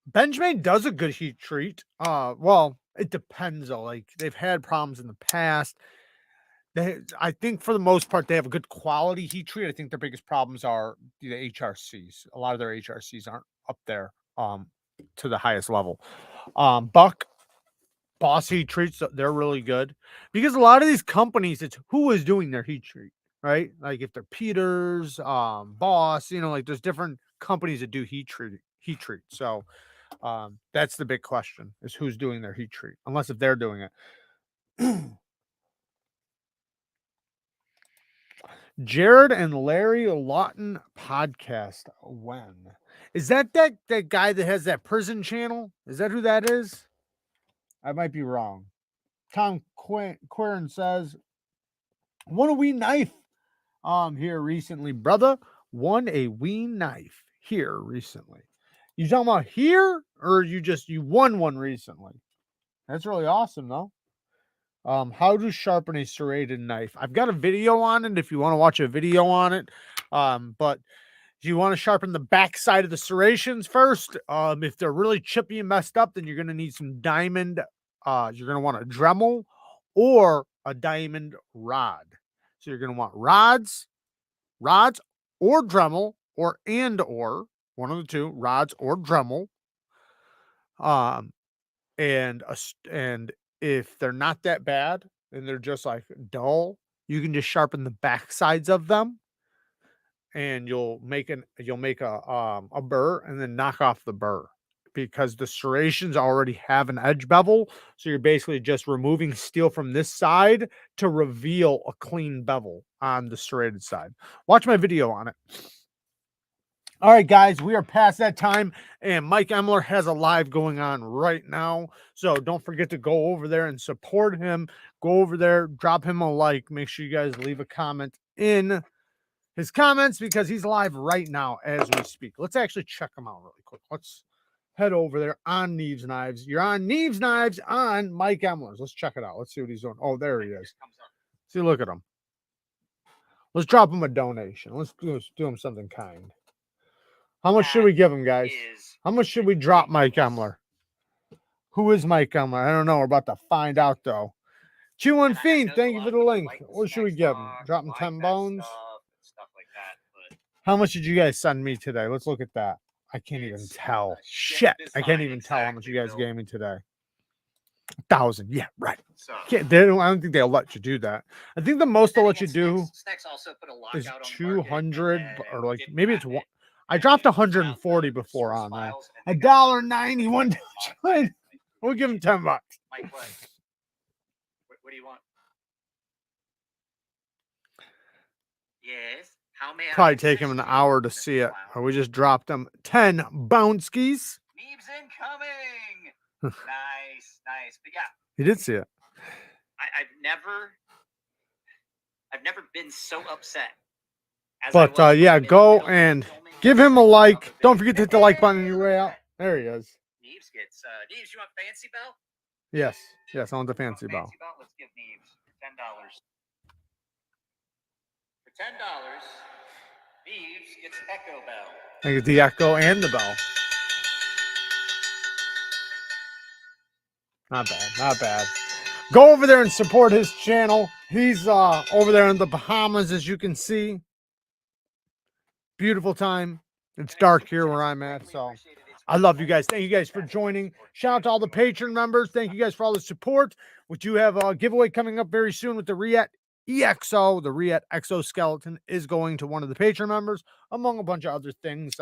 Benjamin does a good heat treat. Well, it depends though. Like they've had problems in the past. I think for the most part they have a good quality heat treat. I think their biggest problems are the HRCs. A lot of their HRCs aren't up there to the highest level. Buck Boss heat treats, they're really good because a lot of these companies, it's who is doing their heat treat, right? Like if they're Peters, Boss, you know, like there's different companies that do heat treat. So that's the big question is who's doing their heat treat, unless if they're doing it. Jared and Larry Lawton podcast. When is that guy that has that prison channel? Is that who that is? I might be wrong. Tom Quirin says, "Won a wee knife here recently, brother. Won a wee knife here recently." You talking about here, or you won one recently? That's really awesome, though. How to sharpen a serrated knife? I've got a video on it if you want to watch a video on it. But do you want to sharpen the back side of the serrations first? If they're really chippy and messed up, then you're going to need some diamond. You're going to want a Dremel or a diamond rod. So you're going to want rods or Dremel or one of the two, rods or Dremel. And if they're not that bad and they're just like dull, you can just sharpen the back sides of them, and you'll make a burr and then knock off the burr because the serrations already have an edge bevel. So you're basically just removing steel from this side to reveal a clean bevel on the serrated side. Watch my video on it. All right, guys, we are past that time, and Mike Emler has a live going on right now. So don't forget to go over there and support him. Go over there, drop him a like. Make sure you guys leave a comment in his comments because he's live right now as we speak. Let's actually check him out really quick. Let's head over there on Neeves Knives. You're on Neeves Knives on Mike Emler's. Let's check it out. Let's see what he's doing. Oh, there he is. See, look at him. Let's drop him a donation. Let's do him something kind. How much should we give him, guys? How much should we drop Mike Emler? Who is Mike Emler? I don't know. We're about to find out, though. Chew Fiend, thank you for the link. What should we give him? Drop him 10 bones? How much did you guys send me today? Let's look at that. I can't even tell. Shit. I can't even tell how much you guys gave me today. 1,000. Yeah, right. I don't think they'll let you do that. I think the most they'll let you do is 200, or like maybe it's one. I dropped 140 before on that. $1.91. We'll give him $10. Mike, what do you want? Yes. How may Probably take him an hour to see it. Or we just dropped him 10 bounce skis. Neeves incoming. Nice. But yeah, he did see it. I've never been so upset. But yeah, go and give him a like. Don't forget to hit the like button on your way out. There he is. Neeves gets Neeves, you want fancy bell? Yes, I want the fancy bell. Let's give Neeves $10. For $10, Neeves gets Echo Bell. I get the echo and the bell. Not bad. Go over there and support his channel. He's over there in the Bahamas, as you can see. Beautiful time. It's dark here where I'm at, so I love you guys. Thank you guys for joining. Shout out to all the Patreon members. Thank you guys for all the support. We do have a giveaway coming up very soon with the Riet EXO. The Riet exoskeleton is going to one of the Patreon members, among a bunch of other things.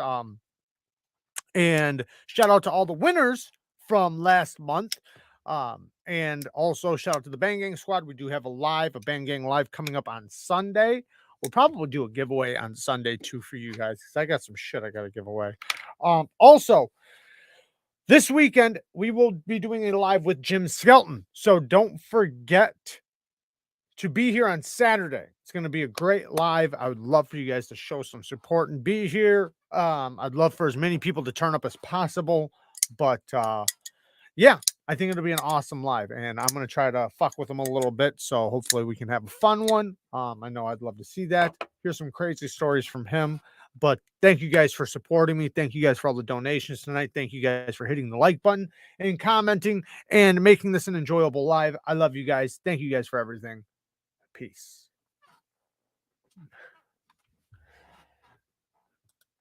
And shout out to all the winners from last month. And also shout out to the Bang Gang Squad. We do have a Bang Gang live coming up on Sunday. We'll probably do a giveaway on Sunday too for you guys, because I got some shit I got to give away. Also, this weekend we will be doing a live with Jim Skelton, so don't forget to be here on Saturday. It's going to be a great live. I would love for you guys to show some support and be here. I'd love for as many people to turn up as possible, but yeah, I think it'll be an awesome live, and I'm going to try to fuck with them a little bit. So hopefully we can have a fun one. I know I'd love to see that. Here's some crazy stories from him. But thank you guys for supporting me. Thank you guys for all the donations tonight. Thank you guys for hitting the like button and commenting and making this an enjoyable live. I love you guys. Thank you guys for everything. Peace.